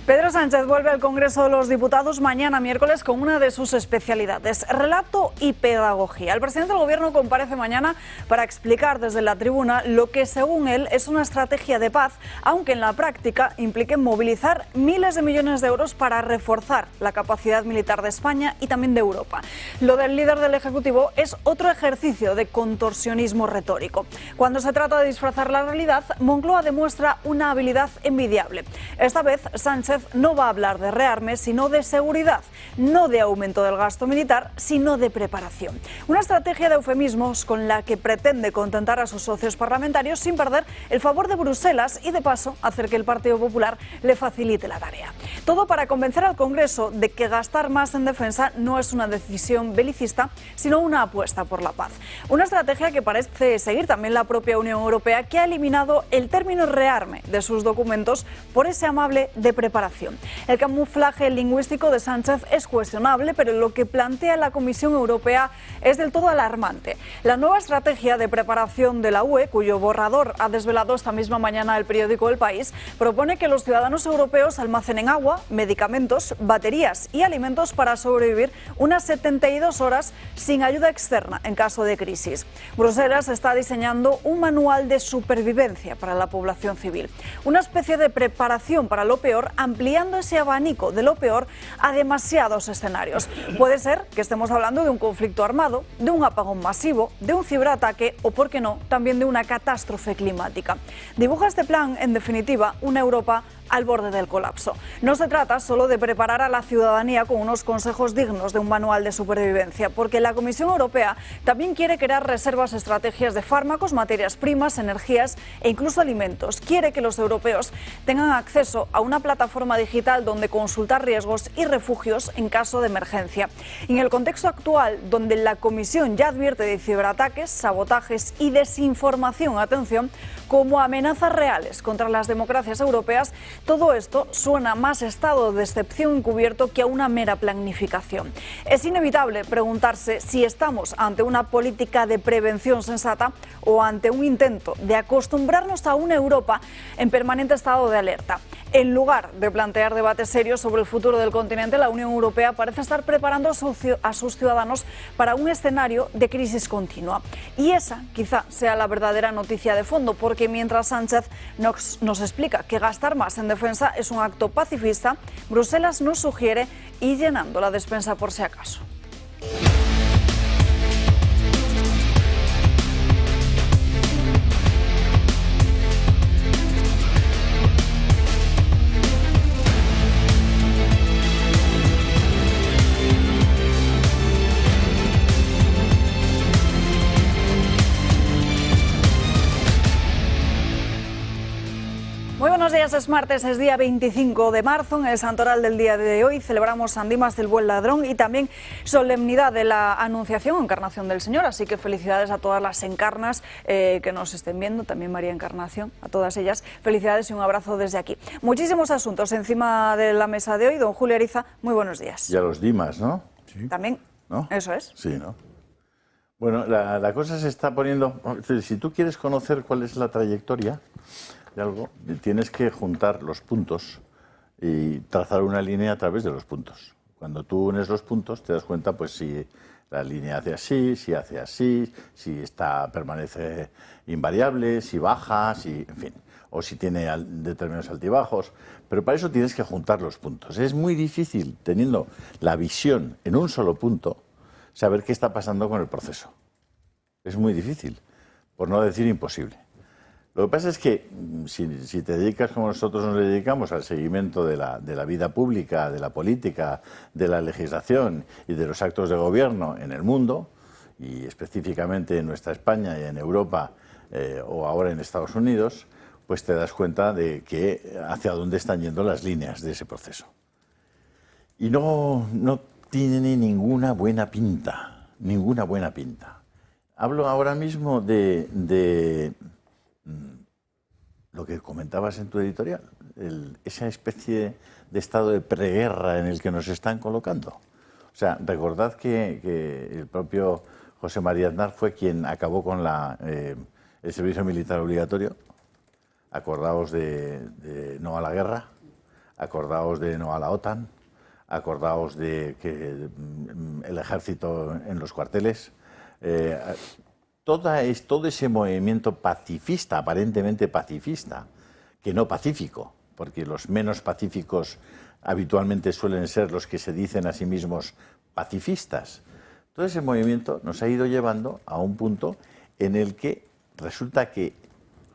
Pedro Sánchez vuelve al Congreso de los Diputados mañana miércoles con una de sus especialidades, relato y pedagogía. El presidente del Gobierno comparece mañana para explicar desde la tribuna lo que según él es una estrategia de paz, aunque en la práctica implique movilizar miles de millones de euros para reforzar la capacidad militar de España y también de Europa. Lo del líder del Ejecutivo es otro ejercicio de contorsionismo retórico. Cuando se trata de disfrazar la realidad, Moncloa demuestra una habilidad envidiable. Esta vez Sánchez no va a hablar de rearme, sino de seguridad, no de aumento del gasto militar, sino de preparación. Una estrategia de eufemismos con la que pretende contentar a sus socios parlamentarios sin perder el favor de Bruselas y de paso hacer que el Partido Popular le facilite la tarea. Todo para convencer al Congreso de que gastar más en defensa no es una decisión belicista, sino una apuesta por la paz. Una estrategia que parece seguir también la propia Unión Europea, que ha eliminado el término rearme de sus documentos por ese amable de preparación. El camuflaje lingüístico de Sánchez es cuestionable, pero lo que plantea la Comisión Europea es del todo alarmante. La nueva estrategia de preparación de la UE, cuyo borrador ha desvelado esta misma mañana el periódico El País, propone que los ciudadanos europeos almacenen agua, medicamentos, baterías y alimentos para sobrevivir unas 72 horas sin ayuda externa en caso de crisis. Bruselas está diseñando un manual de supervivencia para la población civil, una especie de preparación para lo peor, ampliando ese abanico de lo peor a demasiados escenarios. Puede ser que estemos hablando de un conflicto armado, de un apagón masivo, de un ciberataque o, por qué no, también de una catástrofe climática. Dibuja este plan, en definitiva, una Europa al borde del colapso. No se trata solo de preparar a la ciudadanía con unos consejos dignos de un manual de supervivencia, porque la Comisión Europea también quiere crear reservas estrategias de fármacos, materias primas, energías e incluso alimentos. Quiere que los europeos tengan acceso a una plataforma digital donde consultar riesgos y refugios en caso de emergencia. En el contexto actual, donde la Comisión ya advierte de ciberataques, sabotajes y desinformación, atención, como amenazas reales contra las democracias europeas, todo esto suena más estado de excepción encubierto que a una mera planificación. Es inevitable preguntarse si estamos ante una política de prevención sensata o ante un intento de acostumbrarnos a una Europa en permanente estado de alerta. En lugar de plantear debates serios sobre el futuro del continente, la Unión Europea parece estar preparando a sus ciudadanos para un escenario de crisis continua. Y esa quizá sea la verdadera noticia de fondo, porque mientras Sánchez nos explica que gastar más en defensa es un acto pacifista, Bruselas nos sugiere ir llenando la despensa por si acaso. Muy buenos días, es martes, es día 25 de marzo, en el santoral del día de hoy celebramos San Dimas del Buen Ladrón y también solemnidad de la Anunciación, Encarnación del Señor, así que felicidades a todas las encarnas que nos estén viendo, también María Encarnación, a todas ellas, felicidades y un abrazo desde aquí. Muchísimos asuntos encima de la mesa de hoy, don Julio Ariza, muy buenos días. Y a los Dimas, ¿no? Sí. También, ¿no? Eso es. Sí, ¿no? Bueno, la cosa se está poniendo, si tú quieres conocer cuál es la trayectoria de algo, tienes que juntar los puntos y trazar una línea a través de los puntos. Cuando tú unes los puntos te das cuenta pues si la línea hace así, si permanece invariable, si baja, en fin, o si tiene determinados altibajos, pero para eso tienes que juntar los puntos. Es muy difícil, teniendo la visión en un solo punto, saber qué está pasando con el proceso. Es muy difícil, por no decir imposible. Lo que pasa es que si te dedicas como nosotros nos dedicamos al seguimiento de la vida pública, de la política, de la legislación y de los actos de gobierno en el mundo, y específicamente en nuestra España y en Europa o ahora en Estados Unidos, pues te das cuenta de que hacia dónde están yendo las líneas de ese proceso. Y no tiene ninguna buena pinta, ninguna buena pinta. Hablo ahora mismo de lo que comentabas en tu editorial, esa especie de estado de preguerra en el que nos están colocando. O sea, recordad que el propio José María Aznar fue quien acabó con el servicio militar obligatorio. Acordaos de no a la guerra, acordaos de no a la OTAN, acordaos de que el ejército en los cuarteles, todo ese movimiento pacifista, aparentemente pacifista, que no pacífico, porque los menos pacíficos habitualmente suelen ser los que se dicen a sí mismos pacifistas. Todo ese movimiento nos ha ido llevando a un punto en el que resulta que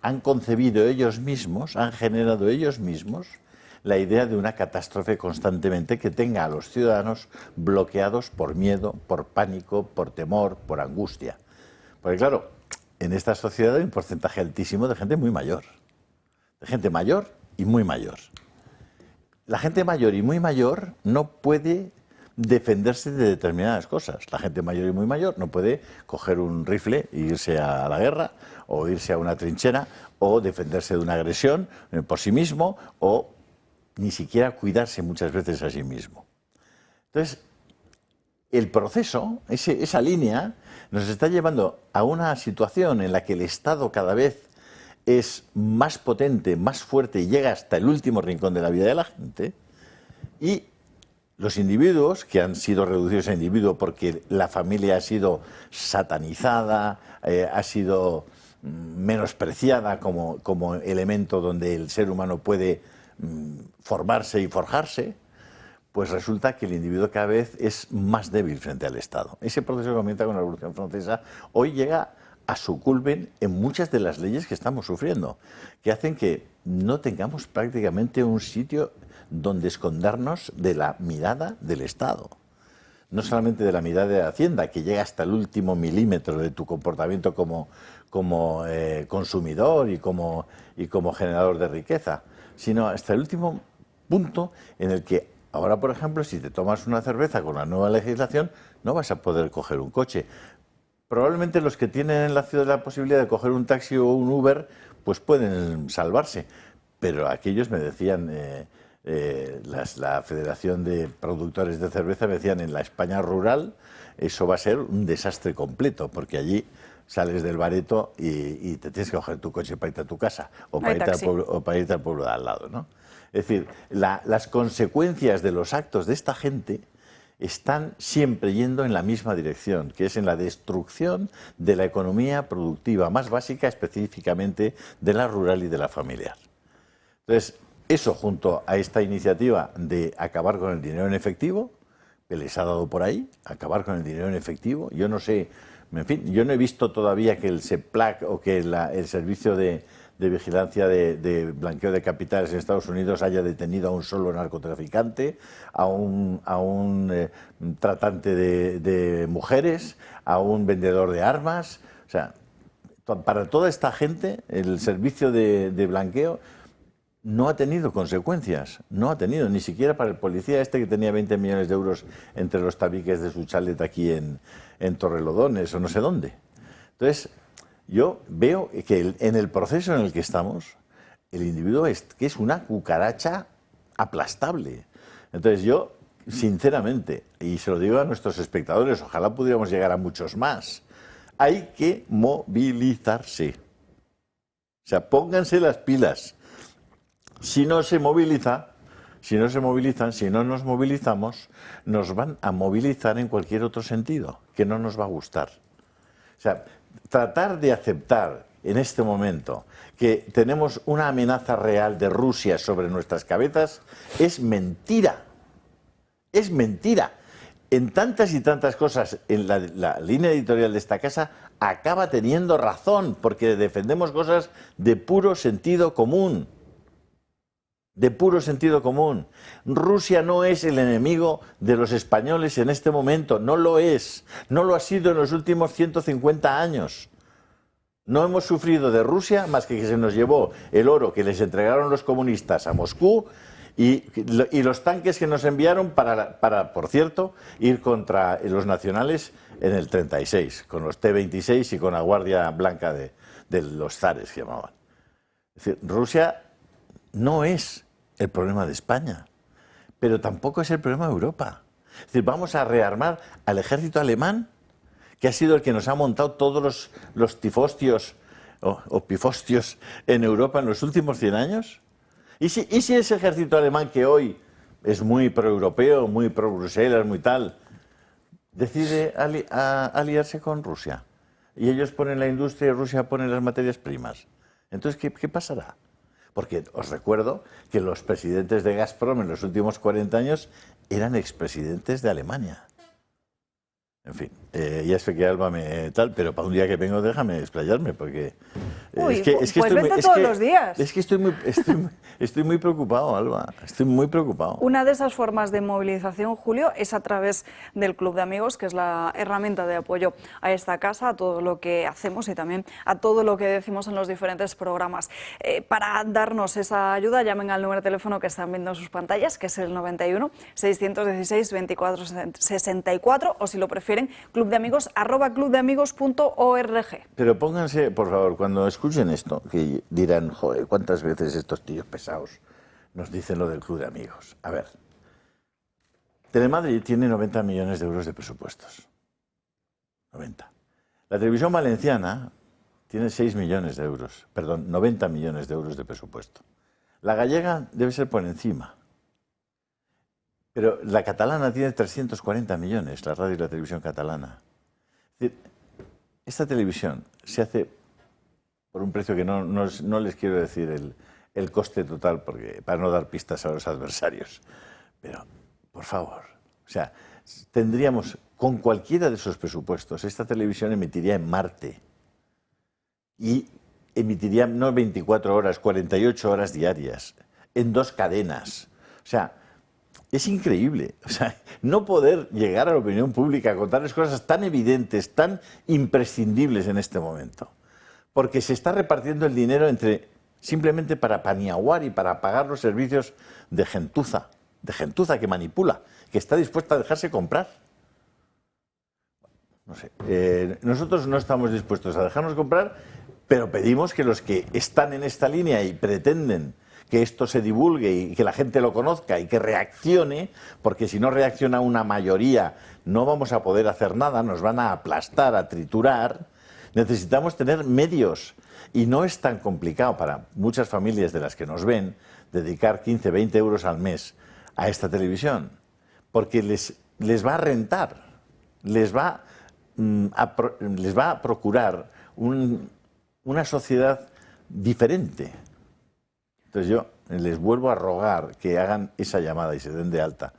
han concebido ellos mismos, han generado ellos mismos la idea de una catástrofe constantemente que tenga a los ciudadanos bloqueados por miedo, por pánico, por temor, por angustia. Porque claro, en esta sociedad hay un porcentaje altísimo de gente muy mayor, de gente mayor y muy mayor. La gente mayor y muy mayor no puede defenderse de determinadas cosas. La gente mayor y muy mayor no puede coger un rifle e irse a la guerra, o irse a una trinchera, o defenderse de una agresión por sí mismo, o ni siquiera cuidarse muchas veces a sí mismo. Entonces, el proceso, esa línea, nos está llevando a una situación en la que el Estado cada vez es más potente, más fuerte y llega hasta el último rincón de la vida de la gente, y los individuos, que han sido reducidos a individuo porque la familia ha sido satanizada, ha sido menospreciada como elemento donde el ser humano puede formarse y forjarse, pues resulta que el individuo cada vez es más débil frente al Estado. Ese proceso que comienza con la Revolución Francesa hoy llega a su culmen en muchas de las leyes que estamos sufriendo, que hacen que no tengamos prácticamente un sitio donde escondernos de la mirada del Estado. No solamente de la mirada de Hacienda, que llega hasta el último milímetro de tu comportamiento como consumidor y como generador de riqueza, sino hasta el último punto en el que ahora, por ejemplo, si te tomas una cerveza con la nueva legislación, no vas a poder coger un coche. Probablemente los que tienen en la ciudad la posibilidad de coger un taxi o un Uber, pues pueden salvarse. Pero aquellos me decían, la Federación de Productores de Cerveza me decían, en la España rural eso va a ser un desastre completo, porque allí sales del bareto y te tienes que coger tu coche para irte a tu casa o para irte al pueblo de al lado, ¿no? Es decir, las consecuencias de los actos de esta gente están siempre yendo en la misma dirección, que es en la destrucción de la economía productiva más básica, específicamente de la rural y de la familiar. Entonces, eso junto a esta iniciativa de acabar con el dinero en efectivo, que les ha dado por ahí, acabar con el dinero en efectivo, yo no sé, en fin, yo no he visto todavía que el SEPLAC o que el Servicio de Vigilancia de Blanqueo de Capitales en Estados Unidos haya detenido a un solo narcotraficante, a un tratante de mujeres, a un vendedor de armas. O sea, para toda esta gente, el servicio de blanqueo no ha tenido consecuencias, no ha tenido, ni siquiera para el policía este que tenía 20 millones de euros entre los tabiques de su chalet aquí en Torrelodones o no sé dónde. Entonces, yo veo que en el proceso en el que estamos, el individuo es una cucaracha aplastable. Entonces yo, sinceramente, y se lo digo a nuestros espectadores, ojalá pudiéramos llegar a muchos más, hay que movilizarse. O sea, pónganse las pilas. Si no se movilizan, si no nos movilizamos, nos van a movilizar en cualquier otro sentido, que no nos va a gustar. O sea, tratar de aceptar en este momento que tenemos una amenaza real de Rusia sobre nuestras cabezas es mentira. Es mentira. En tantas y tantas cosas, en la línea editorial de esta casa acaba teniendo razón, porque defendemos cosas de puro sentido común. De puro sentido común. Rusia no es el enemigo de los españoles en este momento, no lo es. No lo ha sido en los últimos 150 años. No hemos sufrido de Rusia más que se nos llevó el oro que les entregaron los comunistas a Moscú y los tanques que nos enviaron para, por cierto, ir contra los nacionales en el 36, con los T-26 y con la Guardia Blanca de los zares que llamaban. Es decir, Rusia no es el problema de España, pero tampoco es el problema de Europa. Es decir, vamos a rearmar al ejército alemán, que ha sido el que nos ha montado todos los tifostios o pifostios en Europa en los últimos 100 años. ¿Y si ese ejército alemán que hoy es muy pro-europeo, muy pro-Bruselas, muy tal, decide aliarse con Rusia? Y ellos ponen la industria y Rusia pone las materias primas. Entonces, ¿qué pasará? Porque os recuerdo que los presidentes de Gazprom en los últimos 40 años eran expresidentes de Alemania. En fin, ya sé que Alba me tal, pero para un día que vengo déjame explayarme, porque pues vete todos los días. Es que estoy muy preocupado, Alba, estoy muy preocupado. Una de esas formas de movilización, Julio, es a través del Club de Amigos, que es la herramienta de apoyo a esta casa, a todo lo que hacemos y también a todo lo que decimos en los diferentes programas. Para darnos esa ayuda, llamen al número de teléfono que están viendo en sus pantallas, que es el 91 616 24 64, o si lo prefieren, clubdeamigos@clubdeamigos.org. Pero pónganse, por favor, cuando escuchen esto, que dirán, joder, ¿cuántas veces estos tíos pesados nos dicen lo del Club de Amigos? A ver, Telemadrid tiene 90 millones de euros de presupuestos. 90. La Televisión Valenciana tiene 6 millones de euros, perdón, 90 millones de euros de presupuesto. La gallega debe ser por encima. Pero la catalana tiene 340 millones, la radio y la televisión catalana. Es decir, esta televisión se hace por un precio que no les quiero decir el coste total, porque para no dar pistas a los adversarios. Pero, por favor, o sea, tendríamos, con cualquiera de esos presupuestos, esta televisión emitiría en Marte. Y emitiría no 24 horas, 48 horas diarias, en 2 cadenas. O sea, es increíble, o sea, no poder llegar a la opinión pública a contarles cosas tan evidentes, tan imprescindibles en este momento, porque se está repartiendo el dinero simplemente para paniaguar y para pagar los servicios de gentuza que manipula, que está dispuesta a dejarse comprar. No sé, nosotros no estamos dispuestos a dejarnos comprar, pero pedimos que los que están en esta línea y pretenden que esto se divulgue y que la gente lo conozca y que reaccione, porque si no reacciona una mayoría no vamos a poder hacer nada, nos van a aplastar, a triturar. Necesitamos tener medios y no es tan complicado para muchas familias de las que nos ven dedicar 15, 20 euros al mes a esta televisión, porque les va a rentar, les va a procurar una sociedad diferente. Entonces yo les vuelvo a rogar que hagan esa llamada y se den de alta,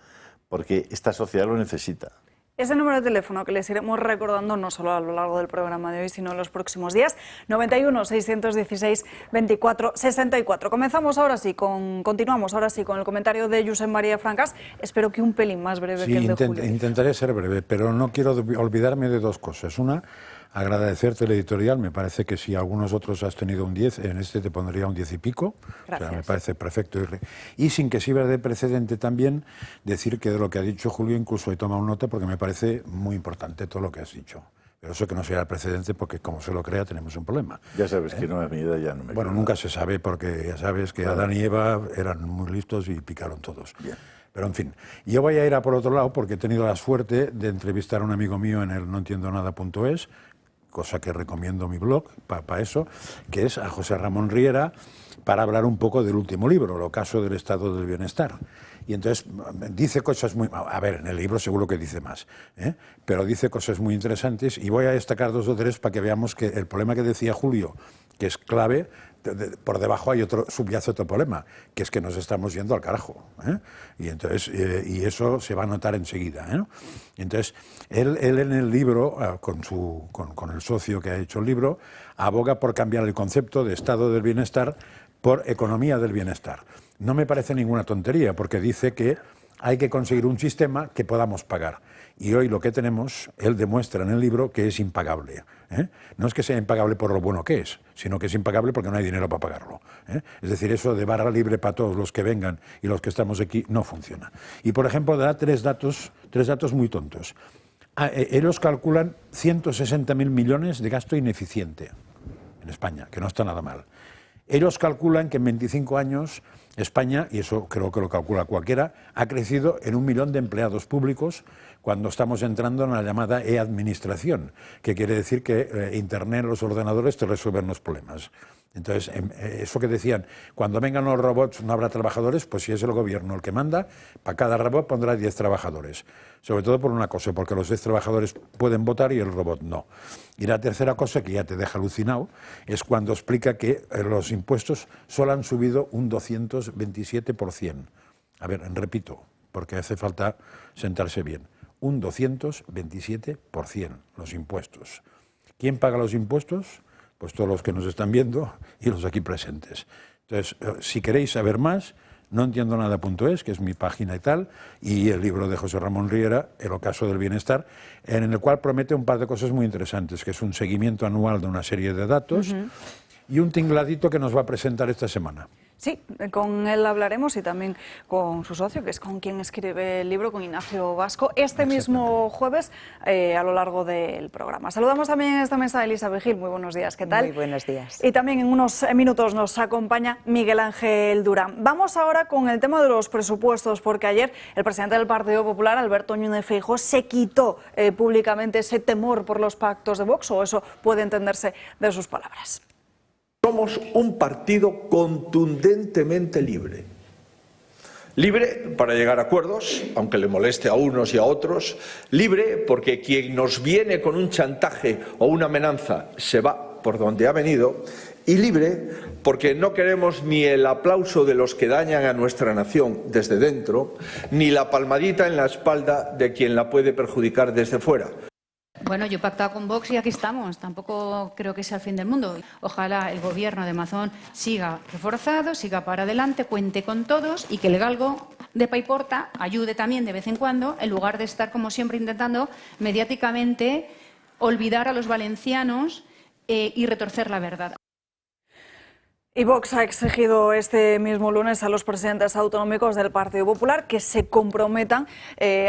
porque esta sociedad lo necesita. Ese número de teléfono que les iremos recordando no solo a lo largo del programa de hoy, sino en los próximos días, 91 616 24 64. Continuamos ahora sí con el comentario de Josep María Francas. Espero que un pelín más breve que el de Julio. Intentaré ser breve, pero no quiero olvidarme de 2 cosas. Una, agradecerte el editorial. Me parece que si algunos otros has tenido un 10, en este te pondría un 10 y pico. Gracias. O sea, me parece perfecto. Y sin que sirva de precedente también, decir que de lo que ha dicho Julio incluso he tomado nota porque me parece muy importante todo lo que has dicho. Pero eso que no sea el precedente, porque como se lo crea tenemos un problema. Ya sabes que no, a mi edad ya no me... Bueno, nunca se sabe, porque ya sabes que Adán y Eva eran muy listos y picaron todos. Bien. Pero en fin, yo voy a ir a por otro lado porque he tenido la suerte de entrevistar a un amigo mío en el noentiendonada.es, cosa que recomiendo mi blog para eso, que es a José Ramón Riera, para hablar un poco del último libro, El ocaso del estado del bienestar. Y entonces dice cosas muy... A ver, en el libro seguro que dice más, pero dice cosas muy interesantes y voy a destacar 2 o 3 para que veamos que el problema que decía Julio, que es clave, por debajo subyace otro problema, que es que nos estamos yendo al carajo. Y entonces y eso se va a notar enseguida. Entonces, él en el libro, con el socio que ha hecho el libro, aboga por cambiar el concepto de estado del bienestar por economía del bienestar. No me parece ninguna tontería, porque dice que hay que conseguir un sistema que podamos pagar. Y hoy lo que tenemos, él demuestra en el libro que es impagable. No es que sea impagable por lo bueno que es, sino que es impagable porque no hay dinero para pagarlo. Es decir, eso de barra libre para todos los que vengan y los que estamos aquí no funciona. Y, por ejemplo, da 3 datos muy tontos. Ellos calculan 160.000 millones de gasto ineficiente en España, que no está nada mal. Ellos calculan que en 25 años España, y eso creo que lo calcula cualquiera, ha crecido en 1 millón de empleados públicos cuando estamos entrando en la llamada e-administración, que quiere decir que Internet, los ordenadores te resuelven los problemas. Entonces, eso que decían, cuando vengan los robots no habrá trabajadores, pues si es el gobierno el que manda, para cada robot pondrá 10 trabajadores. Sobre todo por una cosa, porque los 10 trabajadores pueden votar y el robot no. Y la tercera cosa, que ya te deja alucinado, es cuando explica que los impuestos solo han subido un 227%. A ver, repito, porque hace falta sentarse bien. Un 227% los impuestos. ¿Quién paga los impuestos? Pues todos los que nos están viendo y los aquí presentes. Entonces, si queréis saber más, noentiendonada.es, que es mi página y tal, y el libro de José Ramón Riera, El ocaso del bienestar, en el cual promete un par de cosas muy interesantes, que es un seguimiento anual de una serie de datos y un tingladito que nos va a presentar esta semana. Sí, con él hablaremos y también con su socio, que es con quien escribe el libro, con Ignacio Vasco, este mismo jueves a lo largo del programa. Saludamos también en esta mesa a Elisa Vigil. Muy buenos días, ¿qué tal? Muy buenos días. Y también en unos minutos nos acompaña Miguel Ángel Durán. Vamos ahora con el tema de los presupuestos, porque ayer el presidente del Partido Popular, Alberto Núñez Feijóo, se quitó públicamente ese temor por los pactos de Vox, o eso puede entenderse de sus palabras. Somos un partido contundentemente libre. Libre para llegar a acuerdos, aunque le moleste a unos y a otros. Libre porque quien nos viene con un chantaje o una amenaza se va por donde ha venido. Y libre porque no queremos ni el aplauso de los que dañan a nuestra nación desde dentro, ni la palmadita en la espalda de quien la puede perjudicar desde fuera. Bueno, yo he pactado con Vox y aquí estamos. Tampoco creo que sea el fin del mundo. Ojalá el gobierno de Mazón siga reforzado, siga para adelante, cuente con todos y que el galgo de Paiporta ayude también de vez en cuando, en lugar de estar, como siempre, intentando mediáticamente olvidar a los valencianos y retorcer la verdad. Y Vox ha exigido este mismo lunes a los presidentes autonómicos del Partido Popular que se comprometan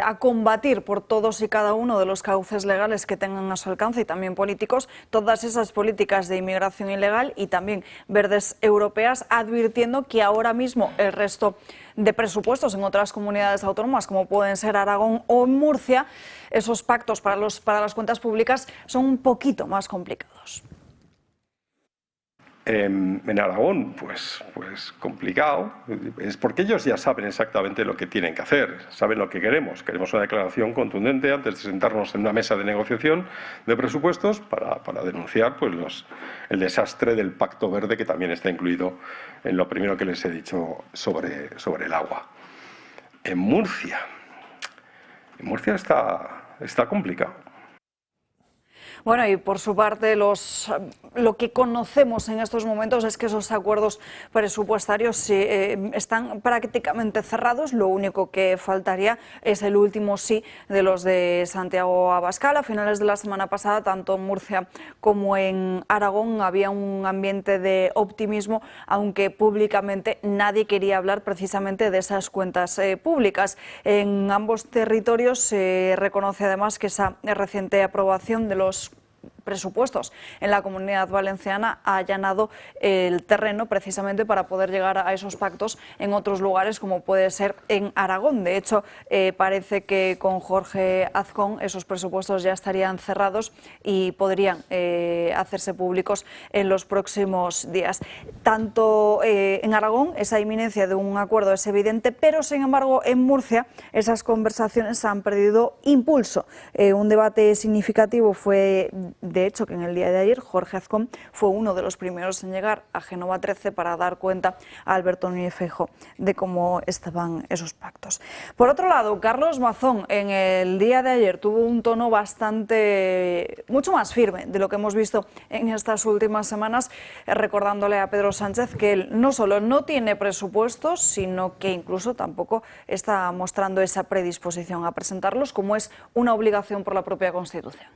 a combatir por todos y cada uno de los cauces legales que tengan a su alcance y también políticos todas esas políticas de inmigración ilegal y también verdes europeas, advirtiendo que ahora mismo el resto de presupuestos en otras comunidades autónomas, como pueden ser Aragón o Murcia, esos pactos para las cuentas públicas son un poquito más complicados. En Aragón, pues complicado, es porque ellos ya saben exactamente lo que tienen que hacer, saben lo que queremos. Queremos una declaración contundente antes de sentarnos en una mesa de negociación de presupuestos para denunciar pues, el desastre del Pacto Verde, que también está incluido en lo primero que les he dicho sobre el agua. En Murcia está complicado. Bueno, y por su parte, lo que conocemos en estos momentos es que esos acuerdos presupuestarios están prácticamente cerrados. Lo único que faltaría es el último sí de los de Santiago Abascal. A finales de la semana pasada, tanto en Murcia como en Aragón, había un ambiente de optimismo, aunque públicamente nadie quería hablar precisamente de esas cuentas públicas. En ambos territorios se reconoce además que esa reciente aprobación de los presupuestos en la Comunidad Valenciana ha allanado el terreno precisamente para poder llegar a esos pactos en otros lugares, como puede ser en Aragón. De hecho, parece que con Jorge Azcón esos presupuestos ya estarían cerrados y podrían hacerse públicos en los próximos días. Tanto en Aragón esa inminencia de un acuerdo es evidente, pero sin embargo en Murcia esas conversaciones han perdido impulso. Un debate significativo fue, de hecho, que en el día de ayer Jorge Azcón fue uno de los primeros en llegar a Génova 13 para dar cuenta a Alberto Núñez Feijóo de cómo estaban esos pactos. Por otro lado, Carlos Mazón en el día de ayer tuvo un tono mucho más firme de lo que hemos visto en estas últimas semanas, recordándole a Pedro Sánchez que él no solo no tiene presupuestos, sino que incluso tampoco está mostrando esa predisposición a presentarlos, como es una obligación por la propia Constitución.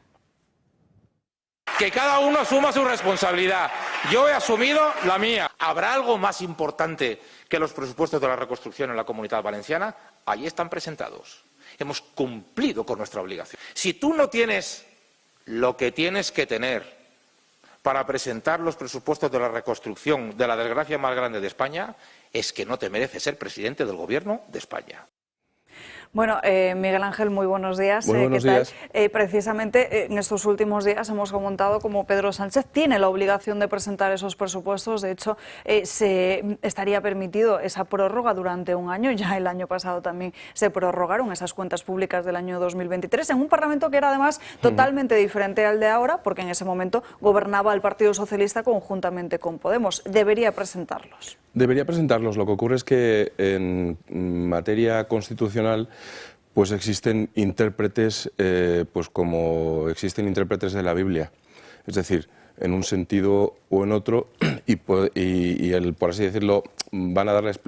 Que cada uno asuma su responsabilidad. Yo he asumido la mía. ¿Habrá algo más importante que los presupuestos de la reconstrucción en la Comunidad Valenciana? Ahí están presentados. Hemos cumplido con nuestra obligación. Si tú no tienes lo que tienes que tener para presentar los presupuestos de la reconstrucción de la desgracia más grande de España, es que no te mereces ser presidente del Gobierno de España. Bueno, Miguel Ángel, muy buenos días. Muy buenos días. Precisamente en estos últimos días hemos comentado cómo Pedro Sánchez tiene la obligación de presentar esos presupuestos. De hecho, se estaría permitido esa prórroga durante un año. Ya el año pasado también se prorrogaron esas cuentas públicas del año 2023 en un Parlamento que era además totalmente diferente al de ahora, porque en ese momento gobernaba el Partido Socialista conjuntamente con Podemos. Debería presentarlos. Debería presentarlos. Lo que ocurre es que en materia constitucional pues existen intérpretes, pues como existen intérpretes de la Biblia. Es decir, en un sentido o en otro, y por así decirlo, van a darles.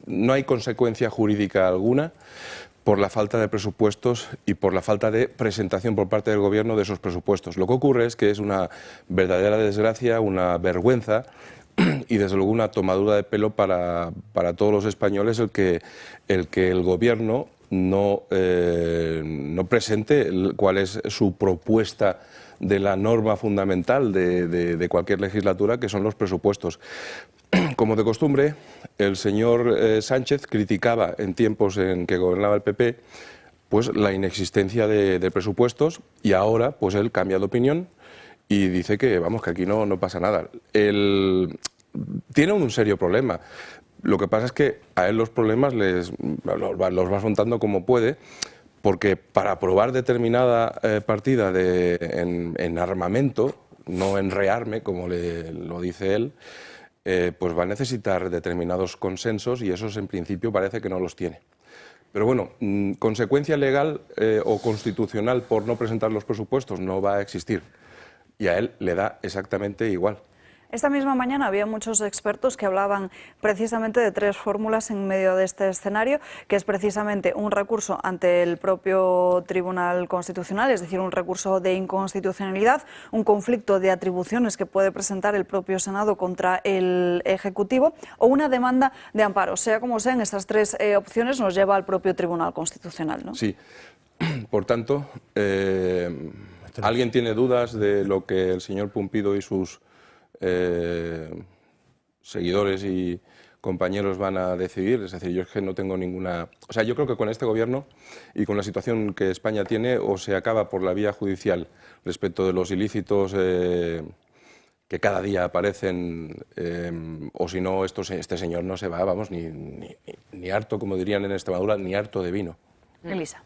No hay consecuencia jurídica alguna por la falta de presupuestos y por la falta de presentación por parte del Gobierno de esos presupuestos. Lo que ocurre es que es una verdadera desgracia, una vergüenza y desde luego una tomadura de pelo para todos los españoles el que el Gobierno no presente cuál es su propuesta de la norma fundamental de cualquier legislatura, que son los presupuestos. Como de costumbre, el señor Sánchez criticaba en tiempos en que gobernaba el PP pues la inexistencia de presupuestos, y ahora pues él cambia de opinión y dice que, vamos, que aquí no pasa nada. Él tiene un serio problema. Lo que pasa es que a él los problemas los va afrontando como puede, porque para aprobar determinada partida en armamento, no en rearme, como lo dice él, pues va a necesitar determinados consensos, y esos en principio parece que no los tiene. Pero bueno, consecuencia legal o constitucional por no presentar los presupuestos no va a existir. Y a él le da exactamente igual. Esta misma mañana había muchos expertos que hablaban precisamente de tres fórmulas en medio de este escenario, que es precisamente un recurso ante el propio Tribunal Constitucional, es decir, un recurso de inconstitucionalidad, un conflicto de atribuciones que puede presentar el propio Senado contra el Ejecutivo, o una demanda de amparo. Sea como sea, en estas tres opciones nos lleva al propio Tribunal Constitucional, ¿no? Sí. Por tanto, ¿alguien tiene dudas de lo que el señor Pumpido y sus seguidores y compañeros van a decidir? Es decir, yo es que no tengo ninguna. O sea, yo creo que con este Gobierno y con la situación que España tiene, o se acaba por la vía judicial respecto de los ilícitos que cada día aparecen, o si no, este señor no se va, vamos, ni harto, como dirían en Extremadura, ni harto de vino. Elisa.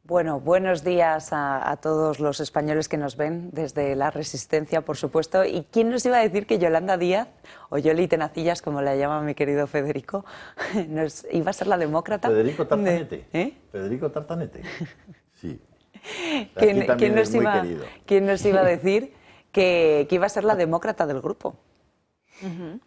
Bueno, buenos días a todos los españoles que nos ven desde la Resistencia, por supuesto. ¿Y quién nos iba a decir que Yolanda Díaz, o Yoli Tenacillas, como la llama mi querido Federico, iba a ser la demócrata? Federico Tartanete. Federico Tartanete. Sí. ¿Quién nos iba a decir que iba a ser la demócrata del grupo?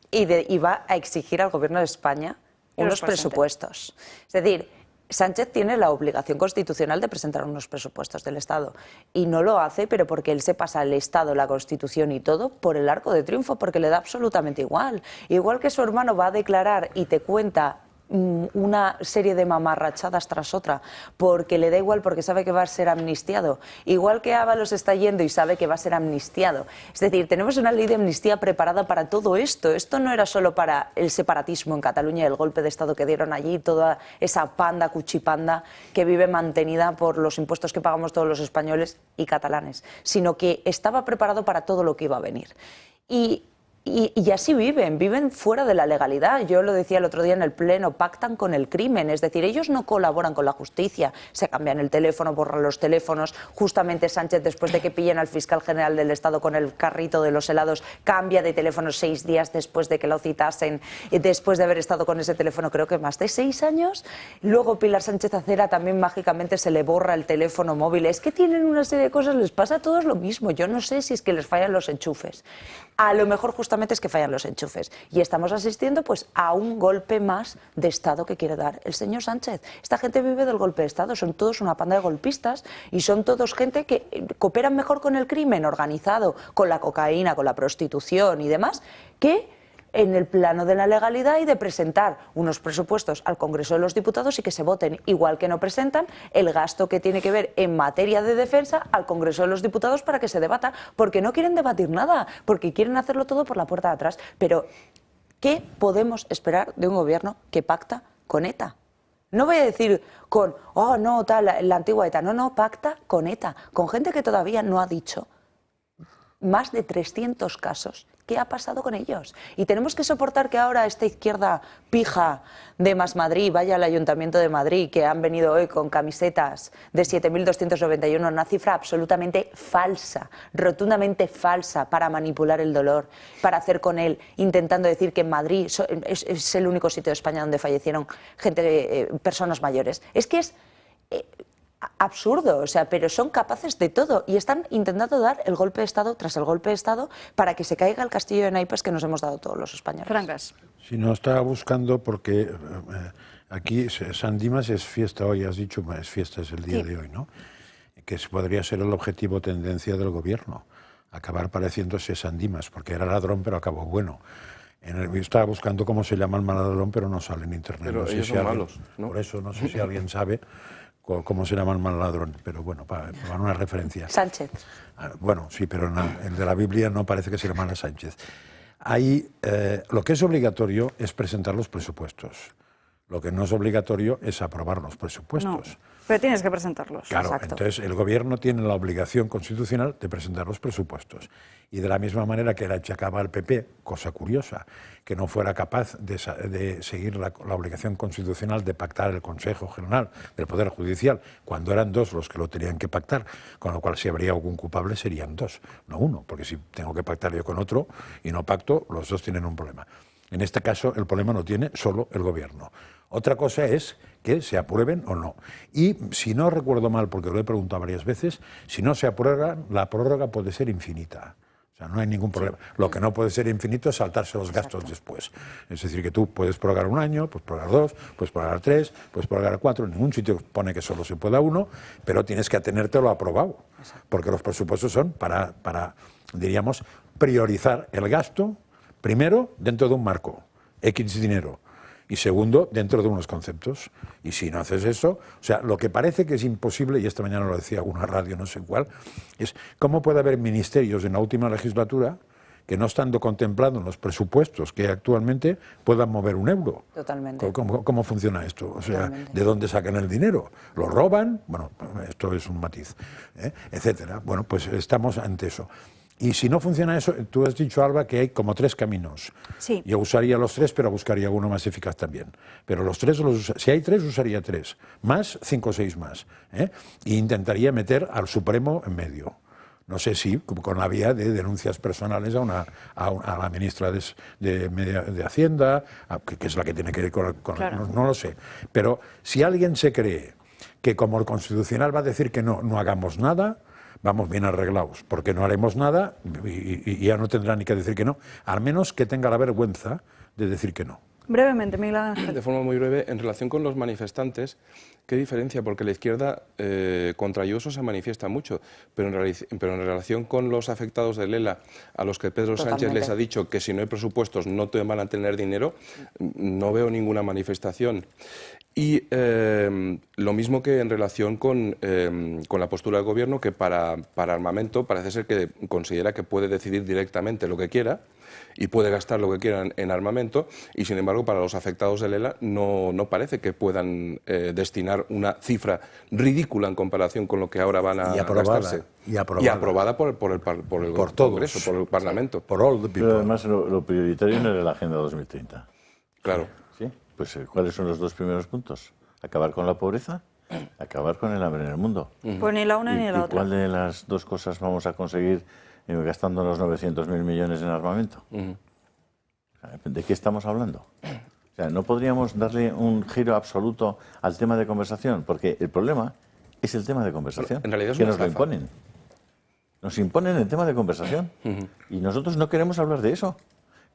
Y iba a exigir al Gobierno de España unos presupuestos. Es decir, Sánchez tiene la obligación constitucional de presentar unos presupuestos del Estado, y no lo hace, pero porque él se pasa el Estado, la Constitución y todo por el arco de triunfo, porque le da absolutamente igual. Igual que su hermano va a declarar y te cuenta una serie de mamarrachadas tras otra, porque le da igual, porque sabe que va a ser amnistiado. Igual que Ábalos está yendo y sabe que va a ser amnistiado. Es decir, tenemos una ley de amnistía preparada para todo esto. Esto no era solo para el separatismo en Cataluña, el golpe de Estado que dieron allí, toda esa panda, cuchipanda, que vive mantenida por los impuestos que pagamos todos los españoles y catalanes, sino que estaba preparado para todo lo que iba a venir. Y así viven fuera de la legalidad. Yo lo decía el otro día en el Pleno, pactan con el crimen, es decir, ellos no colaboran con la justicia, se cambian el teléfono, borran los teléfonos. Justamente Sánchez, después de que pillen al fiscal general del Estado con el carrito de los helados, cambia de teléfono 6 días después de que lo citasen, después de haber estado con ese teléfono creo que más de 6 años. Luego Pilar Sánchez Acera también mágicamente se le borra el teléfono móvil. Es que tienen una serie de cosas, les pasa a todos lo mismo. Yo no sé si es que les fallan los enchufes. A lo mejor justamente es que fallan los enchufes. Y estamos asistiendo pues a un golpe más de Estado que quiere dar el señor Sánchez. Esta gente vive del golpe de Estado, son todos una panda de golpistas y son todos gente que cooperan mejor con el crimen organizado, con la cocaína, con la prostitución y demás, que en el plano de la legalidad y de presentar unos presupuestos al Congreso de los Diputados y que se voten, igual que no presentan el gasto que tiene que ver en materia de defensa al Congreso de los Diputados para que se debata, porque no quieren debatir nada, porque quieren hacerlo todo por la puerta de atrás. Pero ¿Qué podemos esperar de un gobierno que pacta con ETA? No voy a decir con, oh, no, tal, la antigua ETA. No, pacta con ETA, con gente que todavía no ha dicho más de 300 casos. ¿Qué ha pasado con ellos? Y tenemos que soportar que ahora esta izquierda pija de Más Madrid vaya al Ayuntamiento de Madrid, que han venido hoy con camisetas de 7.291, una cifra absolutamente falsa, rotundamente falsa, para manipular el dolor, para hacer con él, intentando decir que en Madrid es el único sitio de España donde fallecieron personas mayores. Es que es absurdo, o sea, pero son capaces de todo y están intentando dar el golpe de Estado tras el golpe de Estado para que se caiga el castillo de naipes que nos hemos dado todos los españoles. Francas. Si no, estaba buscando porque aquí San Dimas es fiesta hoy, has dicho, es fiesta, es el día de hoy, ¿no? Que podría ser el objetivo tendencia del gobierno, acabar pareciéndose San Dimas, porque era ladrón pero acabó bueno. Yo estaba buscando cómo se llama el mal ladrón, pero no sale en internet. Pero no sé ellos si son alguien, malos, ¿no? Por eso no sé si alguien sabe cómo se llama el mal ladrón, pero bueno, para una referencia. Sánchez. Bueno, sí, pero no, el de la Biblia no parece que se llama Sánchez. Ahí, lo que es obligatorio es presentar los presupuestos. Lo que no es obligatorio es aprobar los presupuestos. No, pero tienes que presentarlos. Claro, Exacto. entonces el gobierno tiene la obligación constitucional de presentar los presupuestos. Y de la misma manera que le achacaba al PP, cosa curiosa, que no fuera capaz de seguir la obligación constitucional de pactar el Consejo General del Poder Judicial, cuando eran dos los que lo tenían que pactar, con lo cual si habría algún culpable serían dos, no uno, porque si tengo que pactar yo con otro y no pacto, los dos tienen un problema. En este caso el problema lo tiene solo el gobierno. Otra cosa es que se aprueben o no. Y si no recuerdo mal, porque lo he preguntado varias veces, si no se aprueba, la prórroga puede ser infinita. O sea, no hay ningún problema. Lo que no puede ser infinito es saltarse los gastos después. Es decir, que tú puedes prorrogar un año, puedes prorrogar 2, puedes prorrogar 3, puedes prorrogar 4. En ningún sitio pone que solo se pueda 1, pero tienes que atenerte a lo aprobado. Porque los presupuestos son para, diríamos, priorizar el gasto, primero, dentro de un marco, X dinero. Y segundo, dentro de unos conceptos. Y si no haces eso, o sea, lo que parece que es imposible, y esta mañana lo decía una radio, no sé cuál, es cómo puede haber ministerios en la última legislatura que no estando contemplados en los presupuestos que actualmente puedan mover un euro. Totalmente. ¿Cómo funciona esto? O sea, Totalmente. ¿de dónde sacan el dinero? ¿Lo roban? Bueno, esto es un matiz, etcétera. Bueno, pues estamos ante eso. Y si no funciona eso, tú has dicho, Alba, que hay como 3 caminos. Sí. Yo usaría los 3, pero buscaría uno más eficaz también. Pero los 3, si hay 3, usaría 3. Más 5 o 6 más. E intentaría meter al Supremo en medio. No sé si con la vía de denuncias personales a la ministra de Hacienda, que es la que tiene que ir con Claro. no lo sé. Pero si alguien se cree que como el Constitucional va a decir que no hagamos nada, vamos bien arreglados, porque no haremos nada y ya no tendrá ni que decir que no, al menos que tenga la vergüenza de decir que no. Brevemente, Miguel Ángel. De forma muy breve, en relación con los manifestantes, ¿qué diferencia? Porque la izquierda contra Ayuso se manifiesta mucho, pero en relación con los afectados de Lela, a los que Pedro Sánchez les ha dicho que si no hay presupuestos no te van a tener dinero, no veo ninguna manifestación. Y lo mismo que en relación con la postura del Gobierno, que para armamento parece ser que considera que puede decidir directamente lo que quiera y puede gastar lo que quieran en armamento, y sin embargo para los afectados de Lela no parece que puedan destinar una cifra ridícula en comparación con lo que ahora van a gastarse. Y aprobada por el Congreso, por el Parlamento. Por all the people. Pero además lo prioritario no era la Agenda 2030. Claro. ¿Sí? Pues ¿cuáles son los 2 primeros puntos? Acabar con la pobreza, acabar con el hambre en el mundo. Pues ni la una ni la ¿Y otra. cuál de las 2 cosas vamos a conseguir gastando los 900.000 millones en armamento? ¿De qué estamos hablando? O sea, ¿no podríamos darle un giro absoluto al tema de conversación? Porque el problema es el tema de conversación, en realidad es que una nos lo estafa. imponen. Nos imponen el tema de conversación. Y nosotros no queremos hablar de eso.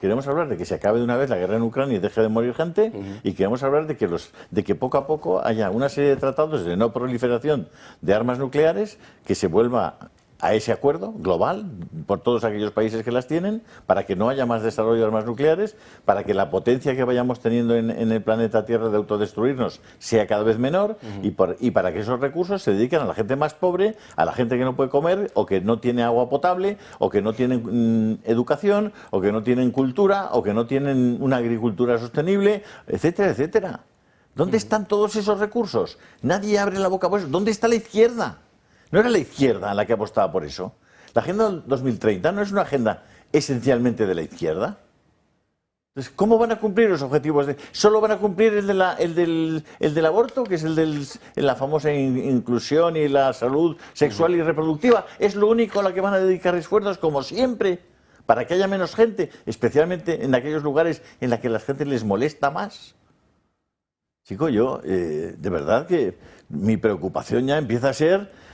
Queremos hablar de que se acabe de una vez la guerra en Ucrania y deje de morir gente, y queremos hablar de que poco a poco haya una serie de tratados de no proliferación de armas nucleares, que se vuelva a ese acuerdo global por todos aquellos países que las tienen, para que no haya más desarrollo de armas nucleares, para que la potencia que vayamos teniendo en el planeta Tierra de autodestruirnos sea cada vez menor, y para que esos recursos se dediquen a la gente más pobre, a la gente que no puede comer, o que no tiene agua potable, o que no tienen educación, o que no tienen cultura, o que no tienen una agricultura sostenible, etcétera, etcétera. ¿Dónde están todos esos recursos? Nadie abre la boca por eso. ¿Dónde está la izquierda? ¿No era la izquierda la que apostaba por eso? La Agenda 2030 no es una agenda esencialmente de la izquierda. Entonces, ¿cómo van a cumplir los objetivos? ¿Solo van a cumplir el del aborto, que es el de la famosa inclusión y la salud sexual y reproductiva? ¿Es lo único a lo que van a dedicar esfuerzos, como siempre, para que haya menos gente, especialmente en aquellos lugares en los que la gente les molesta más? Chico, yo, de verdad que mi preocupación ya empieza a ser...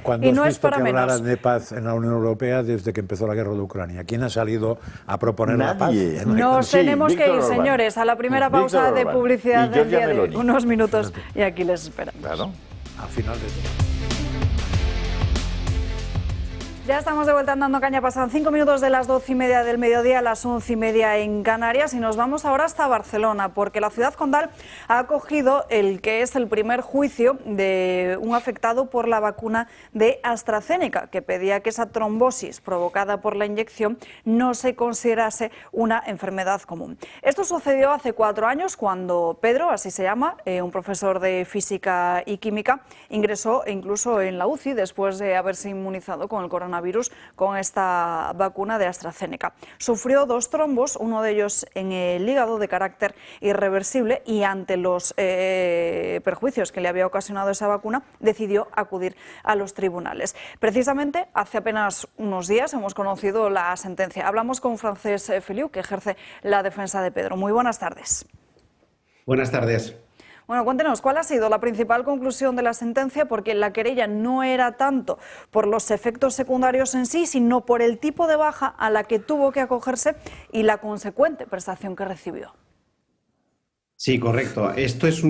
Cuando has visto que hablaran de paz en la Unión Europea desde que empezó la guerra de Ucrania? ¿Quién ha salido a proponer la paz? Nos tenemos que ir, señores, a la primera pausa de publicidad del día de hoy. Unos minutos y aquí les esperamos. Claro, al final de... Ya estamos de vuelta en Dando Caña, pasan 5 minutos de las 12:30 del mediodía a las 11:30 en Canarias, y nos vamos ahora hasta Barcelona, porque la ciudad condal ha acogido el que es el primer juicio de un afectado por la vacuna de AstraZeneca, que pedía que esa trombosis provocada por la inyección no se considerase una enfermedad común. Esto sucedió hace 4 años cuando Pedro, así se llama, un profesor de física y química, ingresó incluso en la UCI después de haberse inmunizado con el coronavirus con esta vacuna de AstraZeneca. Sufrió 2 trombos, uno de ellos en el hígado, de carácter irreversible, y ante los perjuicios que le había ocasionado esa vacuna decidió acudir a los tribunales. Precisamente hace apenas unos días hemos conocido la sentencia. Hablamos con Francesc Feliu, que ejerce la defensa de Pedro. Muy buenas tardes. Buenas tardes. Bueno, cuéntenos, ¿cuál ha sido la principal conclusión de la sentencia? Porque la querella no era tanto por los efectos secundarios en sí, sino por el tipo de baja a la que tuvo que acogerse y la consecuente prestación que recibió. Sí, correcto. Esto es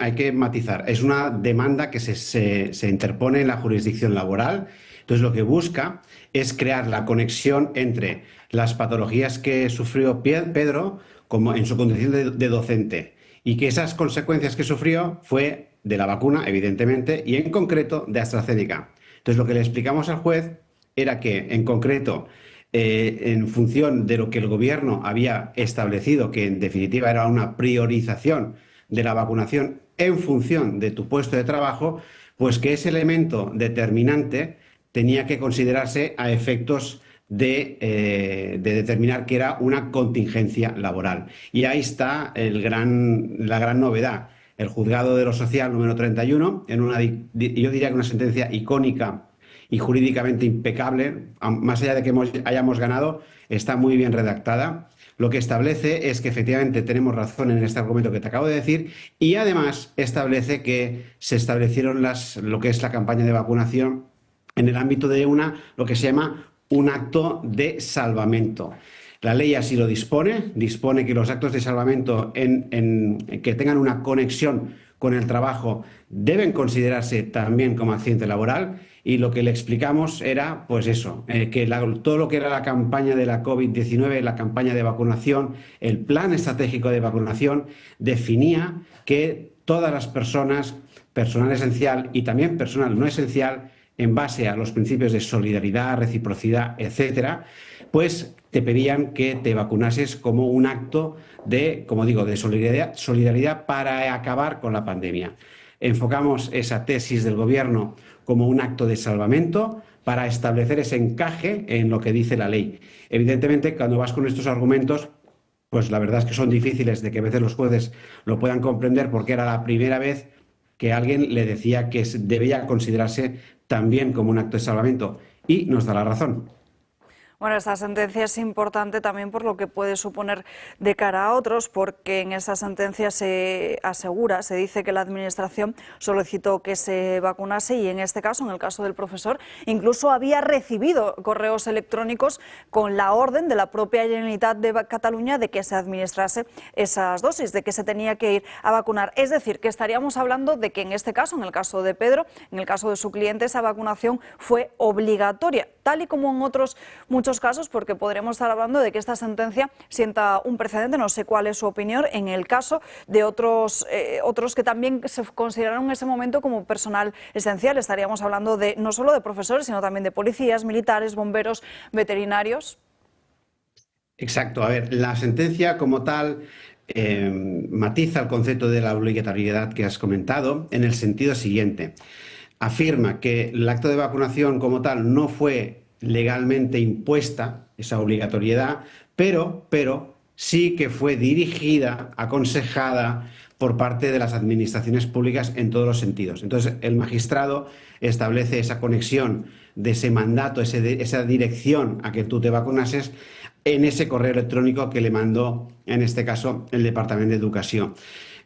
hay que matizar, es una demanda que se interpone en la jurisdicción laboral. Entonces, lo que busca es crear la conexión entre las patologías que sufrió Pedro como en su condición de docente, y que esas consecuencias que sufrió fue de la vacuna, evidentemente, y en concreto de AstraZeneca. Entonces, lo que le explicamos al juez era que, en concreto, en función de lo que el gobierno había establecido, que en definitiva era una priorización de la vacunación en función de tu puesto de trabajo, pues que ese elemento determinante tenía que considerarse a efectos de determinar que era una contingencia laboral. Y ahí está la gran novedad. El Juzgado de lo Social número 31, yo diría que una sentencia icónica y jurídicamente impecable, más allá de que hayamos ganado, está muy bien redactada. Lo que establece es que efectivamente tenemos razón en este argumento que te acabo de decir, y además establece que se establecieron lo que es la campaña de vacunación en el ámbito de lo que se llama un acto de salvamento. La ley así lo dispone que los actos de salvamento que tengan una conexión con el trabajo deben considerarse también como accidente laboral, y lo que le explicamos era, pues eso, que todo lo que era la campaña de la COVID-19, la campaña de vacunación, el plan estratégico de vacunación, definía que todas las personas, personal esencial y también personal no esencial, en base a los principios de solidaridad, reciprocidad, etcétera, pues te pedían que te vacunases como un acto de, como digo, de solidaridad para acabar con la pandemia. Enfocamos esa tesis del gobierno como un acto de salvamento para establecer ese encaje en lo que dice la ley. Evidentemente, cuando vas con estos argumentos, pues la verdad es que son difíciles de que a veces los jueces lo puedan comprender, porque era la primera vez que alguien le decía que debía considerarse también como un acto de salvamento, y nos da la razón. Bueno, esta sentencia es importante también por lo que puede suponer de cara a otros, porque en esa sentencia se asegura, se dice que la Administración solicitó que se vacunase y en este caso, en el caso del profesor, incluso había recibido correos electrónicos con la orden de la propia Generalitat de Cataluña de que se administrase esas dosis, de que se tenía que ir a vacunar. Es decir, que estaríamos hablando de que en este caso, en el caso de Pedro, en el caso de su cliente, esa vacunación fue obligatoria, tal y como en otros muchos casos, porque podremos estar hablando de que esta sentencia sienta un precedente. No sé cuál es su opinión en el caso de otros que también se consideraron en ese momento como personal esencial. Estaríamos hablando de no solo de profesores, sino también de policías, militares, bomberos, veterinarios. Exacto. A ver, la sentencia como tal matiza el concepto de la obligatoriedad que has comentado en el sentido siguiente. Afirma que el acto de vacunación como tal no fue legalmente impuesta, esa obligatoriedad, pero sí que fue dirigida, aconsejada por parte de las administraciones públicas en todos los sentidos. Entonces, el magistrado establece esa conexión de ese mandato, esa dirección a que tú te vacunases en ese correo electrónico que le mandó, en este caso, el Departamento de Educación.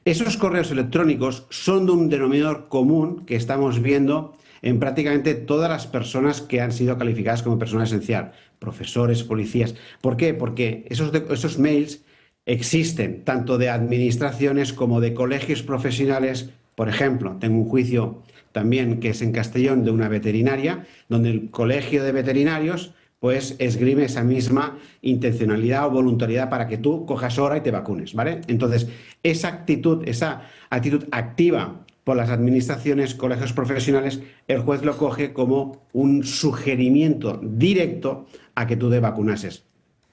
Esos correos electrónicos son de un denominador común que estamos viendo en prácticamente todas las personas que han sido calificadas como personal esencial, profesores, policías. ¿Por qué? Porque esos mails existen tanto de administraciones como de colegios profesionales. Por ejemplo, tengo un juicio también que es en Castellón de una veterinaria, donde el colegio de veterinarios pues esgrime esa misma intencionalidad o voluntariedad para que tú cojas hora y te vacunes, ¿vale? Entonces, esa actitud activa por las administraciones, colegios profesionales, el juez lo coge como un sugerimiento directo a que tú te vacunases.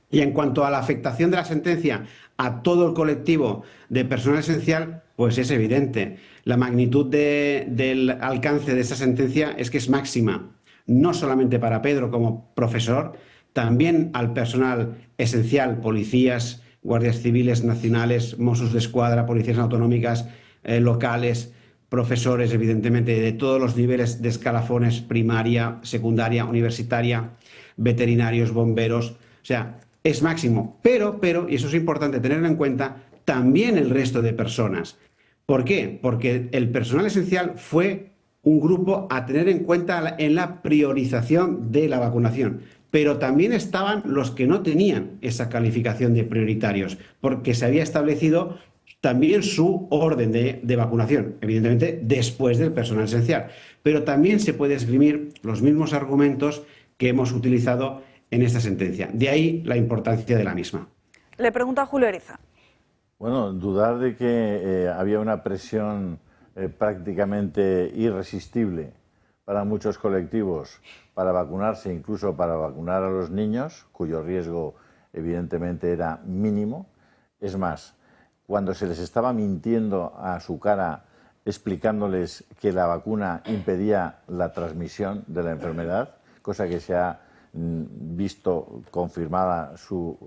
Y en cuanto a la afectación de la sentencia a todo el colectivo de personal esencial, pues es evidente. La magnitud del alcance de esa sentencia es que es máxima, no solamente para Pedro como profesor, también al personal esencial, policías, guardias civiles nacionales, Mossos d'Esquadra, policías autonómicas, locales, profesores, evidentemente, de todos los niveles de escalafones, primaria, secundaria, universitaria, veterinarios, bomberos. O sea, es máximo. Pero, y eso es importante tenerlo en cuenta, también el resto de personas. ¿Por qué? Porque el personal esencial fue un grupo a tener en cuenta en la priorización de la vacunación. Pero también estaban los que no tenían esa calificación de prioritarios, porque se había establecido también su orden de vacunación, evidentemente después del personal esencial. Pero también se puede esgrimir los mismos argumentos que hemos utilizado en esta sentencia. De ahí la importancia de la misma. Le pregunta a Julio Eriza. Bueno, dudar de que había una presión prácticamente irresistible para muchos colectivos para vacunarse, incluso para vacunar a los niños, cuyo riesgo evidentemente era mínimo. Es más, cuando se les estaba mintiendo a su cara, explicándoles que la vacuna impedía la transmisión de la enfermedad, cosa que se ha visto confirmada su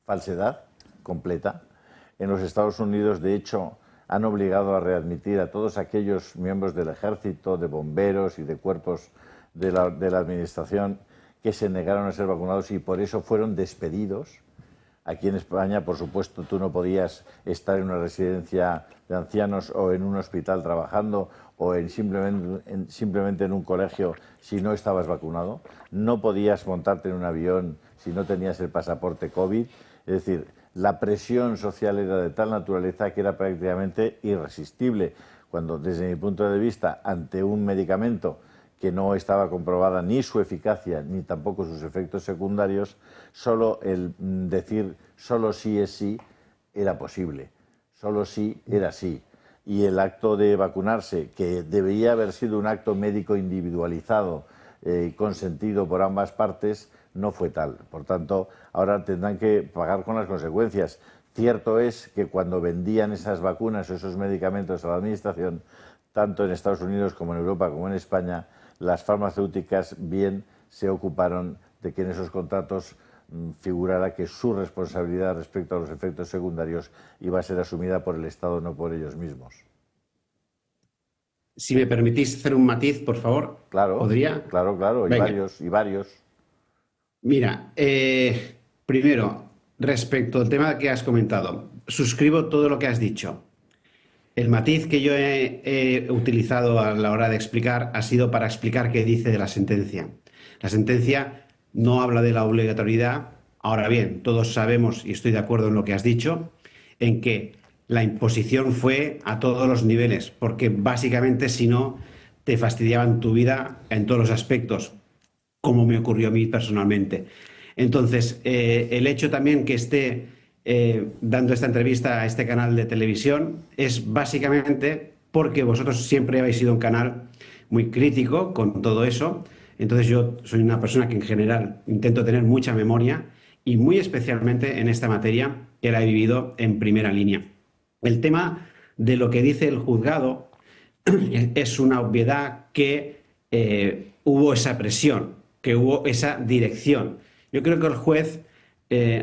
falsedad completa. En los Estados Unidos, de hecho, han obligado a readmitir a todos aquellos miembros del ejército, de bomberos y de cuerpos de la administración que se negaron a ser vacunados y por eso fueron despedidos. Aquí en España, por supuesto, tú no podías estar en una residencia de ancianos o en un hospital trabajando o simplemente en un colegio si no estabas vacunado. No podías montarte en un avión si no tenías el pasaporte COVID. Es decir, la presión social era de tal naturaleza que era prácticamente irresistible, cuando desde mi punto de vista, ante un medicamento que no estaba comprobada ni su eficacia ni tampoco sus efectos secundarios, solo el decir solo sí es sí era posible, solo sí era sí. Y el acto de vacunarse, que debería haber sido un acto médico individualizado, consentido por ambas partes, no fue tal. Por tanto, ahora tendrán que pagar con las consecuencias. Cierto es que cuando vendían esas vacunas o esos medicamentos a la administración, tanto en Estados Unidos como en Europa como en España, las farmacéuticas bien se ocuparon de que en esos contratos figurara que su responsabilidad respecto a los efectos secundarios iba a ser asumida por el Estado, no por ellos mismos. Si me permitís hacer un matiz, por favor. Claro, ¿podría? Claro, Venga. y varios. Mira, primero, respecto al tema que has comentado, suscribo todo lo que has dicho. El matiz que yo he utilizado a la hora de explicar ha sido para explicar qué dice de la sentencia. La sentencia no habla de la obligatoriedad. Ahora bien, todos sabemos, y estoy de acuerdo en lo que has dicho, en que la imposición fue a todos los niveles, porque básicamente si no te fastidiaban tu vida en todos los aspectos, como me ocurrió a mí personalmente. Entonces, el hecho también que esté dando esta entrevista a este canal de televisión es básicamente porque vosotros siempre habéis sido un canal muy crítico con todo eso. Entonces yo soy una persona que en general intento tener mucha memoria y muy especialmente en esta materia que la he vivido en primera línea. El tema de lo que dice el juzgado es una obviedad que hubo esa presión, que hubo esa dirección. Yo creo que el juez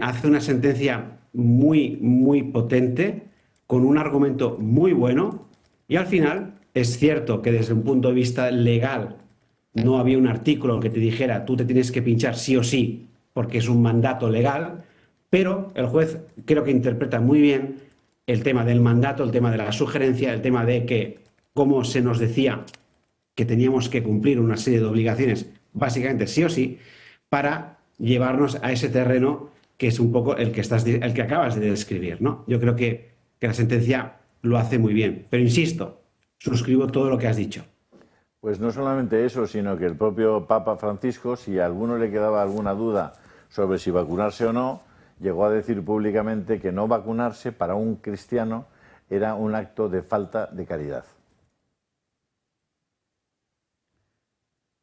hace una sentencia muy potente, con un argumento muy bueno, y al final es cierto que desde un punto de vista legal no había un artículo que te dijera tú te tienes que pinchar sí o sí porque es un mandato legal, pero el juez creo que interpreta muy bien el tema del mandato, el tema de la sugerencia, el tema de que, como se nos decía, que teníamos que cumplir una serie de obligaciones, básicamente sí o sí, para llevarnos a ese terreno que es un poco el que acabas de describir, ¿no? Yo creo que la sentencia lo hace muy bien. Pero insisto, suscribo todo lo que has dicho. Pues no solamente eso, sino que el propio Papa Francisco, si a alguno le quedaba alguna duda sobre si vacunarse o no, llegó a decir públicamente que no vacunarse para un cristiano era un acto de falta de caridad.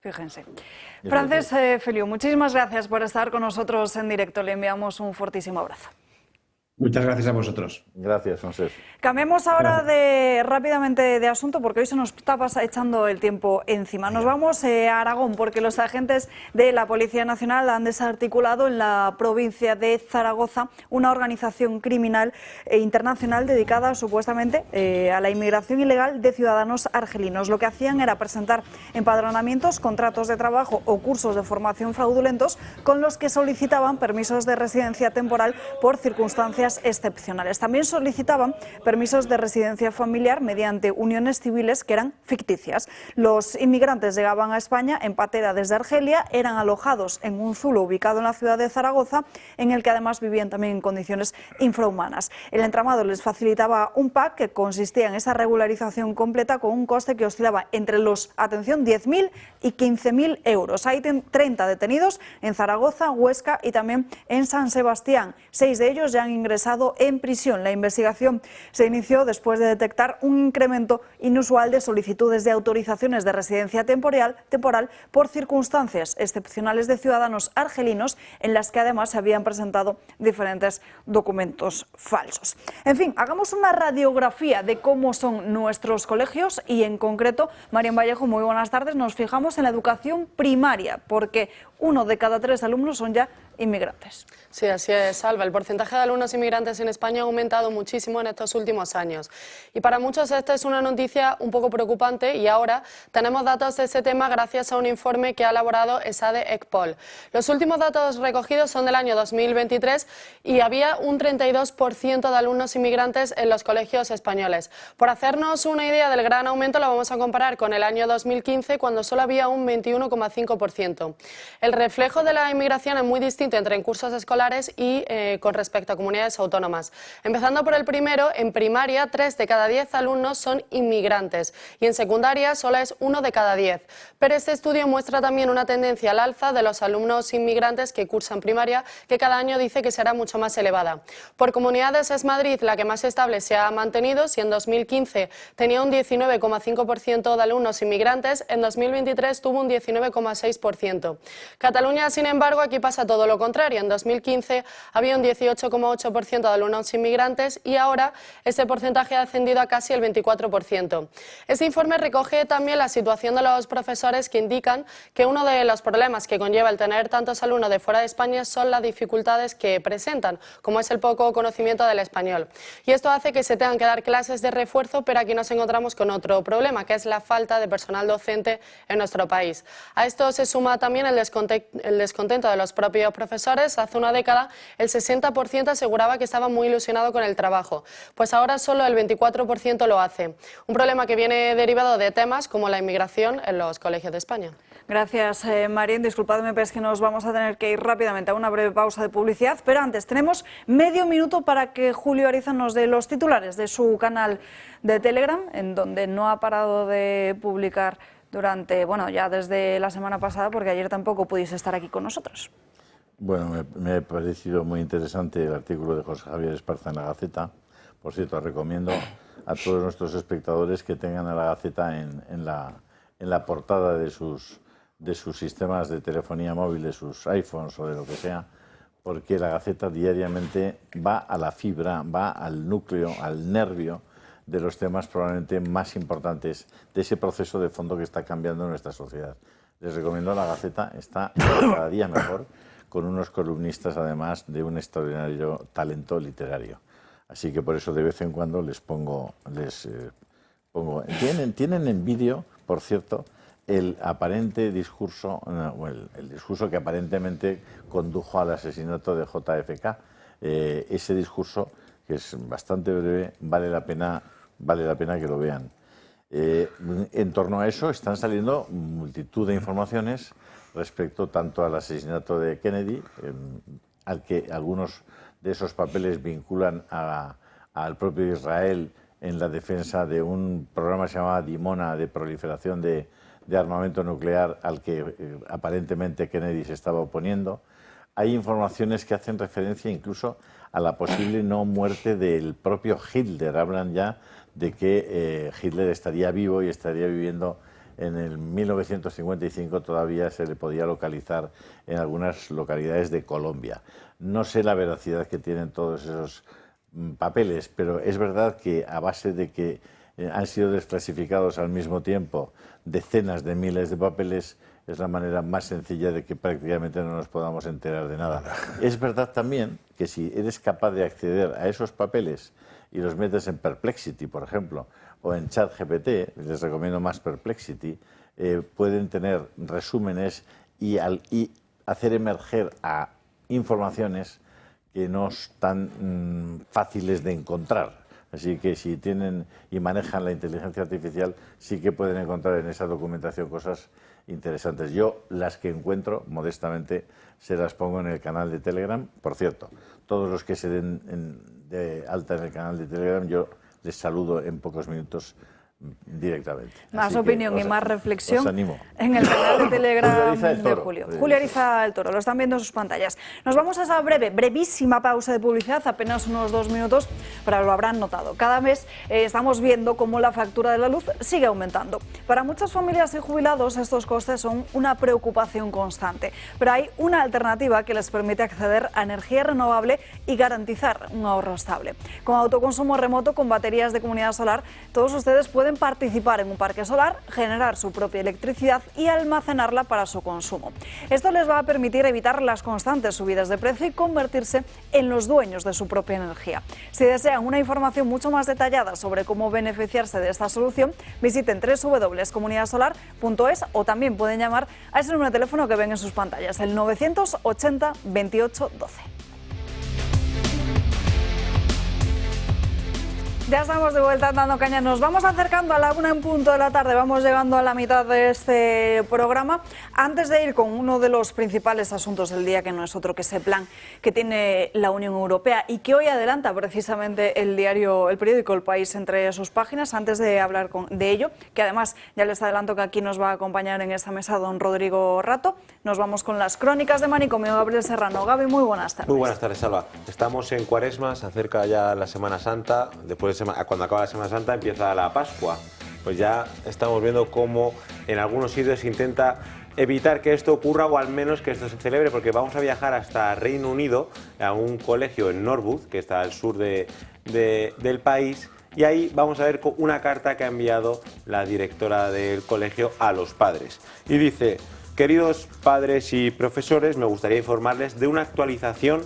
Fíjense. Francés Feliu, muchísimas gracias por estar con nosotros en directo. Le enviamos un fortísimo abrazo. Muchas gracias a vosotros. Gracias, Francés. Cambiamos ahora rápidamente de asunto porque hoy se nos está echando el tiempo encima. Nos vamos a Aragón porque los agentes de la Policía Nacional han desarticulado en la provincia de Zaragoza una organización criminal internacional dedicada supuestamente a la inmigración ilegal de ciudadanos argelinos. Lo que hacían era presentar empadronamientos, contratos de trabajo o cursos de formación fraudulentos con los que solicitaban permisos de residencia temporal por circunstancias excepcionales. También solicitaban permisos de residencia familiar mediante uniones civiles que eran ficticias. Los inmigrantes llegaban a España en patera desde Argelia, eran alojados en un zulo ubicado en la ciudad de Zaragoza, en el que además vivían también en condiciones infrahumanas. El entramado les facilitaba un pack que consistía en esa regularización completa con un coste que oscilaba entre los, atención, 10.000 y 15.000 euros. Hay 30 detenidos en Zaragoza, Huesca y también en San Sebastián. 6 de ellos ya han ingresado en prisión. La investigación se inició después de detectar un incremento inusual de solicitudes de autorizaciones de residencia temporal por circunstancias excepcionales de ciudadanos argelinos en las que además se habían presentado diferentes documentos falsos. En fin, hagamos una radiografía de cómo son nuestros colegios y en concreto, Marian Vallejo, muy buenas tardes, nos fijamos en la educación primaria porque 1 de cada 3 alumnos son ya inmigrantes. Sí, así es, Salva. El porcentaje de alumnos inmigrantes en España ha aumentado muchísimo en estos últimos años. Y para muchos esta es una noticia un poco preocupante y ahora tenemos datos de ese tema gracias a un informe que ha elaborado ESADE-ECPOL. Los últimos datos recogidos son del año 2023 y había un 32% de alumnos inmigrantes en los colegios españoles. Por hacernos una idea del gran aumento, lo vamos a comparar con el año 2015, cuando solo había un 21,5%. El reflejo de la inmigración es muy distinto entre en cursos escolares y con respecto a comunidades autónomas. Empezando por el primero, en primaria 3 de cada 10 alumnos son inmigrantes y en secundaria solo es 1 de cada 10. Pero este estudio muestra también una tendencia al alza de los alumnos inmigrantes que cursan primaria, que cada año dice que será mucho más elevada. Por comunidades es Madrid la que más estable se ha mantenido. Si en 2015 tenía un 19,5% de alumnos inmigrantes, en 2023 tuvo un 19,6%. Cataluña, sin embargo, aquí pasa todo lo contrario. En 2015 había un 18,8% de alumnos inmigrantes y ahora ese porcentaje ha ascendido a casi el 24%. Este informe recoge también la situación de los profesores, que indican que uno de los problemas que conlleva el tener tantos alumnos de fuera de España son las dificultades que presentan, como es el poco conocimiento del español. Y esto hace que se tengan que dar clases de refuerzo, pero aquí nos encontramos con otro problema, que es la falta de personal docente en nuestro país. A esto se suma también el descontento descontento de los propios profesores. Hace una década el 60% aseguraba que estaba muy ilusionado con el trabajo, pues ahora solo el 24% lo hace. Un problema que viene derivado de temas como la inmigración en los colegios de España. Gracias, Marín. Disculpadme, pero es que nos vamos a tener que ir rápidamente a una breve pausa de publicidad, pero antes tenemos medio minuto para que Julio Ariza nos dé los titulares de su canal de Telegram, en donde no ha parado de publicar durante, bueno, ya desde la semana pasada, porque ayer tampoco pudiste estar aquí con nosotros. Bueno, me ha parecido muy interesante el artículo de José Javier Esparza en la Gaceta. Por cierto, recomiendo a todos nuestros espectadores que tengan a la Gaceta en la portada de sus sistemas de telefonía móvil, de sus iPhones o de lo que sea, porque la Gaceta diariamente va a la fibra, va al núcleo, al nervio de los temas probablemente más importantes de ese proceso de fondo que está cambiando nuestra sociedad. Les recomiendo la Gaceta, está cada día mejor, con unos columnistas además de un extraordinario talento literario. Así que por eso de vez en cuando les pongo. Tienen en vídeo, por cierto, el aparente discurso, el discurso que aparentemente condujo al asesinato de JFK. Ese discurso, que es bastante breve, vale la pena que lo vean. En torno a eso están saliendo multitud de informaciones respecto tanto al asesinato de Kennedy, al que algunos de esos papeles vinculan al propio Israel en la defensa de un programa que se llamaba Dimona de proliferación de armamento nuclear al que aparentemente Kennedy se estaba oponiendo. Hay informaciones que hacen referencia incluso a la posible no muerte del propio Hitler. Hablan ya de que Hitler estaría vivo y estaría viviendo en el 1955, todavía se le podía localizar en algunas localidades de Colombia. No sé la veracidad que tienen todos esos papeles, pero es verdad que a base de que han sido desclasificados al mismo tiempo decenas de miles de papeles, es la manera más sencilla de que prácticamente no nos podamos enterar de nada. Es verdad también que si eres capaz de acceder a esos papeles y los metes en Perplexity, por ejemplo, o en ChatGPT, les recomiendo más Perplexity, pueden tener resúmenes y hacer emerger a informaciones que no están fáciles de encontrar. Así que si tienen y manejan la inteligencia artificial, sí que pueden encontrar en esa documentación cosas interesantes. Yo las que encuentro, modestamente, se las pongo en el canal de Telegram. Por cierto, todos los que se den de alta en el canal de Telegram, yo les saludo en pocos minutos directamente. Más Así opinión y más reflexión os animo. en el canal de Telegram Julio Ariza el de Toro. Julio. Julio Ariza el Toro, lo están viendo en sus pantallas. Nos vamos a esa brevísima pausa de publicidad, apenas unos 2 minutos, pero lo habrán notado. Cada mes estamos viendo cómo la factura de la luz sigue aumentando. Para muchas familias y jubilados estos costes son una preocupación constante, pero hay una alternativa que les permite acceder a energía renovable y garantizar un ahorro estable. Con autoconsumo remoto, con baterías de comunidad solar, todos ustedes pueden participar en un parque solar, generar su propia electricidad y almacenarla para su consumo. Esto les va a permitir evitar las constantes subidas de precio y convertirse en los dueños de su propia energía. Si desean una información mucho más detallada sobre cómo beneficiarse de esta solución, visiten www.comunidadsolar.es o también pueden llamar a ese número de teléfono que ven en sus pantallas, el 980 28 12. Ya estamos de vuelta dando caña, nos vamos acercando a la 1 en punto de la tarde, vamos llegando a la mitad de este programa. Antes de ir con uno de los principales asuntos del día, que no es otro que ese plan que tiene la Unión Europea y que hoy adelanta precisamente el periódico El País entre sus páginas, antes de hablar de ello, que además ya les adelanto que aquí nos va a acompañar en esta mesa don Rodrigo Rato, nos vamos con las crónicas de Manicomio. Gabriel Serrano. Gaby, muy buenas tardes. Muy buenas tardes, Salva. Estamos en Cuaresma, se acerca ya la Semana Santa, después cuando acaba la Semana Santa empieza la Pascua. Pues ya estamos viendo cómo en algunos sitios se intenta evitar que esto ocurra o al menos que esto se celebre, porque vamos a viajar hasta Reino Unido a un colegio en Norwood, que está al sur del país, y ahí vamos a ver una carta que ha enviado la directora del colegio a los padres. Y dice: queridos padres y profesores, me gustaría informarles de una actualización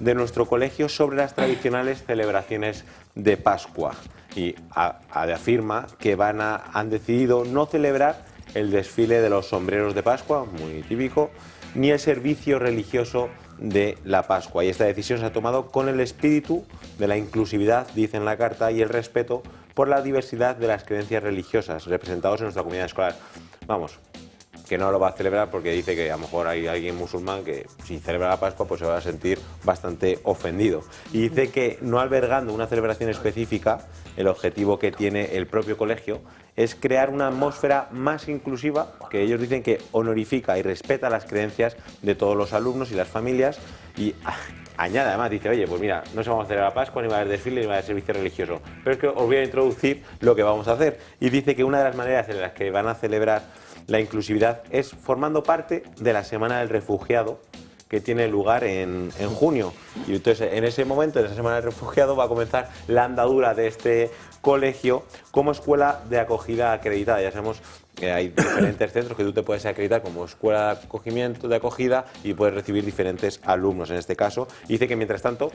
de nuestro colegio sobre las tradicionales celebraciones de Pascua. Y afirma que han decidido no celebrar el desfile de los sombreros de Pascua, muy típico, ni el servicio religioso de la Pascua. Y esta decisión se ha tomado con el espíritu de la inclusividad, dice en la carta, y el respeto por la diversidad de las creencias religiosas representados en nuestra comunidad escolar. Vamos, que no lo va a celebrar porque dice que a lo mejor hay alguien musulmán que si celebra la Pascua pues se va a sentir bastante ofendido. Y dice que no albergando una celebración específica, el objetivo que tiene el propio colegio es crear una atmósfera más inclusiva, que ellos dicen que honorifica y respeta las creencias de todos los alumnos y las familias, y añade además, dice, oye, pues mira, no se vamos a celebrar la Pascua, ni va a haber desfile, ni va a haber servicio religioso, pero es que os voy a introducir lo que vamos a hacer. Y dice que una de las maneras en las que van a celebrar la inclusividad es formando parte de la Semana del Refugiado, que tiene lugar en junio. Y entonces, en ese momento, en esa Semana del Refugiado, va a comenzar la andadura de este colegio como escuela de acogida acreditada. Ya sabemos que hay diferentes centros que tú te puedes acreditar como escuela de acogida y puedes recibir diferentes alumnos en este caso. Y dice que, mientras tanto,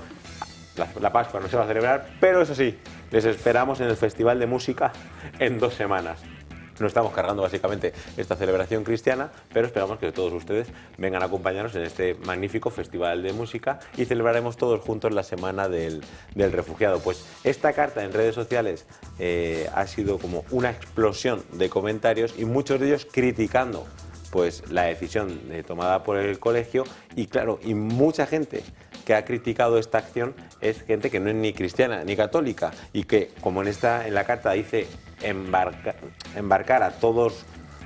la Pascua no se va a celebrar, pero eso sí, les esperamos en el Festival de Música en 2 semanas. No estamos cargando básicamente esta celebración cristiana, pero esperamos que todos ustedes vengan a acompañarnos en este magnífico festival de música y celebraremos todos juntos la Semana del Refugiado. Pues esta carta en redes sociales ha sido como una explosión de comentarios y muchos de ellos criticando pues la decisión tomada por el colegio, y claro, y mucha gente que ha criticado esta acción es gente que no es ni cristiana ni católica, y que, como en la carta dice, embarcar a todos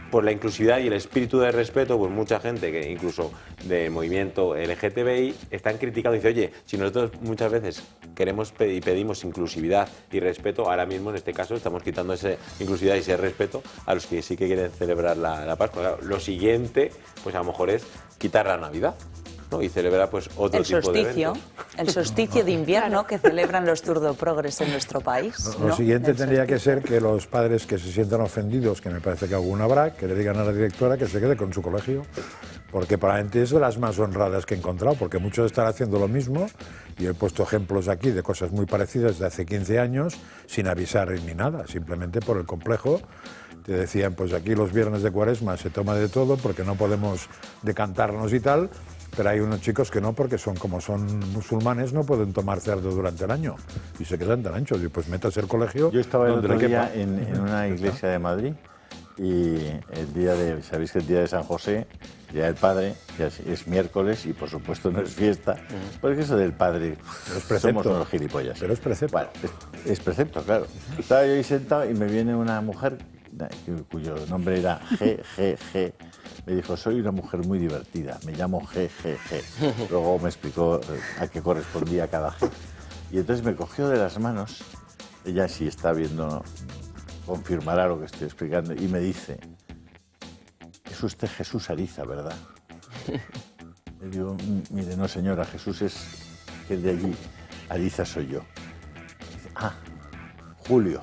por la inclusividad y el espíritu de respeto, pues mucha gente que incluso del movimiento LGTBI están criticando y dice, oye, si nosotros muchas veces queremos y pedimos inclusividad y respeto, ahora mismo en este caso estamos quitando esa inclusividad y ese respeto a los que sí que quieren celebrar la Pascua. Claro, lo siguiente, pues a lo mejor es quitar la Navidad, ¿no? Y celebrar pues otro tipo de eventos. El solsticio de invierno que celebran los turdoprogres en nuestro país. Lo siguiente tendría que ser que los padres que se sientan ofendidos, que me parece que alguno habrá, que le digan a la directora que se quede con su colegio, porque probablemente es de las más honradas que he encontrado, porque muchos están haciendo lo mismo, y he puesto ejemplos aquí de cosas muy parecidas de hace 15 años, sin avisar ni nada, simplemente por el complejo. Te decían, pues aquí los viernes de Cuaresma se toma de todo porque no podemos decantarnos y tal, pero hay unos chicos que no, porque como son musulmanes, no pueden tomar cerdo durante el año y se quedan tan anchos. Y pues metas el colegio. Yo estaba el otro día en una iglesia de Madrid, y sabéis que el día de San José, Día del Padre, ya es miércoles y por supuesto no es fiesta, porque eso del padre, somos unos gilipollas. Pero es precepto. Bueno, es precepto, claro. Estaba yo ahí sentado y me viene una mujer cuyo nombre era GGG. Me dijo, soy una mujer muy divertida, me llamo GGG. Luego me explicó a qué correspondía cada G. Y entonces me cogió de las manos, ella sí está viendo, confirmará lo que estoy explicando, y me dice, es usted Jesús Ariza, ¿verdad? Le digo, mire, no señora, Jesús es el de allí, Ariza soy yo. Dice, Julio.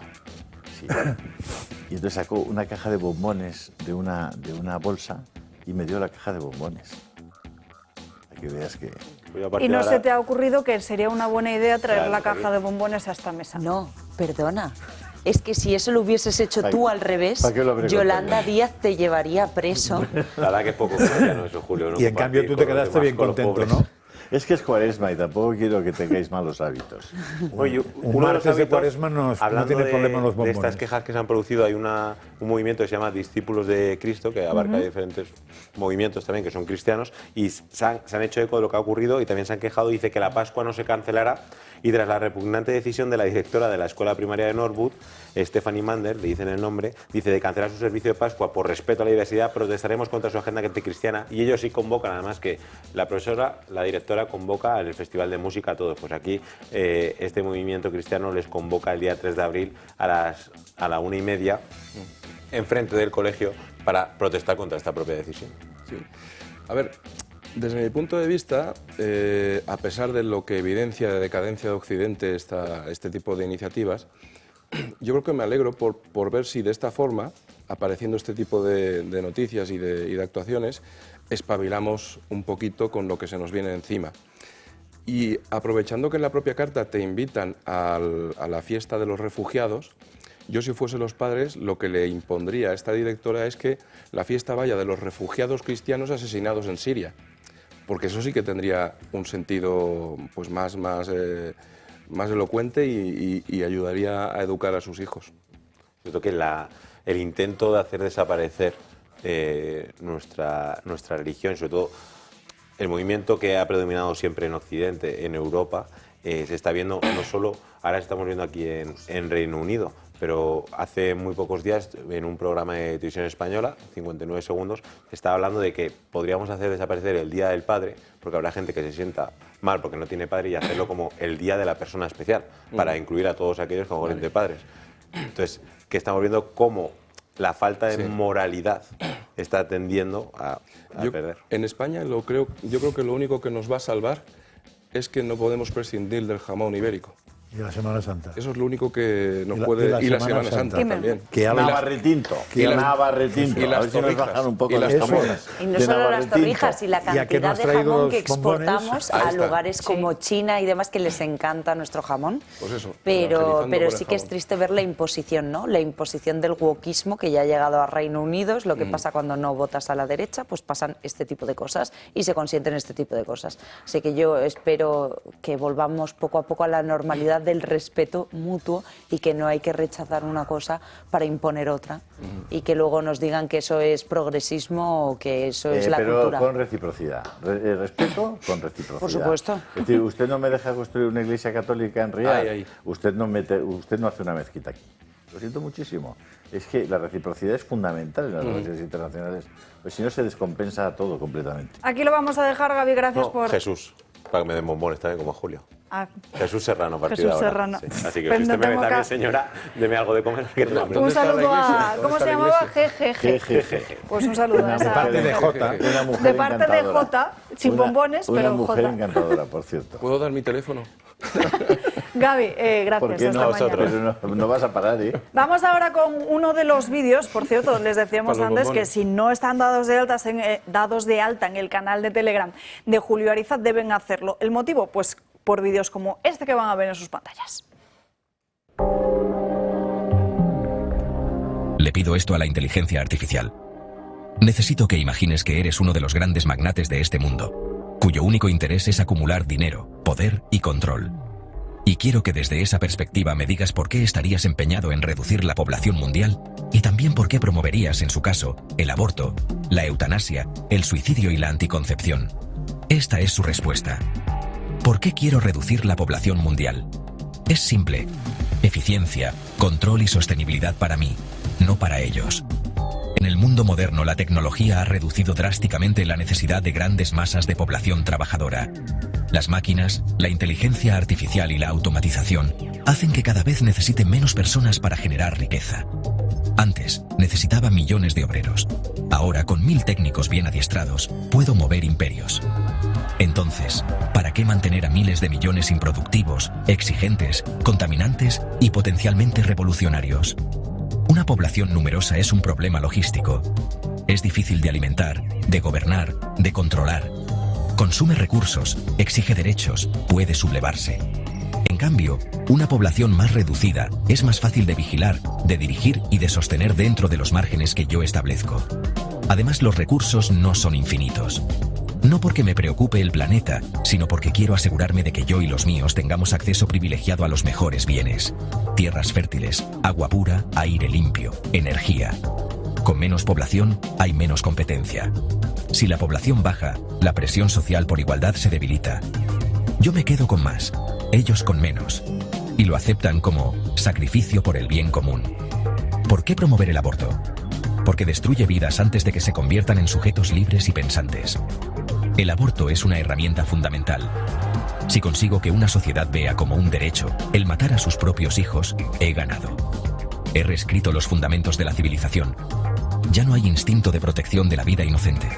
Sí. Y entonces sacó una caja de bombones de una bolsa y me dio la caja de bombones. Para que veas que... ¿Y no se te ha ocurrido que sería una buena idea traer la caja de bombones a esta mesa? No, perdona. Es que si eso lo hubieses hecho tú al revés, Yolanda Díaz te llevaría preso. La verdad que es poco cristiano eso, Julio. No, y en cambio tú te quedaste bien contento, ¿no? Es que es Cuaresma y tampoco quiero que tengáis malos hábitos. Oye, un martes de Cuaresma no tiene problema los bombones. De estas quejas que se han producido, hay un movimiento que se llama Discípulos de Cristo, que abarca diferentes movimientos también que son cristianos, y se han hecho eco de lo que ha ocurrido y también se han quejado. Dice que la Pascua no se cancelará, y tras la repugnante decisión de la directora de la escuela primaria de Norwood, Stephanie Mander, le dicen el nombre, dice de cancelar su servicio de Pascua por respeto a la diversidad, protestaremos contra su agenda anticristiana. Y ellos sí convocan, además, que la profesora, la directora, convoca al Festival de Música a todos. Pues aquí este movimiento cristiano les convoca el día 3 de abril a la 1:30 enfrente del colegio para protestar contra esta propia decisión. Sí. A ver, desde mi punto de vista, a pesar de lo que evidencia de decadencia de Occidente este tipo de iniciativas, yo creo que me alegro por ver si de esta forma, apareciendo este tipo de noticias y de actuaciones, espabilamos un poquito con lo que se nos viene encima. Y aprovechando que en la propia carta te invitan a la fiesta de los refugiados, yo si fuese los padres, lo que le impondría a esta directora es que la fiesta vaya de los refugiados cristianos asesinados en Siria, porque eso sí que tendría un sentido pues más elocuente y ayudaría a educar a sus hijos. Yo creo que el intento de hacer desaparecer nuestra religión, sobre todo el movimiento que ha predominado siempre en Occidente, en Europa, se está viendo no solo, ahora estamos viendo aquí en Reino Unido, pero hace muy pocos días en un programa de televisión española, 59 segundos, se estaba hablando de que podríamos hacer desaparecer el Día del Padre, porque habrá gente que se sienta mal porque no tiene padre, y hacerlo como el Día de la Persona Especial, para incluir a todos aquellos que no tienen padres. Entonces, que estamos viendo cómo la falta de moralidad está tendiendo a perder. En España yo creo que lo único que nos va a salvar es que no podemos prescindir del jamón ibérico. Y la Semana Santa. Eso es lo único que nos puede... Y la Semana Santa también. Navarretinto. Navarretinto. Y las torrijas. Un poco las torrijas. Y no solo las torrijas, y la cantidad de jamón que exportamos a lugares como China y demás, que les encanta nuestro jamón. Pues eso. Pero sí que es triste ver la imposición, ¿no? La imposición del wokismo que ya ha llegado a Reino Unido. Es lo que pasa cuando no votas a la derecha, pues pasan este tipo de cosas y se consienten este tipo de cosas. Así que yo espero que volvamos poco a poco a la normalidad del respeto mutuo, y que no hay que rechazar una cosa para imponer otra, y que luego nos digan que eso es progresismo o que eso es la cultura. Pero con reciprocidad. Respeto con reciprocidad. Por supuesto. Es decir, usted no me deja construir una iglesia católica en Riad. Usted no hace una mezquita aquí. Lo siento muchísimo. Es que la reciprocidad es fundamental en las relaciones internacionales. Pues si no, se descompensa todo completamente. Aquí lo vamos a dejar, Gaby, gracias por... Jesús, para que me den bombones también, como a Julio. Jesús Serrano, Jesús Serrano. Sí. Así que si usted me ve también, señora, deme algo de comer. Un saludo a... ¿Cómo se llamaba? GGG. Pues un saludo a esa... De parte de Jota. De parte de Jota, sin bombones, pero Jota. Una mujer encantadora, por cierto. ¿Puedo dar mi teléfono? Gaby, gracias. ¿Por qué no vosotros? No vas a parar, ¿eh? Vamos ahora con uno de los vídeos. Por cierto, les decíamos antes que si no están dados de alta en el canal de Telegram de Julio Ariza, deben hacerlo. ¿El motivo? Pues por vídeos como este que van a ver en sus pantallas. Le pido esto a la inteligencia artificial. Necesito que imagines que eres uno de los grandes magnates de este mundo, cuyo único interés es acumular dinero, poder y control. Y quiero que desde esa perspectiva me digas por qué estarías empeñado en reducir la población mundial, y también por qué promoverías, en su caso, el aborto, la eutanasia, el suicidio y la anticoncepción. Esta es su respuesta. ¿Por qué quiero reducir la población mundial? Es simple. Eficiencia, control y sostenibilidad para mí, no para ellos. En el mundo moderno, la tecnología ha reducido drásticamente la necesidad de grandes masas de población trabajadora. Las máquinas, la inteligencia artificial y la automatización hacen que cada vez necesite menos personas para generar riqueza. Antes, necesitaba millones de obreros. Ahora, con 1000 técnicos bien adiestrados, puedo mover imperios. Entonces, ¿para qué mantener a miles de millones improductivos, exigentes, contaminantes y potencialmente revolucionarios? Una población numerosa es un problema logístico. Es difícil de alimentar, de gobernar, de controlar. Consume recursos, exige derechos, puede sublevarse. En cambio, una población más reducida es más fácil de vigilar, de dirigir y de sostener dentro de los márgenes que yo establezco. Además, los recursos no son infinitos. No porque me preocupe el planeta, sino porque quiero asegurarme de que yo y los míos tengamos acceso privilegiado a los mejores bienes. Tierras fértiles, agua pura, aire limpio, energía. Con menos población, hay menos competencia. Si la población baja, la presión social por igualdad se debilita. Yo me quedo con más, ellos con menos. Y lo aceptan como sacrificio por el bien común. ¿Por qué promover el aborto? Porque destruye vidas antes de que se conviertan en sujetos libres y pensantes. El aborto es una herramienta fundamental. Si consigo que una sociedad vea como un derecho el matar a sus propios hijos, he ganado. He reescrito los fundamentos de la civilización. Ya no hay instinto de protección de la vida inocente.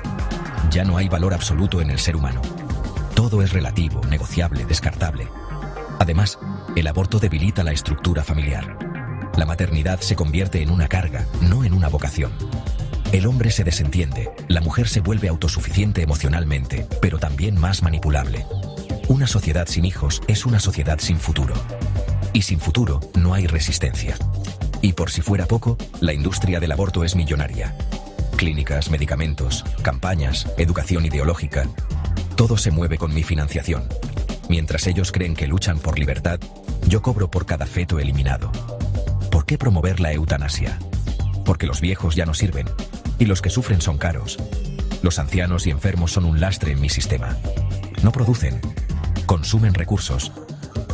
Ya no hay valor absoluto en el ser humano. Todo es relativo, negociable, descartable. Además, el aborto debilita la estructura familiar. La maternidad se convierte en una carga, no en una vocación. El hombre se desentiende, la mujer se vuelve autosuficiente emocionalmente, pero también más manipulable. Una sociedad sin hijos es una sociedad sin futuro. Y sin futuro no hay resistencia. Y por si fuera poco, la industria del aborto es millonaria. Clínicas, medicamentos, campañas, educación ideológica, todo se mueve con mi financiación. Mientras ellos creen que luchan por libertad, yo cobro por cada feto eliminado. ¿Por qué promover la eutanasia? Porque los viejos ya no sirven, y los que sufren son caros. Los ancianos y enfermos son un lastre en mi sistema. No producen, consumen recursos.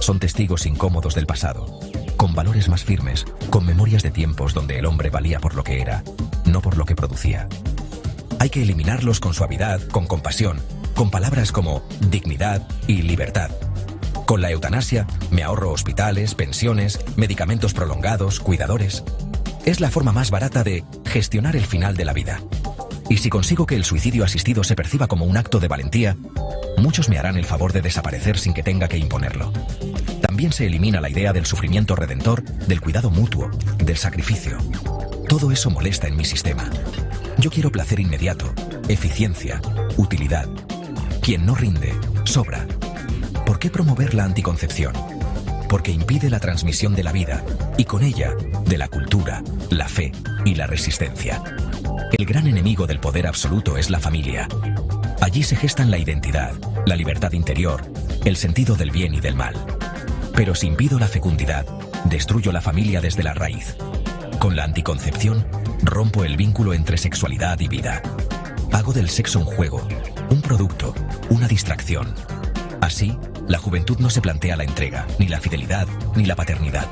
Son testigos incómodos del pasado, con valores más firmes, con memorias de tiempos donde el hombre valía por lo que era, no por lo que producía. Hay que eliminarlos con suavidad, con compasión, con palabras como dignidad y libertad. Con la eutanasia me ahorro hospitales, pensiones, medicamentos prolongados, cuidadores. Es la forma más barata de gestionar el final de la vida. Y si consigo que el suicidio asistido se perciba como un acto de valentía, muchos me harán el favor de desaparecer sin que tenga que imponerlo. También se elimina la idea del sufrimiento redentor, del cuidado mutuo, del sacrificio. Todo eso molesta en mi sistema. Yo quiero placer inmediato, eficiencia, utilidad. Quien no rinde, sobra. ¿Por qué promover la anticoncepción? Porque impide la transmisión de la vida y con ella de la cultura, la fe y la resistencia. El gran enemigo del poder absoluto es la familia. Allí se gestan la identidad, la libertad interior, el sentido del bien y del mal. Pero si impido la fecundidad, destruyo la familia desde la raíz. Con la anticoncepción, rompo el vínculo entre sexualidad y vida. Hago del sexo un juego, un producto, una distracción. Así, la juventud no se plantea la entrega, ni la fidelidad, ni la paternidad.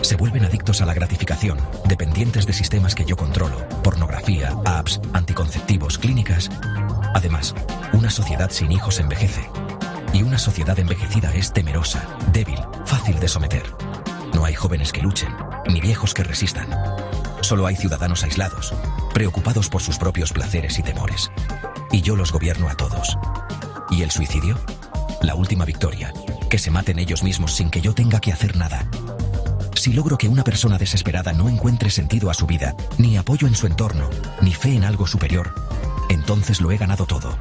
Se vuelven adictos a la gratificación, dependientes de sistemas que yo controlo, pornografía, apps, anticonceptivos, clínicas. Además, una sociedad sin hijos envejece. Y una sociedad envejecida es temerosa, débil, fácil de someter. No hay jóvenes que luchen, ni viejos que resistan. Solo hay ciudadanos aislados, preocupados por sus propios placeres y temores. Y yo los gobierno a todos. ¿Y el suicidio? La última victoria, que se maten ellos mismos sin que yo tenga que hacer nada. Si logro que una persona desesperada no encuentre sentido a su vida, ni apoyo en su entorno, ni fe en algo superior, entonces lo he ganado todo.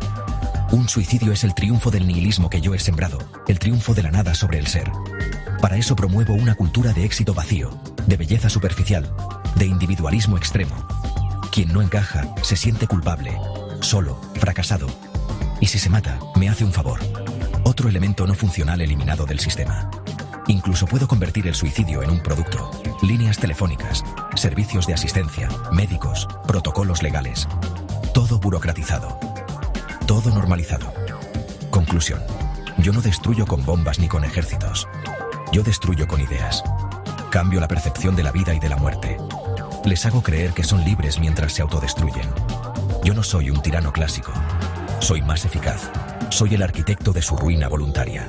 Un suicidio es el triunfo del nihilismo que yo he sembrado, el triunfo de la nada sobre el ser. Para eso promuevo una cultura de éxito vacío, de belleza superficial, de individualismo extremo. Quien no encaja se siente culpable, solo, fracasado. Y si se mata, me hace un favor. Otro elemento no funcional eliminado del sistema. Incluso puedo convertir el suicidio en un producto. Líneas telefónicas, servicios de asistencia, médicos, protocolos legales. Todo burocratizado. Todo normalizado. Conclusión. Yo no destruyo con bombas ni con ejércitos. Yo destruyo con ideas. Cambio la percepción de la vida y de la muerte. Les hago creer que son libres mientras se autodestruyen. Yo no soy un tirano clásico. Soy más eficaz. Soy el arquitecto de su ruina voluntaria.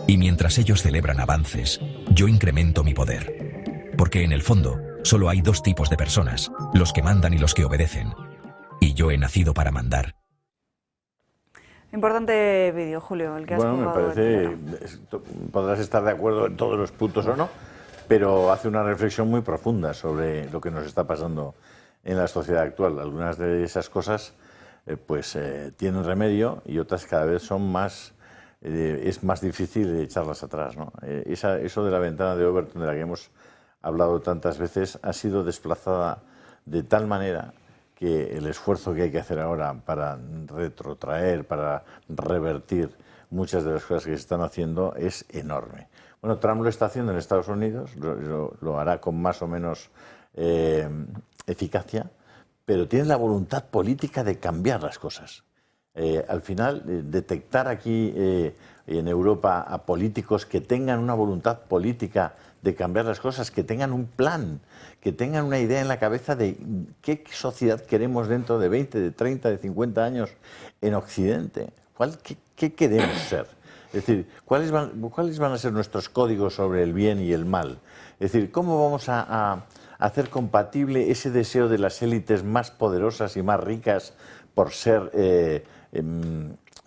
Y mientras ellos celebran avances, yo incremento mi poder. Porque en el fondo, solo hay dos tipos de personas, los que mandan y los que obedecen. Y yo he nacido para mandar. Importante vídeo, Julio, el que has Bueno, me jugado parece, podrás estar de acuerdo en todos los puntos o no, pero hace una reflexión muy profunda sobre lo que nos está pasando en la sociedad actual. Algunas de esas cosas tienen remedio y otras cada vez son más, es más difícil echarlas atrás, ¿no? Eso de la ventana de Overton, de la que hemos hablado tantas veces, ha sido desplazada de tal manera que el esfuerzo que hay que hacer ahora para retrotraer, para revertir muchas de las cosas que se están haciendo es enorme. Bueno, Trump lo está haciendo en Estados Unidos, lo hará con más o menos eficacia, pero tiene la voluntad política de cambiar las cosas. Al final, detectar aquí en Europa a políticos que tengan una voluntad política de cambiar las cosas, que tengan un plan, que tengan una idea en la cabeza de qué sociedad queremos dentro de 20, de 30, de 50 años en Occidente. ¿Qué queremos ser? Es decir, ¿cuáles van a ser nuestros códigos sobre el bien y el mal? Es decir, ¿cómo vamos a hacer compatible ese deseo de las élites más poderosas y más ricas por ser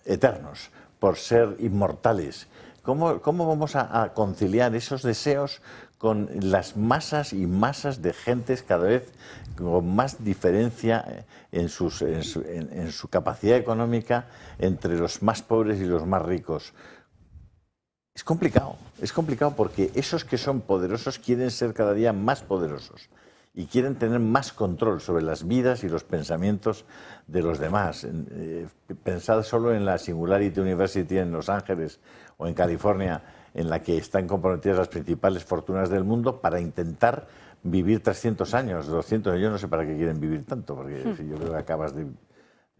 eternos, por ser inmortales? ¿Cómo vamos a conciliar esos deseos con las masas y masas de gentes cada vez con más diferencia en su capacidad económica entre los más pobres y los más ricos? Es complicado porque esos que son poderosos quieren ser cada día más poderosos y quieren tener más control sobre las vidas y los pensamientos de los demás. Pensad solo en la Singularity University en Los Ángeles o en California, en la que están comprometidas las principales fortunas del mundo para intentar vivir 300 años, 200. Yo no sé para qué quieren vivir tanto, porque yo creo que acabas de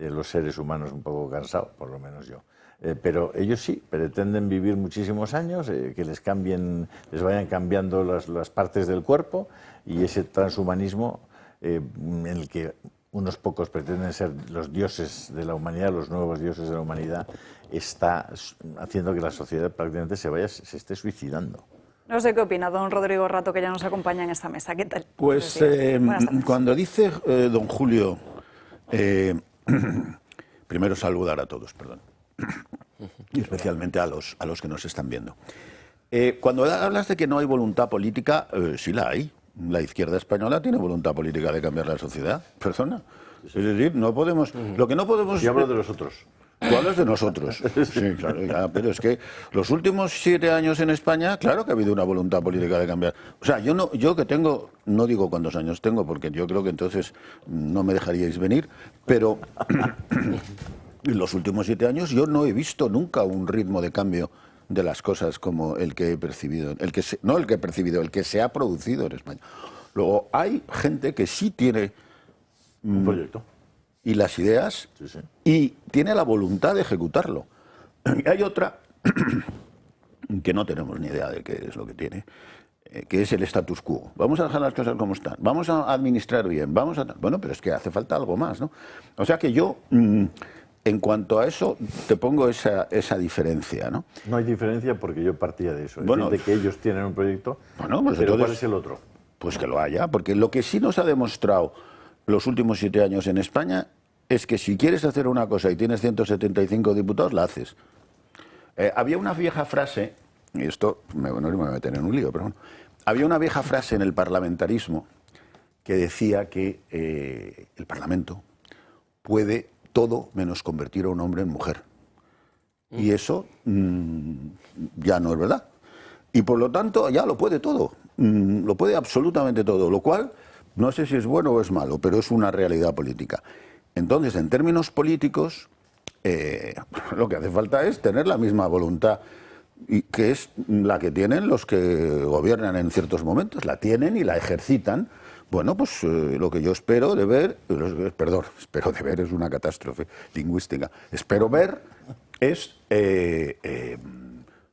los seres humanos un poco cansados, por lo menos yo. Pero ellos sí, pretenden vivir muchísimos años, que les vayan cambiando las partes del cuerpo, y ese transhumanismo en el que unos pocos pretenden ser los dioses de la humanidad, los nuevos dioses de la humanidad, está haciendo que la sociedad prácticamente se esté suicidando. No sé qué opina don Rodrigo Rato, que ya nos acompaña en esta mesa. ¿Qué tal? Pues cuando dice don Julio, primero saludar a todos, perdón, y especialmente a los que nos están viendo. Cuando hablas de que no hay voluntad política, sí la hay. La izquierda española tiene voluntad política de cambiar la sociedad, persona. Es decir, no podemos... Lo que no podemos... Y hablo de los otros. Tú hablas de nosotros. Sí, claro, pero es que los últimos 7 años en España, claro que ha habido una voluntad política de cambiar. O sea, yo que tengo, no digo cuántos años tengo, porque yo creo que entonces no me dejaríais venir, pero en los últimos 7 años yo no he visto nunca un ritmo de cambio de las cosas como el que he percibido, el que se ha producido en España. Luego, hay gente que sí tiene un proyecto y las ideas, sí. Y tiene la voluntad de ejecutarlo. Y hay otra que no tenemos ni idea de qué es lo que tiene, que es el status quo. Vamos a dejar las cosas como están, vamos a administrar bien, bueno, pero es que hace falta algo más, ¿no? O sea que yo... En cuanto a eso, te pongo esa diferencia, ¿no? No hay diferencia porque yo partía de eso. Bueno, de que ellos tienen un proyecto, bueno, pues pero entonces, ¿cuál es el otro? Pues que lo haya, porque lo que sí nos ha demostrado los últimos 7 años en España es que si quieres hacer una cosa y tienes 175 diputados, la haces. Había una vieja frase, y esto no me voy a meter en un lío, pero bueno, había una vieja frase en el parlamentarismo que decía que el Parlamento puede todo menos convertir a un hombre en mujer. Y eso ya no es verdad. Y por lo tanto ya lo puede todo, lo puede absolutamente todo, lo cual no sé si es bueno o es malo, pero es una realidad política. Entonces, en términos políticos, lo que hace falta es tener la misma voluntad, y que es la que tienen los que gobiernan en ciertos momentos, la tienen y la ejercitan. Bueno, pues lo que yo espero de ver, espero de ver es una catástrofe lingüística, espero ver es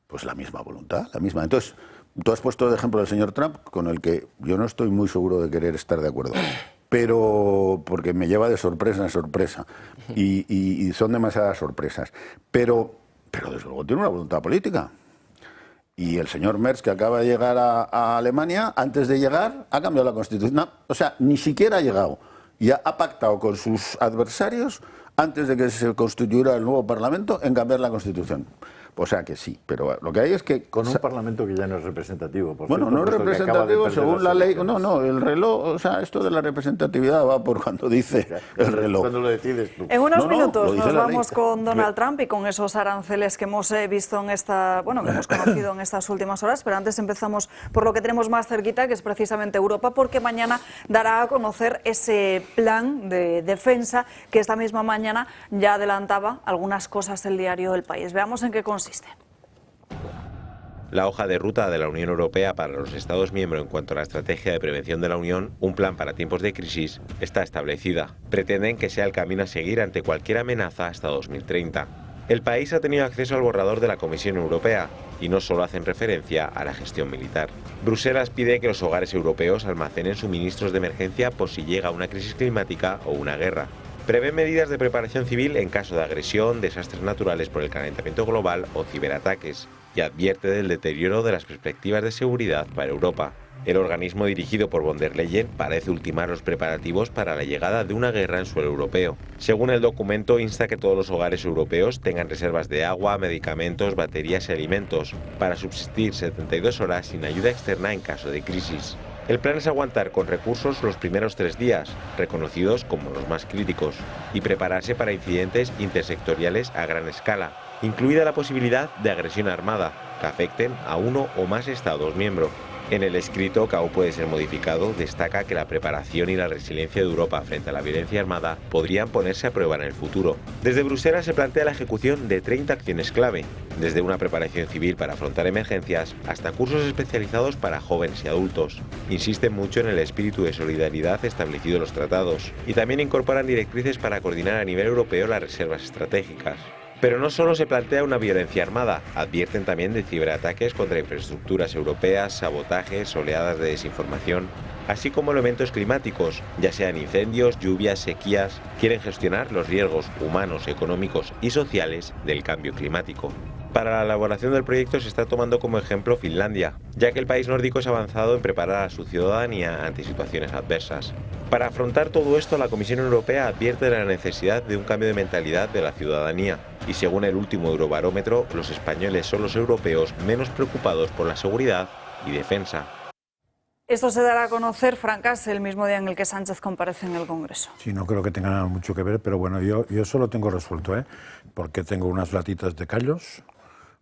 pues la misma voluntad, la misma. Entonces, tú has puesto el ejemplo del señor Trump, con el que yo no estoy muy seguro de querer estar de acuerdo, pero porque me lleva de sorpresa en sorpresa, y son demasiadas sorpresas, pero desde luego tiene una voluntad política. Y el señor Merz, que acaba de llegar a Alemania, antes de llegar, ha cambiado la Constitución. No, o sea, ni siquiera ha llegado. Ya ha pactado con sus adversarios, antes de que se constituyera el nuevo Parlamento, en cambiar la Constitución. O sea que sí, pero lo que hay es que... Con un Parlamento que ya no es representativo. Bueno, no es representativo según la ley. No, el reloj, o sea, esto de la representatividad va por cuando dice el reloj. Cuando lo decides tú. En unos minutos nos vamos con Donald Trump y con esos aranceles que hemos visto en que hemos conocido en estas últimas horas, pero antes empezamos por lo que tenemos más cerquita, que es precisamente Europa, porque mañana dará a conocer ese plan de defensa que esta misma mañana ya adelantaba algunas cosas el diario El País. Veamos en qué consiste. La hoja de ruta de la Unión Europea para los Estados miembros en cuanto a la estrategia de prevención de la Unión, un plan para tiempos de crisis, está establecida. Pretenden que sea el camino a seguir ante cualquier amenaza hasta 2030. El país ha tenido acceso al borrador de la Comisión Europea y no solo hacen referencia a la gestión militar. Bruselas pide que los hogares europeos almacenen suministros de emergencia por si llega una crisis climática o una guerra. Prevé medidas de preparación civil en caso de agresión, desastres naturales por el calentamiento global o ciberataques, y advierte del deterioro de las perspectivas de seguridad para Europa. El organismo dirigido por von der Leyen parece ultimar los preparativos para la llegada de una guerra en suelo europeo. Según el documento, insta que todos los hogares europeos tengan reservas de agua, medicamentos, baterías y alimentos para subsistir 72 horas sin ayuda externa en caso de crisis. El plan es aguantar con recursos los primeros 3 días, reconocidos como los más críticos, y prepararse para incidentes intersectoriales a gran escala, incluida la posibilidad de agresión armada, que afecten a uno o más Estados miembros. En el escrito, que aún puede ser modificado, destaca que la preparación y la resiliencia de Europa frente a la violencia armada podrían ponerse a prueba en el futuro. Desde Bruselas se plantea la ejecución de 30 acciones clave, desde una preparación civil para afrontar emergencias hasta cursos especializados para jóvenes y adultos. Insisten mucho en el espíritu de solidaridad establecido en los tratados y también incorporan directrices para coordinar a nivel europeo las reservas estratégicas. Pero no solo se plantea una violencia armada, advierten también de ciberataques contra infraestructuras europeas, sabotajes, oleadas de desinformación, así como elementos climáticos, ya sean incendios, lluvias, sequías. Quieren gestionar los riesgos humanos, económicos y sociales del cambio climático. Para la elaboración del proyecto se está tomando como ejemplo Finlandia, ya que el país nórdico es avanzado en preparar a su ciudadanía ante situaciones adversas. Para afrontar todo esto, la Comisión Europea advierte de la necesidad de un cambio de mentalidad de la ciudadanía. Y según el último Eurobarómetro, los españoles son los europeos menos preocupados por la seguridad y defensa. Esto se dará a conocer, Francas, el mismo día en el que Sánchez comparece en el Congreso. Sí, no creo que tenga mucho que ver, pero bueno, yo solo tengo resuelto, porque tengo unas latitas de Callos,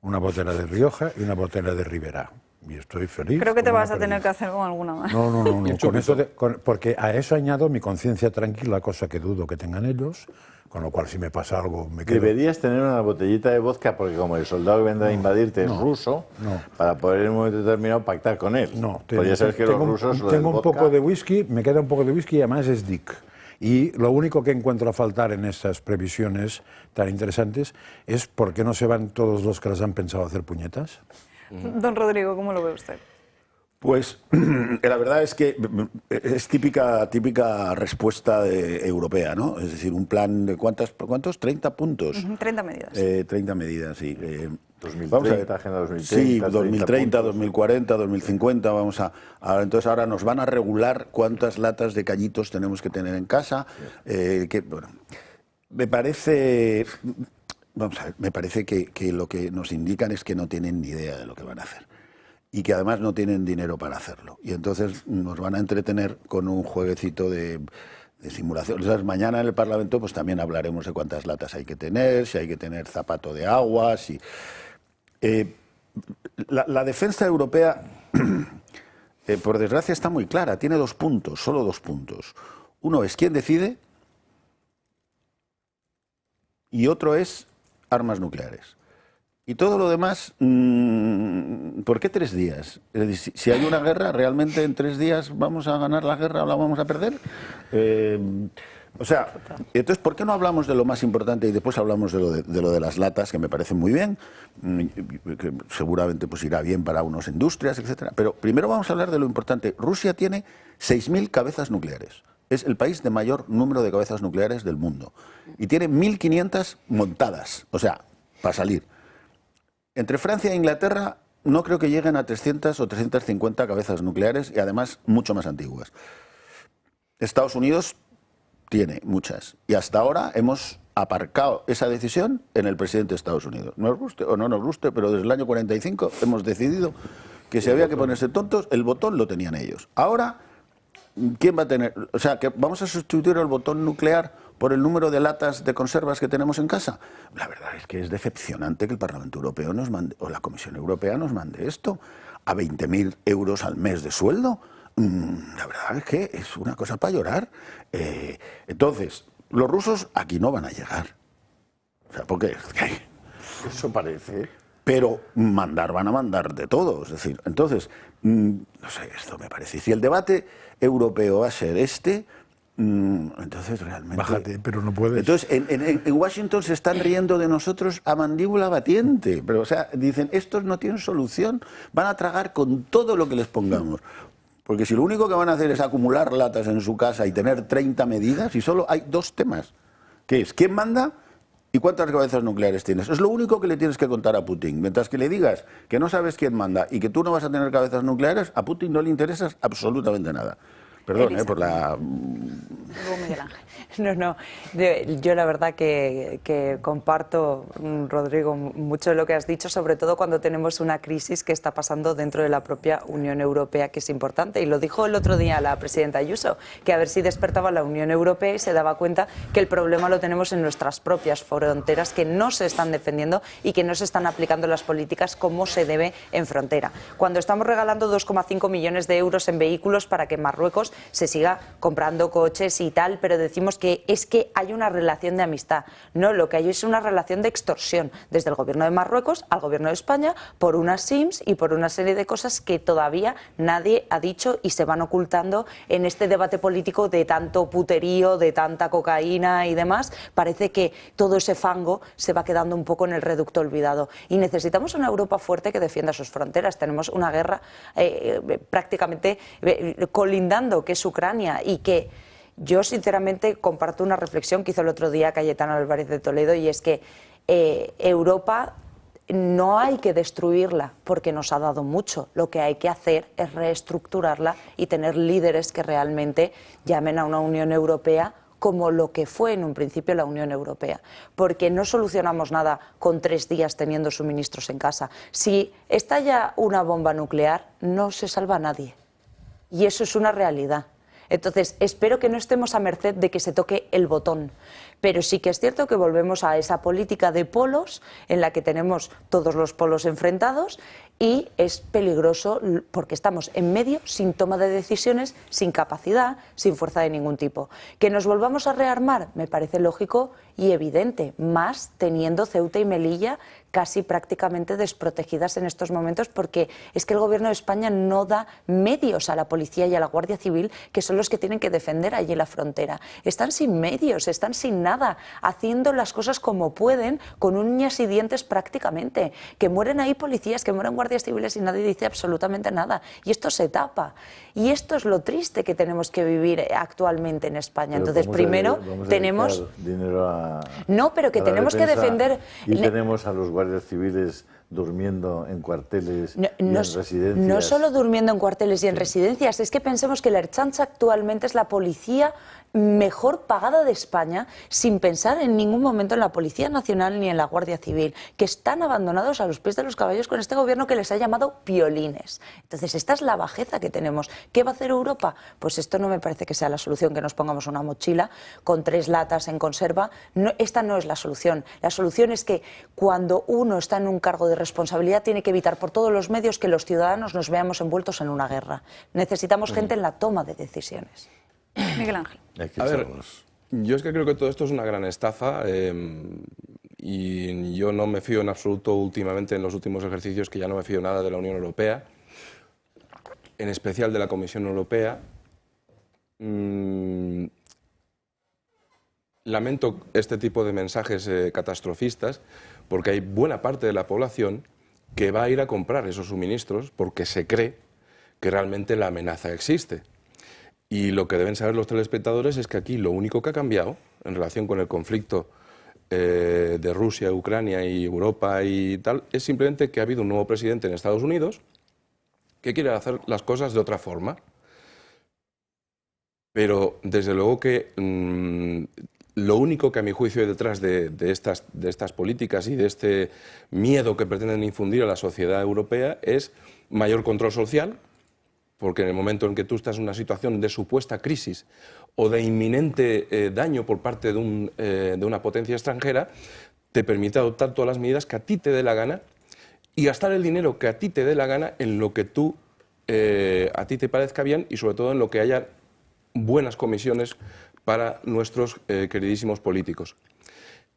una botella de Rioja y una botella de Ribera. Y estoy feliz. Creo que te vas a tener que hacer con alguna más. No. Con eso porque a eso añado mi conciencia tranquila, cosa que dudo que tengan ellos, con lo cual si me pasa algo me quedo. Deberías tener una botellita de vodka porque como el soldado que vendrá a invadirte es ruso, para poder en un momento determinado pactar con él. Pues ya sabes que los rusos... Tengo un poco de whisky, me queda un poco de whisky y además es Dick. Y lo único que encuentro a faltar en estas previsiones tan interesantes es por qué no se van todos los que las han pensado hacer puñetas. Don Rodrigo, ¿cómo lo ve usted? Pues la verdad es que es típica respuesta europea, ¿no? Es decir, un plan de ¿cuántos? 30 puntos. 30 medidas. 30 medidas, sí. 2030, Agenda 2030. Sí, 2030, 2040, 2050, entonces ahora nos van a regular cuántas latas de cañitos tenemos que tener en casa. Me parece... Vamos a ver, me parece que lo que nos indican es que no tienen ni idea de lo que van a hacer y que además no tienen dinero para hacerlo. Y entonces nos van a entretener con un jueguecito de simulación. Entonces, mañana en el Parlamento pues también hablaremos de cuántas latas hay que tener, si hay que tener zapato de agua, si... la defensa europea, por desgracia, está muy clara. Tiene 2 puntos, solo 2 puntos. Uno es quién decide y otro es armas nucleares. Y todo lo demás, ¿por qué 3 días? Es decir, si hay una guerra, ¿realmente en 3 días vamos a ganar la guerra o la vamos a perder? Entonces, ¿por qué no hablamos de lo más importante y después hablamos de lo de las latas, que me parece muy bien, que seguramente pues irá bien para unas industrias, etcétera? Pero primero vamos a hablar de lo importante. Rusia tiene 6.000 cabezas nucleares. Es el país de mayor número de cabezas nucleares del mundo. Y tiene 1.500 montadas, o sea, para salir. Entre Francia e Inglaterra no creo que lleguen a 300 o 350 cabezas nucleares y además mucho más antiguas. Estados Unidos tiene muchas y hasta ahora hemos aparcado esa decisión en el presidente de Estados Unidos. Nos guste o no nos guste, pero desde el año 45 hemos decidido que si había que ponerse tontos, el botón lo tenían ellos. Ahora, ¿quién va a tener? O sea, que vamos a sustituir el botón nuclear por el número de latas de conservas que tenemos en casa. La verdad es que es decepcionante que el Parlamento Europeo nos mande, o la Comisión Europea nos mande esto, a 20.000 euros al mes de sueldo. La verdad es que es una cosa para llorar. Entonces, los rusos aquí no van a llegar. O sea, porque eso parece. Pero van a mandar de todo. Es decir, entonces, no sé, esto me parece. Si el debate europeo va a ser entonces realmente... Bájate, pero no puedes. Entonces, en Washington se están riendo de nosotros a mandíbula batiente. Pero, o sea, dicen, estos no tienen solución, van a tragar con todo lo que les pongamos. Porque si lo único que van a hacer es acumular latas en su casa y tener 30 medidas, y solo hay 2 temas, que es quién manda y cuántas cabezas nucleares tienes. Es lo único que le tienes que contar a Putin. Mientras que le digas que no sabes quién manda y que tú no vas a tener cabezas nucleares, a Putin no le interesa absolutamente nada. Perdón, por la... Luego Miguel Ángel. No. Yo la verdad que comparto, Rodrigo, mucho de lo que has dicho, sobre todo cuando tenemos una crisis que está pasando dentro de la propia Unión Europea, que es importante. Y lo dijo el otro día la presidenta Ayuso, que a ver si despertaba la Unión Europea y se daba cuenta que el problema lo tenemos en nuestras propias fronteras, que no se están defendiendo y que no se están aplicando las políticas como se debe en frontera. Cuando estamos regalando 2,5 millones de euros en vehículos para que Marruecos se siga comprando coches y tal, pero decimos que es que hay una relación de amistad. No, lo que hay es una relación de extorsión desde el gobierno de Marruecos al gobierno de España por unas SIMs y por una serie de cosas que todavía nadie ha dicho y se van ocultando en este debate político de tanto puterío, de tanta cocaína y demás. Parece que todo ese fango se va quedando un poco en el reducto olvidado. Y necesitamos una Europa fuerte que defienda sus fronteras. Tenemos una guerra prácticamente colindando, que es Ucrania, y que yo sinceramente comparto una reflexión que hizo el otro día Cayetano Álvarez de Toledo, y es que Europa no hay que destruirla porque nos ha dado mucho. Lo que hay que hacer es reestructurarla y tener líderes que realmente llamen a una Unión Europea como lo que fue en un principio la Unión Europea, porque no solucionamos nada con 3 días teniendo suministros en casa. Si estalla una bomba nuclear, no se salva a nadie, y eso es una realidad. Entonces, espero que no estemos a merced de que se toque el botón, pero sí que es cierto que volvemos a esa política de polos en la que tenemos todos los polos enfrentados, y es peligroso porque estamos en medio, sin toma de decisiones, sin capacidad, sin fuerza de ningún tipo. Que nos volvamos a rearmar me parece lógico y evidente, más teniendo Ceuta y Melilla casi prácticamente desprotegidas en estos momentos, porque es que el gobierno de España no da medios a la policía y a la Guardia Civil, que son los que tienen que defender allí la frontera. Están sin medios, están sin nada, haciendo las cosas como pueden, con uñas y dientes prácticamente. Que mueren ahí policías, que mueren guardias civiles y nadie dice absolutamente nada. Y esto se tapa. Y esto es lo triste que tenemos que vivir actualmente en España. Pero entonces, primero tenemos... dinero a... No, pero que tenemos que defender... Y tenemos a los guardias civiles durmiendo en cuarteles y en residencias. No solo durmiendo en cuarteles y en residencias, es que pensemos que la Ertzaintza actualmente es la policía mejor pagada de España, sin pensar en ningún momento en la Policía Nacional ni en la Guardia Civil, que están abandonados a los pies de los caballos con este gobierno que les ha llamado piolines. Entonces, esta es la bajeza que tenemos. ¿Qué va a hacer Europa? Pues esto no me parece que sea la solución, que nos pongamos una mochila con 3 latas en conserva. No, esta no es la solución. La solución es que cuando uno está en un cargo de responsabilidad tiene que evitar por todos los medios que los ciudadanos nos veamos envueltos en una guerra. Necesitamos gente en la toma de decisiones. Miguel Ángel. A ver, yo es que creo que todo esto es una gran estafa y yo no me fío en absoluto últimamente, en los últimos ejercicios, que ya no me fío nada de la Unión Europea, en especial de la Comisión Europea. Lamento este tipo de mensajes catastrofistas, porque hay buena parte de la población que va a ir a comprar esos suministros porque se cree que realmente la amenaza existe. Y lo que deben saber los telespectadores es que aquí lo único que ha cambiado en relación con el conflicto de Rusia, Ucrania y Europa y tal, es simplemente que ha habido un nuevo presidente en Estados Unidos que quiere hacer las cosas de otra forma. Pero desde luego que lo único que a mi juicio hay detrás de estas políticas y de este miedo que pretenden infundir a la sociedad europea es mayor control social, porque en el momento en que tú estás en una situación de supuesta crisis o de inminente daño por parte de una potencia extranjera, te permite adoptar todas las medidas que a ti te dé la gana y gastar el dinero que a ti te dé la gana en lo que a ti te parezca bien, y sobre todo en lo que haya buenas comisiones para nuestros queridísimos políticos.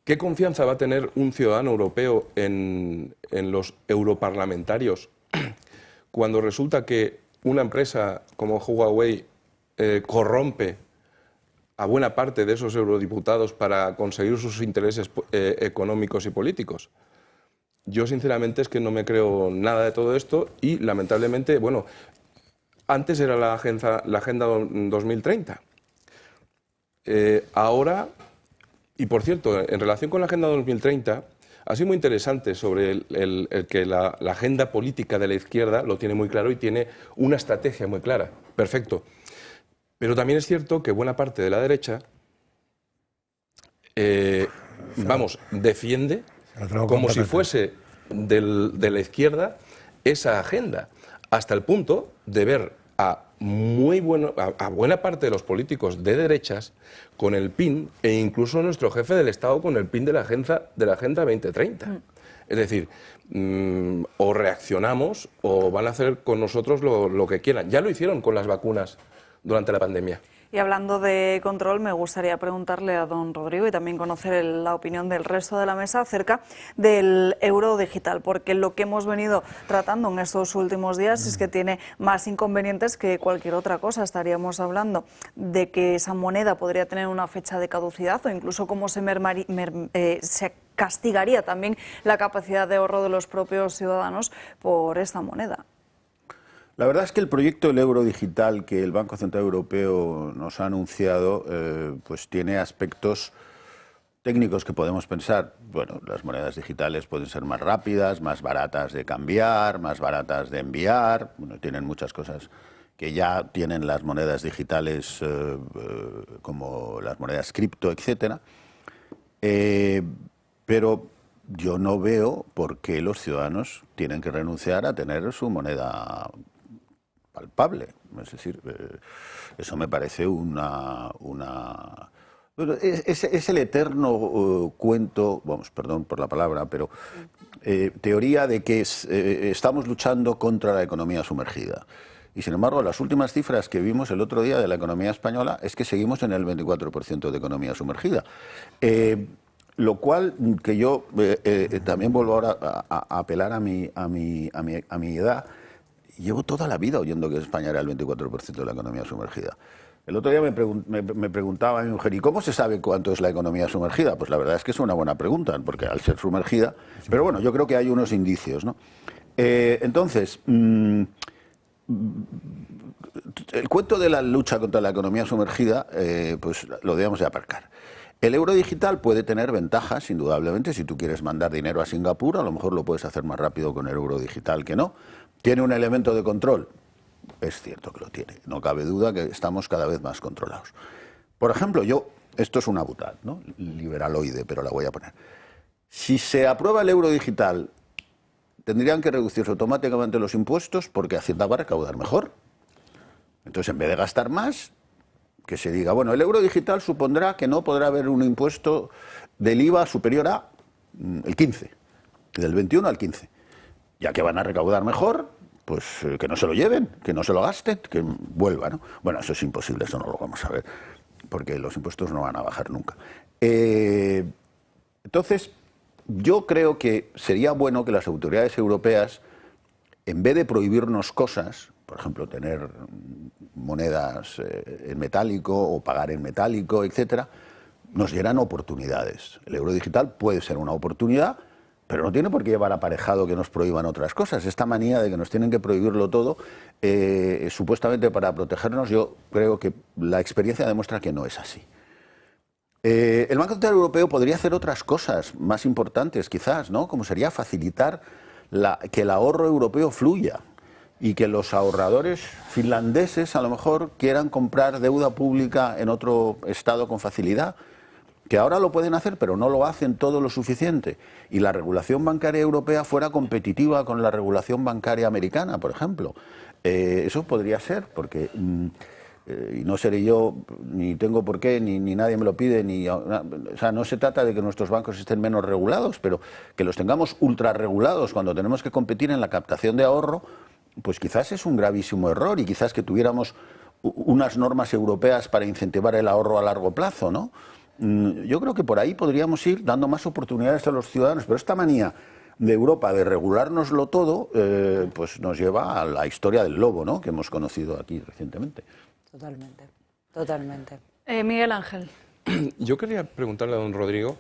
¿Qué confianza va a tener un ciudadano europeo en los europarlamentarios cuando resulta que una empresa como Huawei corrompe a buena parte de esos eurodiputados para conseguir sus intereses económicos y políticos? Yo sinceramente es que no me creo nada de todo esto y lamentablemente, bueno, antes era la Agenda 2030. Ahora, y por cierto, en relación con la Agenda 2030, ha sido muy interesante sobre el que la agenda política de la izquierda lo tiene muy claro y tiene una estrategia muy clara. Perfecto. Pero también es cierto que buena parte de la derecha defiende como si fuese de la izquierda esa agenda, hasta el punto de ver a buena parte de los políticos de derechas con el PIN, e incluso nuestro jefe del Estado con el PIN de la Agenda 2030. Es decir, o reaccionamos o van a hacer con nosotros lo que quieran. Ya lo hicieron con las vacunas durante la pandemia. Y hablando de control, me gustaría preguntarle a don Rodrigo y también conocer la opinión del resto de la mesa acerca del euro digital, porque lo que hemos venido tratando en estos últimos días es que tiene más inconvenientes que cualquier otra cosa. Estaríamos hablando de que esa moneda podría tener una fecha de caducidad o incluso cómo se castigaría también la capacidad de ahorro de los propios ciudadanos por esta moneda. La verdad es que el proyecto del euro digital que el Banco Central Europeo nos ha anunciado pues tiene aspectos técnicos que podemos pensar. Bueno, las monedas digitales pueden ser más rápidas, más baratas de cambiar, más baratas de enviar. Bueno, tienen muchas cosas que ya tienen las monedas digitales como las monedas cripto, etcétera. Pero yo no veo por qué los ciudadanos tienen que renunciar a tener su moneda palpable. Es decir, eso me parece es el eterno cuento, perdón por la palabra, pero teoría de que estamos luchando contra la economía sumergida. Y sin embargo, las últimas cifras que vimos el otro día de la economía española es que seguimos en el 24% de economía sumergida. Lo cual, que yo también vuelvo ahora a apelar a mi edad. Llevo toda la vida oyendo que España era el 24% de la economía sumergida. El otro día me preguntaba a mi mujer, ¿y cómo se sabe cuánto es la economía sumergida? Pues la verdad es que es una buena pregunta, porque al ser sumergida... Pero bueno, yo creo que hay unos indicios, ¿no? Entonces, el cuento de la lucha contra la economía sumergida, pues lo debemos de aparcar. El euro digital puede tener ventajas, indudablemente. Si tú quieres mandar dinero a Singapur, a lo mejor lo puedes hacer más rápido con el euro digital que no. ¿Tiene un elemento de control? Es cierto que lo tiene. No cabe duda que estamos cada vez más controlados. Por ejemplo, esto es una butad, ¿no? Liberaloide, pero la voy a poner. Si se aprueba el euro digital, tendrían que reducirse automáticamente los impuestos porque Hacienda va a recaudar mejor. Entonces, en vez de gastar más, que se diga, bueno, el euro digital supondrá que no podrá haber un impuesto del IVA superior a el 15, del 21 al 15. Ya que van a recaudar mejor, pues que no se lo lleven, que no se lo gasten, que vuelva, ¿no? Bueno, eso es imposible, eso no lo vamos a ver, porque los impuestos no van a bajar nunca. Entonces, yo creo que sería bueno que las autoridades europeas, en vez de prohibirnos cosas, por ejemplo, tener monedas en metálico o pagar en metálico, etcétera, nos dieran oportunidades. El euro digital puede ser una oportunidad, pero no tiene por qué llevar aparejado que nos prohíban otras cosas. Esta manía de que nos tienen que prohibirlo todo, supuestamente para protegernos, yo creo que la experiencia demuestra que no es así. El Banco Central Europeo podría hacer otras cosas más importantes, quizás, ¿no? Como sería facilitar que el ahorro europeo fluya y que los ahorradores finlandeses a lo mejor quieran comprar deuda pública en otro estado con facilidad, que ahora lo pueden hacer, pero no lo hacen todo lo suficiente. Y la regulación bancaria europea fuera competitiva con la regulación bancaria americana, por ejemplo. Eso podría ser, porque y no seré yo, ni tengo por qué, ni nadie me lo pide, o sea, no se trata de que nuestros bancos estén menos regulados, pero que los tengamos ultra regulados cuando tenemos que competir en la captación de ahorro, pues quizás es un gravísimo error, y quizás que tuviéramos unas normas europeas para incentivar el ahorro a largo plazo, ¿no? Yo creo que por ahí podríamos ir dando más oportunidades a los ciudadanos, pero esta manía de Europa de regulárnoslo todo, pues nos lleva a la historia del lobo, ¿no?, que hemos conocido aquí recientemente. Totalmente, totalmente. Miguel Ángel. Yo quería preguntarle a don Rodrigo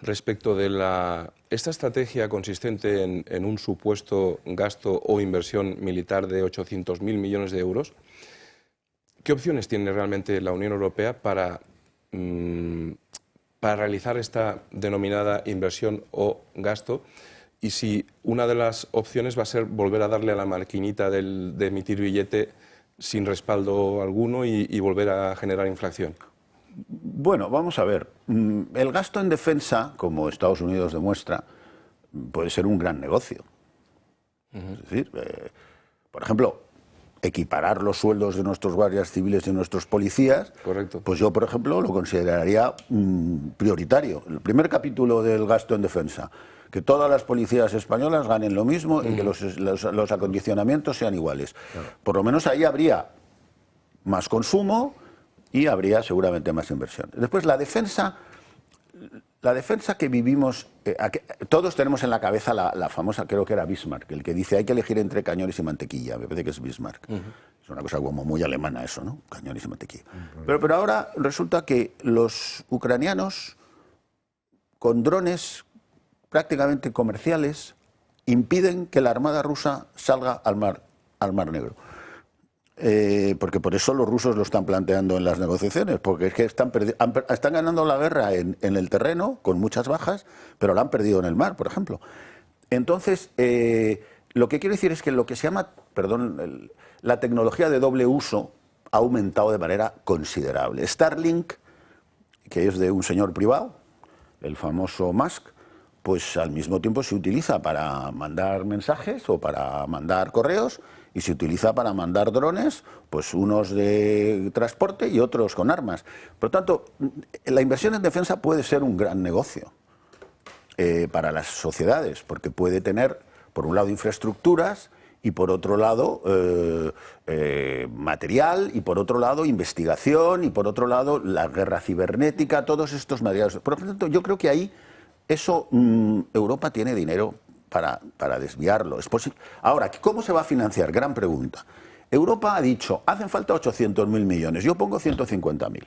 respecto de esta estrategia consistente en un supuesto gasto o inversión militar de 800.000 millones de euros. ¿Qué opciones tiene realmente la Unión Europea para realizar esta denominada inversión o gasto? Y si una de las opciones va a ser volver a darle a la maquinita de emitir billete sin respaldo alguno y volver a generar inflación. Bueno, vamos a ver. El gasto en defensa, como Estados Unidos demuestra, puede ser un gran negocio. Es decir, por ejemplo, equiparar los sueldos de nuestros guardias civiles y de nuestros policías, correcto, pues yo, por ejemplo, lo consideraría prioritario. El primer capítulo del gasto en defensa, que todas las policías españolas ganen lo mismo y que los acondicionamientos sean iguales. Claro. Por lo menos ahí habría más consumo y habría seguramente más inversión. Después, la defensa que vivimos, todos tenemos en la cabeza la famosa, creo que era Bismarck, el que dice hay que elegir entre cañones y mantequilla, me parece que es Bismarck. Es una cosa como muy alemana eso, ¿no? Cañones y mantequilla. Pero ahora resulta que los ucranianos, con drones prácticamente comerciales, impiden que la armada rusa salga al Mar Negro. Porque por eso los rusos lo están planteando en las negociaciones, porque es que están ganando la guerra en el terreno, con muchas bajas, pero la han perdido en el mar, por ejemplo. Entonces, lo que quiero decir es que lo que se llama, la tecnología de doble uso ha aumentado de manera considerable. Starlink, que es de un señor privado, el famoso Musk, pues al mismo tiempo se utiliza para mandar mensajes o para mandar correos, y se utiliza para mandar drones, pues unos de transporte y otros con armas. Por lo tanto, la inversión en defensa puede ser un gran negocio para las sociedades, porque puede tener, por un lado, infraestructuras y por otro lado, material, y por otro lado, investigación, y por otro lado, la guerra cibernética, todos estos materiales. Por lo tanto, yo creo que ahí eso Europa tiene dinero para desviarlo. Es posible. Ahora, ¿cómo se va a financiar? Gran pregunta. Europa ha dicho, hacen falta 800.000 millones, yo pongo 150.000,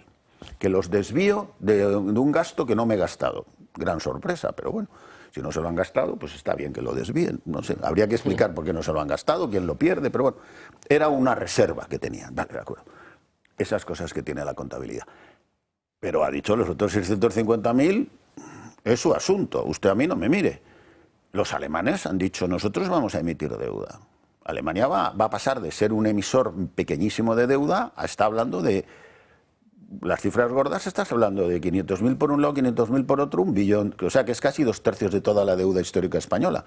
que los desvío de un gasto que no me he gastado. Gran sorpresa, pero bueno, si no se lo han gastado, pues está bien que lo desvíen. No sé, habría que explicar por qué no se lo han gastado, quién lo pierde, pero bueno, era una reserva que tenían. Vale, de acuerdo. Esas cosas que tiene la contabilidad. Pero ha dicho, los otros 650.000 es su asunto, usted a mí no me mire. Los alemanes han dicho, nosotros vamos a emitir deuda. Alemania va a pasar de ser un emisor pequeñísimo de deuda a estar hablando de, las cifras gordas, estás hablando de 500.000 por un lado, 500.000 por otro, 1 billón, o sea que es casi 2/3 de toda la deuda histórica española.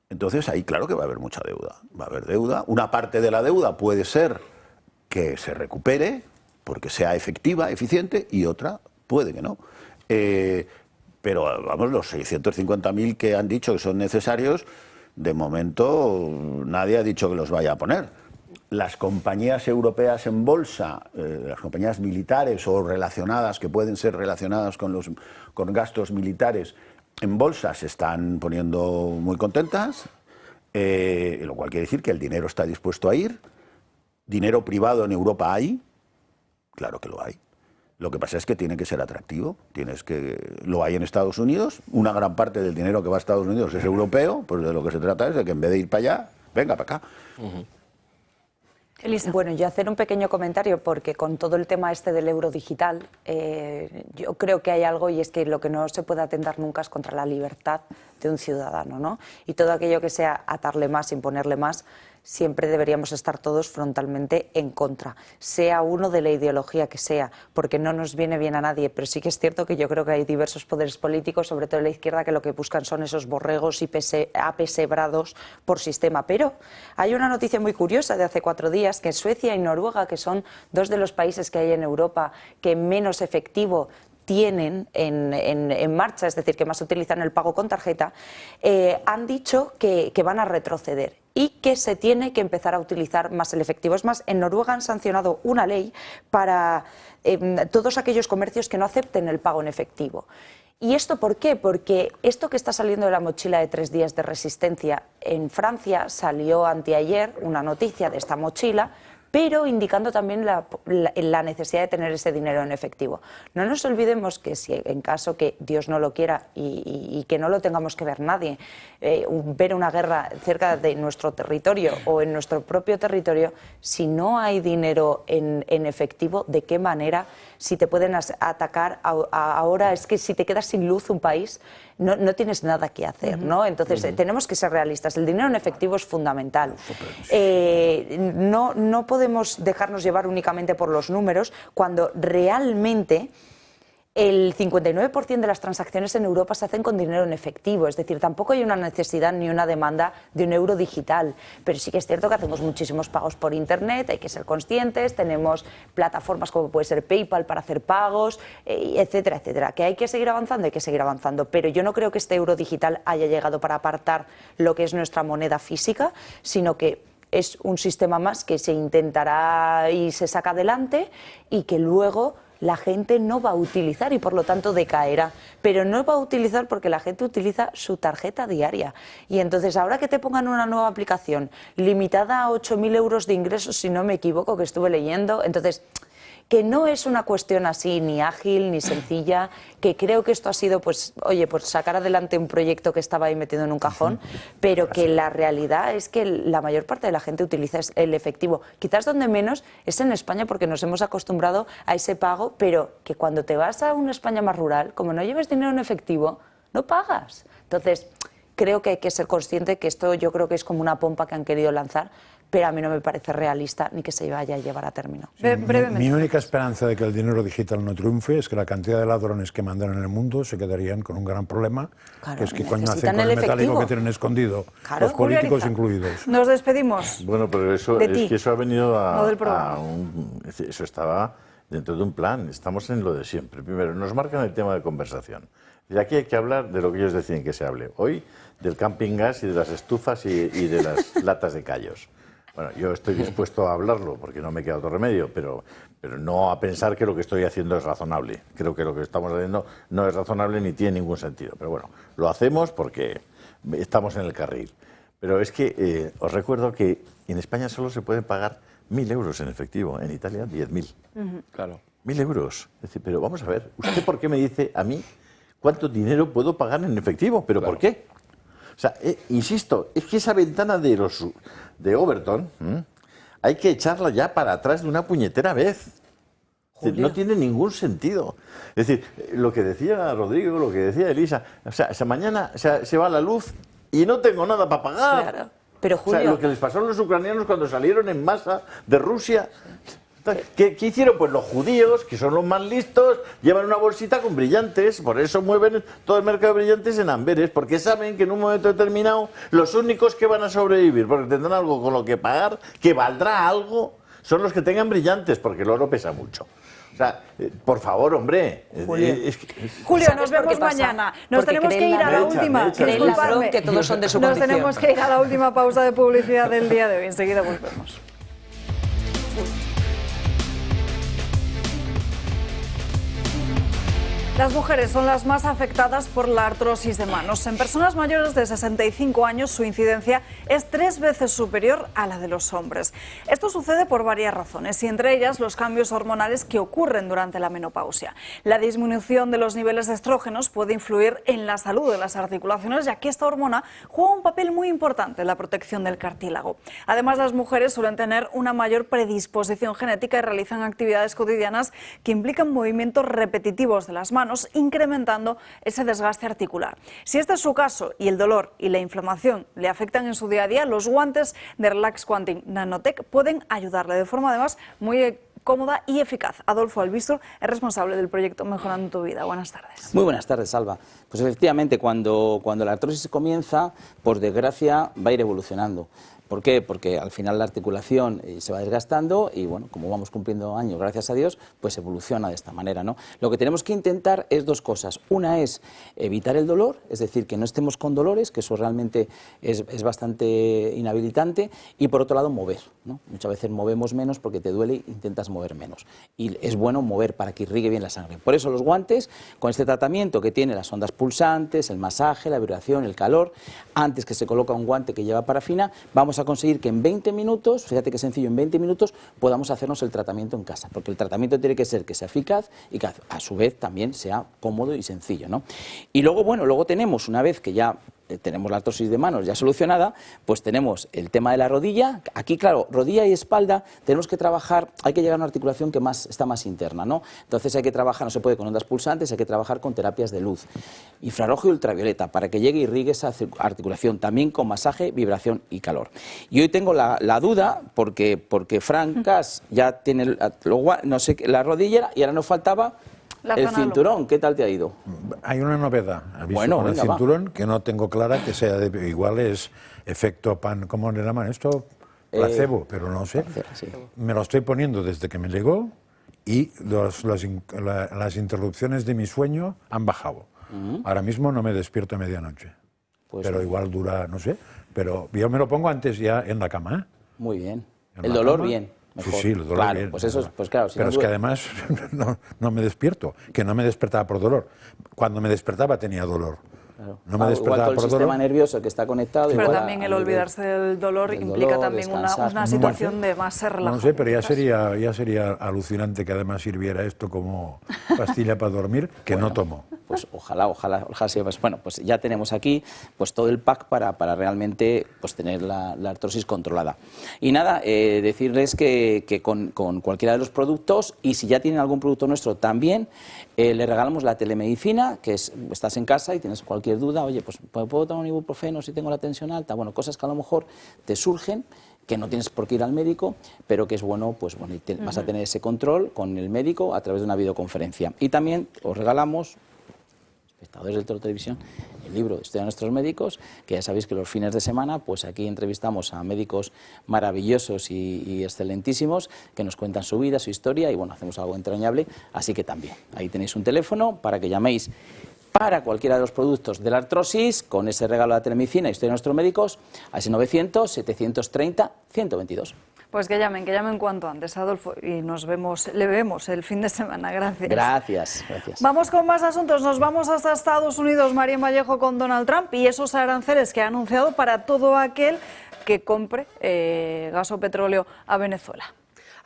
Entonces ahí claro que va a haber mucha deuda. Va a haber deuda. Una parte de la deuda puede ser que se recupere porque sea efectiva, eficiente, y otra puede que no. Pero vamos, los 650.000 que han dicho que son necesarios, de momento nadie ha dicho que los vaya a poner. Las compañías europeas en bolsa, las compañías militares o relacionadas, que pueden ser relacionadas con gastos militares en bolsa, se están poniendo muy contentas, lo cual quiere decir que el dinero está dispuesto a ir. Dinero privado en Europa hay, claro que lo hay. Lo que pasa es que tiene que ser atractivo, lo hay en Estados Unidos, una gran parte del dinero que va a Estados Unidos es europeo, pues de lo que se trata es de que en vez de ir para allá, venga para acá. Elisa. Bueno, yo hacer un pequeño comentario, porque con todo el tema este del euro digital, yo creo que hay algo, y es que lo que no se puede atentar nunca es contra la libertad de un ciudadano, ¿no? Y todo aquello que sea atarle más, imponerle más, siempre deberíamos estar todos frontalmente en contra, sea uno de la ideología que sea, porque no nos viene bien a nadie. Pero sí que es cierto que yo creo que hay diversos poderes políticos, sobre todo en la izquierda, que lo que buscan son esos borregos y apesebrados por sistema. Pero hay una noticia muy curiosa de hace 4 días, que Suecia y Noruega, que son 2 de los países que hay en Europa que menos efectivo tienen en marcha, es decir, que más utilizan el pago con tarjeta, han dicho que van a retroceder y que se tiene que empezar a utilizar más el efectivo. Es más, en Noruega han sancionado una ley para todos aquellos comercios que no acepten el pago en efectivo. ¿Y esto por qué? Porque esto que está saliendo de la mochila de 3 días de resistencia, en Francia salió anteayer una noticia de esta mochila, pero indicando también la necesidad de tener ese dinero en efectivo. No nos olvidemos que si en caso que Dios no lo quiera y que no lo tengamos que ver nadie, ver una guerra cerca de nuestro territorio o en nuestro propio territorio, si no hay dinero en efectivo, ¿de qué manera si te pueden atacar ahora, es que si te quedas sin luz un país, no tienes nada que hacer, ¿no? Entonces tenemos que ser realistas, el dinero en efectivo es fundamental. No podemos dejarnos llevar únicamente por los números cuando realmente el 59% de las transacciones en Europa se hacen con dinero en efectivo, es decir, tampoco hay una necesidad ni una demanda de un euro digital, pero sí que es cierto que hacemos muchísimos pagos por Internet, hay que ser conscientes, tenemos plataformas como puede ser PayPal para hacer pagos, etcétera, etcétera. ¿Que hay que seguir avanzando? Hay que seguir avanzando, pero yo no creo que este euro digital haya llegado para apartar lo que es nuestra moneda física, sino que es un sistema más que se intentará y se saca adelante y que luego la gente no va a utilizar y por lo tanto decaerá, pero no va a utilizar porque la gente utiliza su tarjeta diaria y entonces ahora que te pongan una nueva aplicación limitada a 8.000 euros de ingresos, si no me equivoco, que estuve leyendo, entonces que no es una cuestión así ni ágil ni sencilla, que creo que esto ha sido pues sacar adelante un proyecto que estaba ahí metido en un cajón, pero que la realidad es que la mayor parte de la gente utiliza el efectivo. Quizás donde menos es en España porque nos hemos acostumbrado a ese pago, pero que cuando te vas a una España más rural, como no lleves dinero en efectivo, no pagas. Entonces, creo que hay que ser consciente que esto yo creo que es como una pompa que han querido lanzar, pero a mí no me parece realista ni que se vaya a llevar a término. Mi única esperanza de que el dinero digital no triunfe es que la cantidad de ladrones que mandan en el mundo se quedarían con un gran problema, que es que coño hacen con el metálico que tienen escondido, los políticos incluidos. Nos despedimos. Bueno, pero eso es que eso ha venido eso estaba dentro de un plan. Estamos en lo de siempre. Primero, nos marcan el tema de conversación. Y aquí hay que hablar de lo que ellos deciden que se hable. Hoy, del camping gas y de las estufas y de las latas de callos. Bueno, yo estoy dispuesto a hablarlo porque no me queda otro remedio, pero no a pensar que lo que estoy haciendo es razonable. Creo que lo que estamos haciendo no es razonable ni tiene ningún sentido. Pero bueno, lo hacemos porque estamos en el carril. Pero es que os recuerdo que en España solo se pueden pagar 1.000 euros en efectivo, en Italia 10.000. Claro. 1.000 euros. Es decir, pero vamos a ver, ¿usted por qué me dice a mí cuánto dinero puedo pagar en efectivo? ¿Pero por qué? O sea, insisto, es que esa ventana de Overton hay que echarla ya para atrás de una puñetera vez. Es decir, no tiene ningún sentido. Es decir, lo que decía Rodrigo, lo que decía Elisa, o sea, mañana se va la luz y no tengo nada para pagar. Claro. Pero Julio... O sea, lo que les pasó a los ucranianos cuando salieron en masa de Rusia... ¿Qué hicieron? Pues los judíos, que son los más listos, llevan una bolsita con brillantes, por eso mueven todo el mercado de brillantes en Amberes, porque saben que en un momento determinado los únicos que van a sobrevivir, porque tendrán algo con lo que pagar, que valdrá algo, son los que tengan brillantes, porque el oro pesa mucho. O sea, por favor, hombre. Julio, nos vemos mañana. Nos tenemos que ir a la última. Disculpadme. Que todos son de su Nos tenemos que ir a la última pausa de publicidad del día de hoy. Enseguida volvemos. Las mujeres son las más afectadas por la artrosis de manos. En personas mayores de 65 años su incidencia es 3 veces superior a la de los hombres. Esto sucede por varias razones y entre ellas los cambios hormonales que ocurren durante la menopausia. La disminución de los niveles de estrógenos puede influir en la salud de las articulaciones, ya que esta hormona juega un papel muy importante en la protección del cartílago. Además, las mujeres suelen tener una mayor predisposición genética y realizan actividades cotidianas que implican movimientos repetitivos de las manos, incrementando ese desgaste articular. Si este es su caso y el dolor y la inflamación le afectan en su día a día, los guantes de Relax Quantic Nanotech pueden ayudarle de forma además muy cómoda y eficaz. Adolfo Albistur es responsable del proyecto Mejorando tu Vida. Buenas tardes. Muy buenas tardes, Alba. Pues efectivamente, cuando la artrosis comienza, por desgracia, va a ir evolucionando. ¿Por qué? Porque al final la articulación se va desgastando y, bueno, como vamos cumpliendo años, gracias a Dios, pues evoluciona de esta manera, ¿no? Lo que tenemos que intentar es 2 cosas. Una es evitar el dolor, es decir, que no estemos con dolores, que eso realmente es bastante inhabilitante, y por otro lado mover, ¿no? Muchas veces movemos menos porque te duele e intentas mover menos. Y es bueno mover para que irrigue bien la sangre. Por eso los guantes, con este tratamiento que tiene las ondas pulsantes, el masaje, la vibración, el calor, antes que se coloca un guante que lleva parafina, vamos a conseguir que en 20 minutos, fíjate qué sencillo, en 20 minutos podamos hacernos el tratamiento en casa, porque el tratamiento tiene que ser que sea eficaz y que a su vez también sea cómodo y sencillo, ¿no? Y luego, bueno, luego tenemos, una vez que ya tenemos la artrosis de manos ya solucionada, pues tenemos el tema de la rodilla. Aquí, claro, rodilla y espalda tenemos que trabajar, hay que llegar a una articulación que está más interna, ¿no? Entonces hay que trabajar, no se puede con ondas pulsantes, hay que trabajar con terapias de luz, infrarrojo y ultravioleta, para que llegue y irrigue esa articulación, también con masaje, vibración y calor. Y hoy tengo la duda, porque Frank Cas ya tiene no sé, la rodillera y ahora nos faltaba el cinturón. ¿Qué tal te ha ido? Hay una novedad. Bueno, con el venga, cinturón que no tengo clara que sea igual es efecto ¿cómo le llaman esto? Placebo, pero no sé. Sí. Me lo estoy poniendo desde que me llegó y las interrupciones de mi sueño han bajado. Ahora mismo no me despierto a medianoche. Pues pero igual dura, no sé. Pero yo me lo pongo antes ya en la cama, ¿eh? Muy bien. El dolor bien. Mejor. Sí, el dolor claro, bien. Pues eso, pues claro. Si pero no es que además no me despierto, que no me despertaba por dolor. Cuando me despertaba tenía dolor. Claro. No me despertaba igual por el sistema nervioso que está conectado. Pero también el olvidarse del dolor implica también una situación de más relajación. No sé, pero ya sería alucinante que además sirviera esto como pastilla para dormir, que no tomo. Pues ojalá sea. Bueno, pues ya tenemos aquí pues todo el pack para realmente pues tener la artrosis controlada. Y nada, decirles que con cualquiera de los productos, y si ya tienen algún producto nuestro también, le regalamos la telemedicina, que estás en casa y tienes cualquier duda, oye, pues ¿puedo tomar un ibuprofeno si tengo la tensión alta? Bueno, cosas que a lo mejor te surgen, que no tienes por qué ir al médico, pero que es bueno, pues bueno, vas a tener ese control con el médico a través de una videoconferencia. Y también os regalamos, espectadores del Toro Televisión, el libro Historia de nuestros médicos, que ya sabéis que los fines de semana, pues aquí entrevistamos a médicos maravillosos y excelentísimos, que nos cuentan su vida, su historia, y bueno, hacemos algo entrañable, así que también, ahí tenéis un teléfono para que llaméis para cualquiera de los productos de la artrosis, con ese regalo de la telemedicina, Historia de nuestros médicos, a ese 900-730-122. Pues que llamen cuanto antes, Adolfo, y le vemos el fin de semana. Gracias. Gracias. Vamos con más asuntos. Nos vamos hasta Estados Unidos, María Vallejo, con Donald Trump y esos aranceles que ha anunciado para todo aquel que compre gas o petróleo a Venezuela.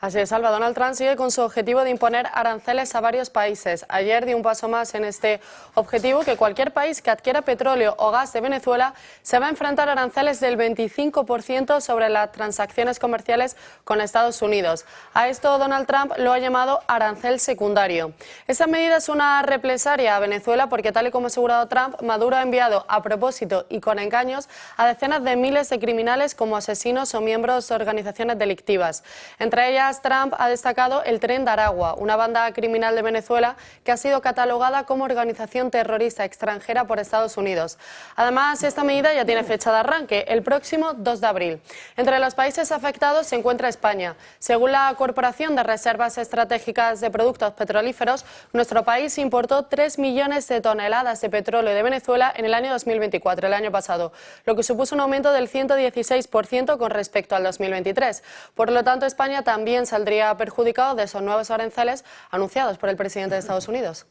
Así es, Alba. Donald Trump sigue con su objetivo de imponer aranceles a varios países. Ayer dio un paso más en este objetivo, que cualquier país que adquiera petróleo o gas de Venezuela se va a enfrentar a aranceles del 25% sobre las transacciones comerciales con Estados Unidos. A esto Donald Trump lo ha llamado arancel secundario. Esa medida es una represalia a Venezuela porque, tal y como ha asegurado Trump, Maduro ha enviado a propósito y con engaños a decenas de miles de criminales como asesinos o miembros de organizaciones delictivas. Entre ellas, Trump ha destacado el Tren de Aragua, una banda criminal de Venezuela que ha sido catalogada como organización terrorista extranjera por Estados Unidos. Además, esta medida ya tiene fecha de arranque, el próximo 2 de abril. Entre los países afectados se encuentra España. Según la Corporación de Reservas Estratégicas de Productos Petrolíferos, nuestro país importó 3 millones de toneladas de petróleo de Venezuela en el año 2024, el año pasado, lo que supuso un aumento del 116% con respecto al 2023. Por lo tanto, España también saldría perjudicado de esos nuevos aranceles anunciados por el presidente de Estados Unidos.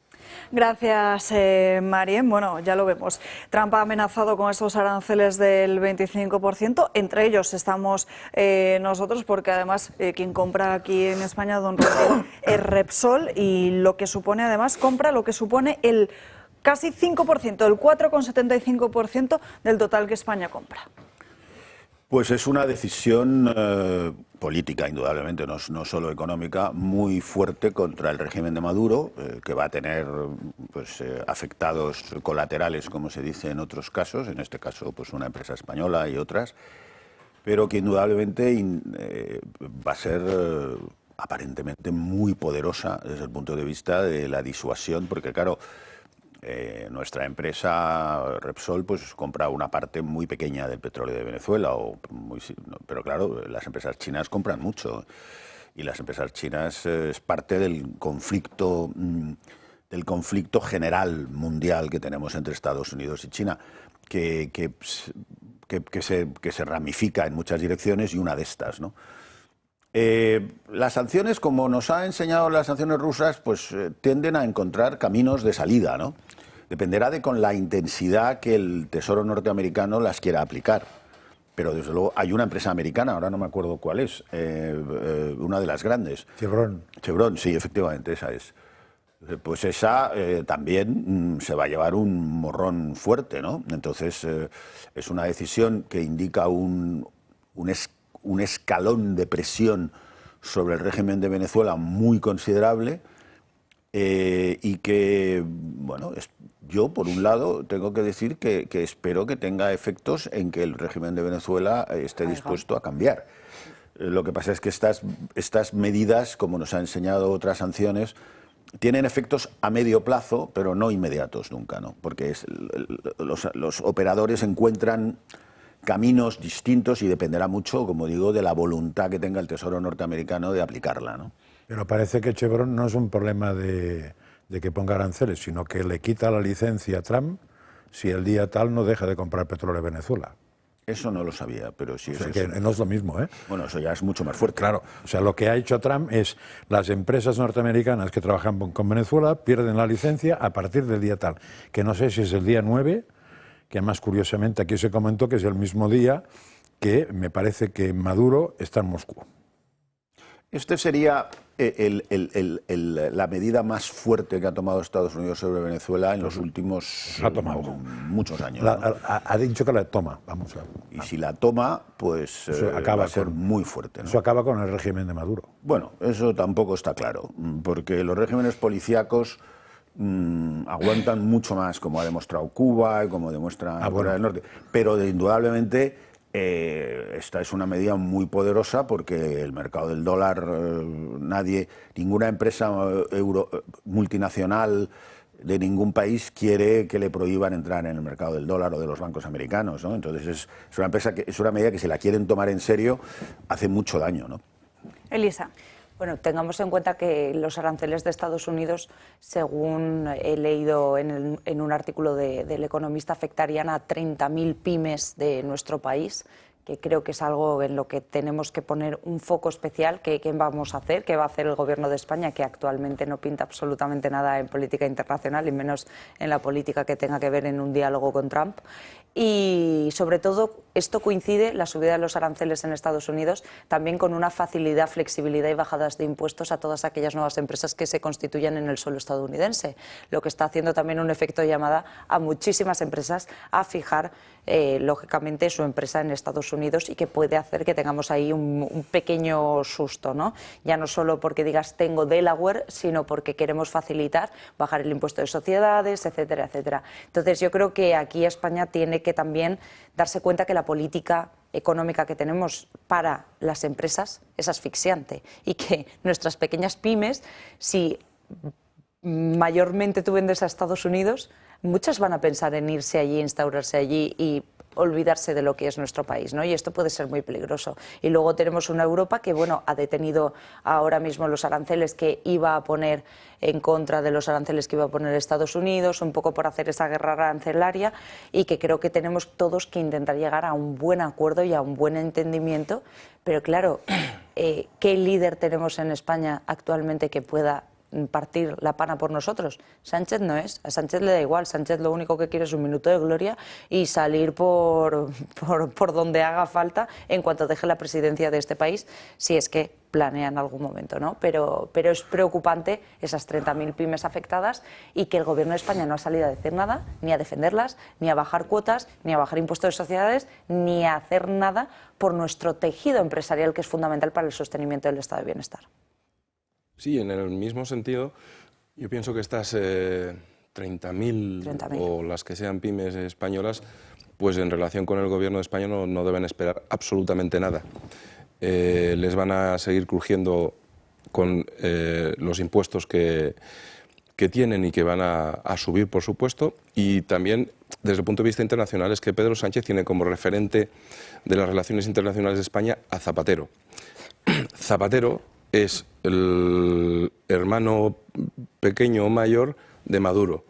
Gracias, Marien. Bueno, ya lo vemos. Trump ha amenazado con estos aranceles del 25%. Entre ellos estamos nosotros, porque además quien compra aquí en España, don Rodrigo, es Repsol, y lo que supone, además, compra lo que supone el casi 5%, el 4,75% del total que España compra. Pues es una decisión política, indudablemente, no solo económica, muy fuerte contra el régimen de Maduro, que va a tener pues, afectados colaterales, como se dice en otros casos, en este caso pues una empresa española y otras, pero que indudablemente va a ser aparentemente muy poderosa desde el punto de vista de la disuasión, porque claro, nuestra empresa Repsol pues compra una parte muy pequeña del petróleo de Venezuela, pero claro, las empresas chinas compran mucho, y las empresas chinas es parte del conflicto general mundial que tenemos entre Estados Unidos y China, que se ramifica en muchas direcciones, y una de estas, ¿no? Las sanciones, como nos ha enseñado las sanciones rusas, pues tienden a encontrar caminos de salida, ¿no? Dependerá de con la intensidad que el Tesoro norteamericano las quiera aplicar. Pero desde luego hay una empresa americana, ahora no me acuerdo cuál es, una de las grandes. Chevron. Chevron, sí, efectivamente, esa es. Pues esa también se va a llevar un morrón fuerte, ¿no? Entonces es una decisión que indica un escalón de presión sobre el régimen de Venezuela muy considerable y que, bueno, yo por un lado tengo que decir que espero que tenga efectos en que el régimen de Venezuela esté dispuesto a cambiar. Lo que pasa es que estas medidas, como nos ha enseñado otras sanciones, tienen efectos a medio plazo, pero no inmediatos nunca, ¿no? Porque los operadores encuentran caminos distintos y dependerá mucho, como digo, de la voluntad que tenga el Tesoro norteamericano de aplicarla, ¿no? Pero parece que Chevron no es un problema de que ponga aranceles, sino que le quita la licencia a Trump si el día tal no deja de comprar petróleo de Venezuela. Eso no lo sabía, pero sí. O sea, que no es lo mismo, ¿eh? Bueno, eso ya es mucho más fuerte. Claro, o sea, lo que ha hecho Trump es las empresas norteamericanas que trabajan con Venezuela pierden la licencia a partir del día tal, que no sé si es el día 9, que más curiosamente aquí se comentó que es el mismo día que me parece que Maduro está en Moscú. Este sería la medida más fuerte que ha tomado Estados Unidos sobre Venezuela en los últimos muchos años. ¿No? Ha dicho que la toma, vamos a ver. Y si la toma, pues va a ser muy fuerte, ¿no? Eso acaba con el régimen de Maduro. Bueno, eso tampoco está claro, porque los regímenes policíacos aguantan mucho más, como ha demostrado Cuba y como demuestra Corea del Norte, pero indudablemente esta es una medida muy poderosa porque el mercado del dólar, ninguna empresa multinacional de ningún país quiere que le prohíban entrar en el mercado del dólar o de los bancos americanos, ¿no? Entonces es una medida que si la quieren tomar en serio hace mucho daño, ¿no? Elisa. Bueno, tengamos en cuenta que los aranceles de Estados Unidos, según he leído en un artículo del Economista, afectarían a 30.000 pymes de nuestro país, que creo que es algo en lo que tenemos que poner un foco especial. ¿Qué vamos a hacer? ¿Qué va a hacer el Gobierno de España, que actualmente no pinta absolutamente nada en política internacional y menos en la política que tenga que ver en un diálogo con Trump? Y sobre todo esto coincide, la subida de los aranceles en Estados Unidos, también con una facilidad, flexibilidad y bajadas de impuestos a todas aquellas nuevas empresas que se constituyan en el suelo estadounidense, lo que está haciendo también un efecto llamada a muchísimas empresas a fijar lógicamente su empresa en Estados Unidos, y que puede hacer que tengamos ahí un pequeño susto, ¿no? Ya no solo porque digas tengo Delaware, sino porque queremos facilitar, bajar el impuesto de sociedades, etcétera, etcétera. Entonces yo creo que aquí España tiene que también darse cuenta que la política económica que tenemos para las empresas es asfixiante, y que nuestras pequeñas pymes, si mayormente tú vendes a Estados Unidos, muchas van a pensar en irse allí, instaurarse allí y olvidarse de lo que es nuestro país, ¿no? Y esto puede ser muy peligroso. Y luego tenemos una Europa que, bueno, ha detenido ahora mismo los aranceles que iba a poner en contra de los aranceles que iba a poner Estados Unidos, un poco por hacer esa guerra arancelaria, y que creo que tenemos todos que intentar llegar a un buen acuerdo y a un buen entendimiento. Pero claro, ¿qué líder tenemos en España actualmente que pueda partir la pana por nosotros? Sánchez no es, a Sánchez le da igual. Sánchez lo único que quiere es un minuto de gloria y salir por donde haga falta en cuanto deje la presidencia de este país, si es que planea en algún momento, ¿no? Pero es preocupante esas 30.000 pymes afectadas, y que el Gobierno de España no ha salido a decir nada, ni a defenderlas, ni a bajar cuotas, ni a bajar impuestos de sociedades, ni a hacer nada por nuestro tejido empresarial, que es fundamental para el sostenimiento del estado de bienestar. Sí, en el mismo sentido, yo pienso que estas 30.000 o las que sean pymes españolas, pues en relación con el Gobierno de España no deben esperar absolutamente nada. Les van a seguir crujiendo con los impuestos que tienen y que van a subir, por supuesto. Y también, desde el punto de vista internacional, es que Pedro Sánchez tiene como referente de las relaciones internacionales de España a Zapatero. Zapatero es el hermano pequeño o mayor de Maduro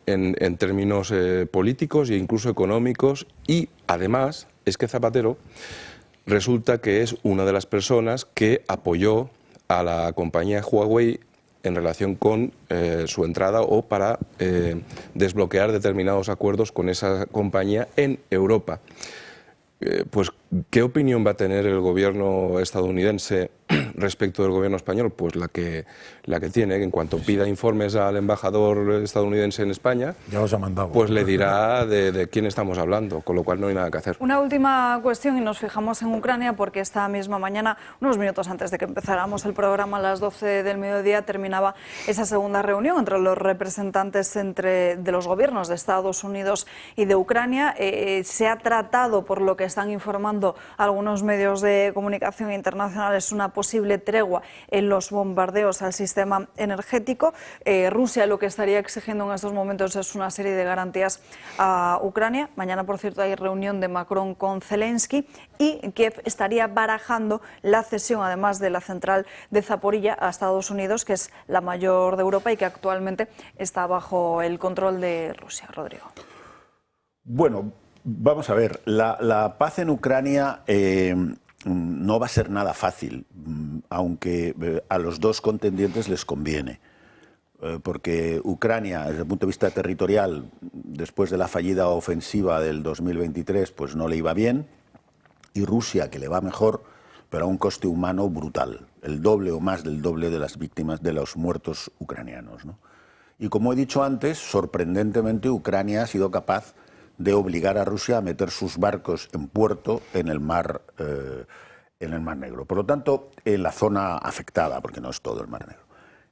en términos políticos e incluso económicos, y además es que Zapatero resulta que es una de las personas que apoyó a la compañía Huawei en relación con su entrada o para desbloquear determinados acuerdos con esa compañía en Europa. Pues, ¿qué opinión va a tener el gobierno estadounidense respecto del gobierno español, pues la que tiene. En cuanto pida informes al embajador estadounidense en España, ya los ha mandado, pues le dirá de quién estamos hablando, con lo cual no hay nada que hacer. Una última cuestión y nos fijamos en Ucrania porque esta misma mañana, unos minutos antes de que empezáramos el programa, a las 12 del mediodía, terminaba esa segunda reunión entre los representantes de los gobiernos de Estados Unidos y de Ucrania. Se ha tratado, por lo que están informando algunos medios de comunicación internacionales, una posible tregua en los bombardeos al sistema energético. Rusia lo que estaría exigiendo en estos momentos es una serie de garantías a Ucrania. Mañana, por cierto, hay reunión de Macron con Zelensky y Kiev estaría barajando la cesión, además de la central de Zaporilla, a Estados Unidos, que es la mayor de Europa y que actualmente está bajo el control de Rusia. Rodrigo. Bueno, vamos a ver, la paz en Ucrania no va a ser nada fácil, aunque a los dos contendientes les conviene, porque Ucrania, desde el punto de vista territorial, después de la fallida ofensiva del 2023, pues no le iba bien, y Rusia, que le va mejor, pero a un coste humano brutal, el doble o más del doble de las víctimas, de los muertos ucranianos, ¿no? Y como he dicho antes, sorprendentemente Ucrania ha sido capaz de obligar a Rusia a meter sus barcos en puerto en el Mar Negro. Por lo tanto, en la zona afectada, porque no es todo el Mar Negro.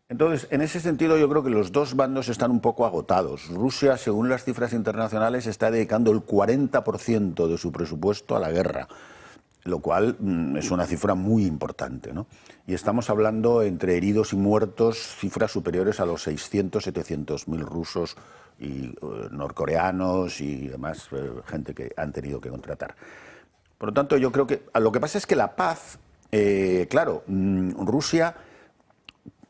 Entonces, en ese sentido, yo creo que los dos bandos están un poco agotados. Rusia, según las cifras internacionales, está dedicando el 40% de su presupuesto a la guerra, lo cual es una cifra muy importante, ¿no? Y estamos hablando, entre heridos y muertos, cifras superiores a los 600.000-700.000 rusos y norcoreanos y demás, gente que han tenido que contratar. Por lo tanto, yo creo que lo que pasa es que la paz, claro, Rusia,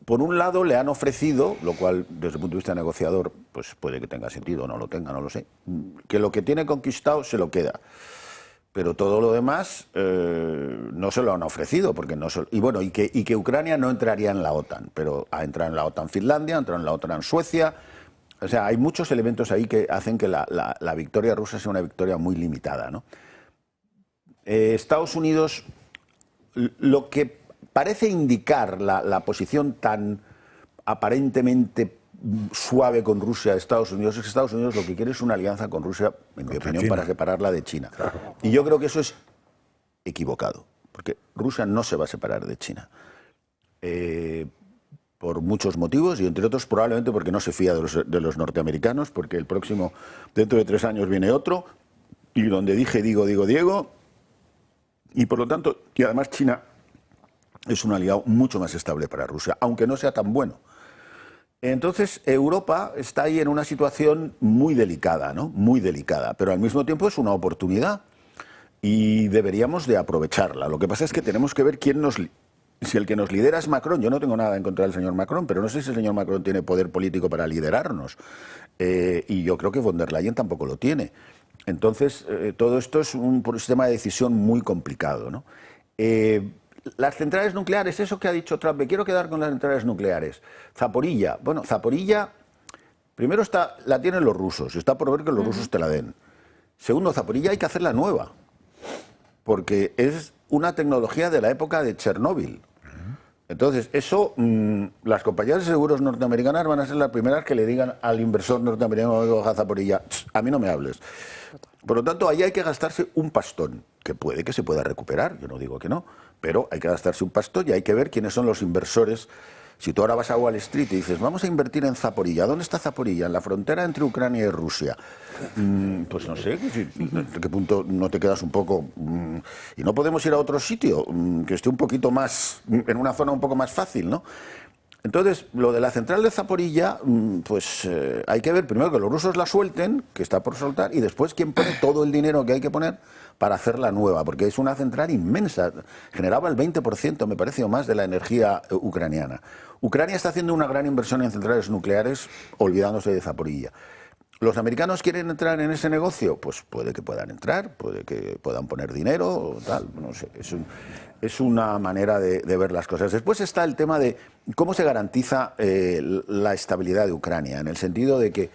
por un lado, le han ofrecido, lo cual desde el punto de vista negociador, pues puede que tenga sentido o no lo tenga, no lo sé, que lo que tiene conquistado se lo queda. Pero todo lo demás no se lo han ofrecido, porque no se, y que Ucrania no entraría en la OTAN, pero ha entrado en la OTAN Finlandia, ha entrado en la OTAN Suecia. O sea, hay muchos elementos ahí que hacen que la victoria rusa sea una victoria muy limitada, ¿no? Estados Unidos, lo que parece indicar la posición tan aparentemente suave con Rusia de Estados Unidos, es que Estados Unidos lo que quiere es una alianza con Rusia, en mi opinión, para separarla de China. Claro. Y yo creo que eso es equivocado, porque Rusia no se va a separar de China. Por muchos motivos, y entre otros probablemente porque no se fía de los norteamericanos, porque el próximo, dentro de 3 años viene otro, y donde dije digo, Diego, y por lo tanto, y además China es un aliado mucho más estable para Rusia, aunque no sea tan bueno. Entonces, Europa está ahí en una situación muy delicada, ¿no? Muy delicada, pero al mismo tiempo es una oportunidad y deberíamos de aprovecharla. Lo que pasa es que tenemos que ver si el que nos lidera es Macron. Yo no tengo nada en contra del señor Macron, pero no sé si el señor Macron tiene poder político para liderarnos. Y yo creo que von der Leyen tampoco lo tiene. Entonces, todo esto es un sistema de decisión muy complicado, ¿no? Las centrales nucleares, eso que ha dicho Trump, me quiero quedar con las centrales nucleares. Zaporilla, bueno, Zaporilla, primero la tienen los rusos, está por ver que los rusos te la den. Segundo, Zaporilla hay que hacerla nueva, porque es una tecnología de la época de Chernóbil. Entonces, eso, las compañías de seguros norteamericanas van a ser las primeras que le digan al inversor norteamericano que coja Zaporilla, a mí no me hables. Por lo tanto, ahí hay que gastarse un pastón, que puede que se pueda recuperar, yo no digo que no, pero hay que gastarse un pastón y hay que ver quiénes son los inversores. Si tú ahora vas a Wall Street y dices, vamos a invertir en Zaporilla, ¿dónde está Zaporilla? En la frontera entre Ucrania y Rusia. Pues no sé, ¿hasta qué punto no te quedas un poco? Y no podemos ir a otro sitio que esté un poquito más, en una zona un poco más fácil, ¿no? Entonces, lo de la central de Zaporilla, pues hay que ver primero que los rusos la suelten, que está por soltar, y después quién pone todo el dinero que hay que poner para hacerla nueva, porque es una central inmensa, generaba el 20%, me parece, o más de la energía ucraniana. Ucrania está haciendo una gran inversión en centrales nucleares, olvidándose de Zaporilla. ¿Los americanos quieren entrar en ese negocio? Pues puede que puedan entrar, puede que puedan poner dinero, o tal, no sé, es una manera de ver las cosas. Después está el tema de cómo se garantiza la estabilidad de Ucrania, en el sentido de que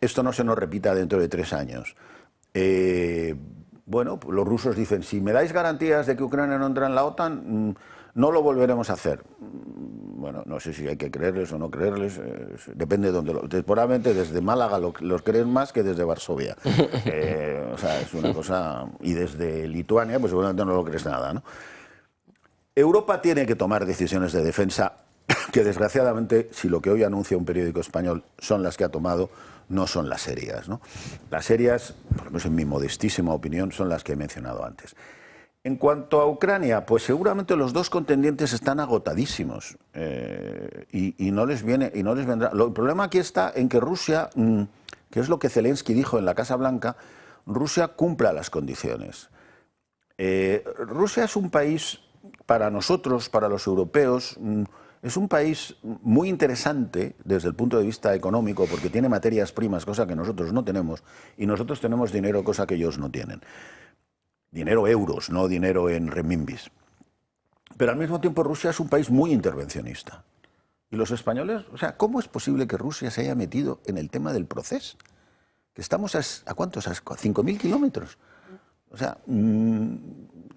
esto no se nos repita dentro de 3 años. Bueno, los rusos dicen, si me dais garantías de que Ucrania no entra en la OTAN, No lo volveremos a hacer. Bueno, no sé si hay que creerles o no creerles, depende de dónde probablemente desde Málaga los creen más que desde Varsovia. O sea, es una cosa... Y desde Lituania, pues seguramente no lo crees nada, ¿no? Europa tiene que tomar decisiones de defensa que, desgraciadamente, si lo que hoy anuncia un periódico español son las que ha tomado, no son las serias, ¿no? Las serias, por lo menos en mi modestísima opinión, son las que he mencionado antes. En cuanto a Ucrania, pues seguramente los dos contendientes están agotadísimos y no les vendrá. El problema aquí está en que Rusia, que es lo que Zelensky dijo en la Casa Blanca, Rusia cumpla las condiciones. Rusia es un país, para nosotros, para los europeos, es un país muy interesante desde el punto de vista económico porque tiene materias primas, cosa que nosotros no tenemos, y nosotros tenemos dinero, cosa que ellos no tienen. Dinero euros, no dinero en renminbis. Pero al mismo tiempo Rusia es un país muy intervencionista. Y los españoles, o sea, ¿cómo es posible que Rusia se haya metido en el tema del proceso? Que estamos ¿a cuántos? ¿A 5.000 kilómetros? O sea,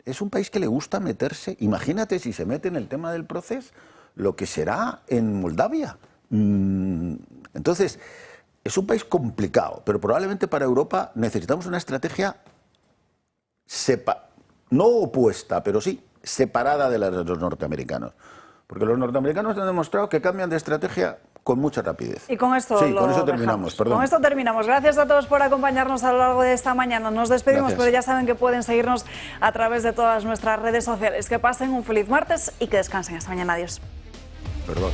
es un país que le gusta meterse. Imagínate si se mete en el tema del proceso, lo que será en Moldavia. Entonces, es un país complicado, pero probablemente para Europa necesitamos una estrategia no opuesta, pero sí separada de la de los norteamericanos. Porque los norteamericanos han demostrado que cambian de estrategia con mucha rapidez. Y con esto, con eso terminamos. Perdón. Con esto terminamos. Gracias a todos por acompañarnos a lo largo de esta mañana. Nos despedimos, Gracias. pero ya saben que pueden seguirnos a través de todas nuestras redes sociales. Que pasen un feliz martes y que descansen. Hasta mañana. Adiós. Perdón.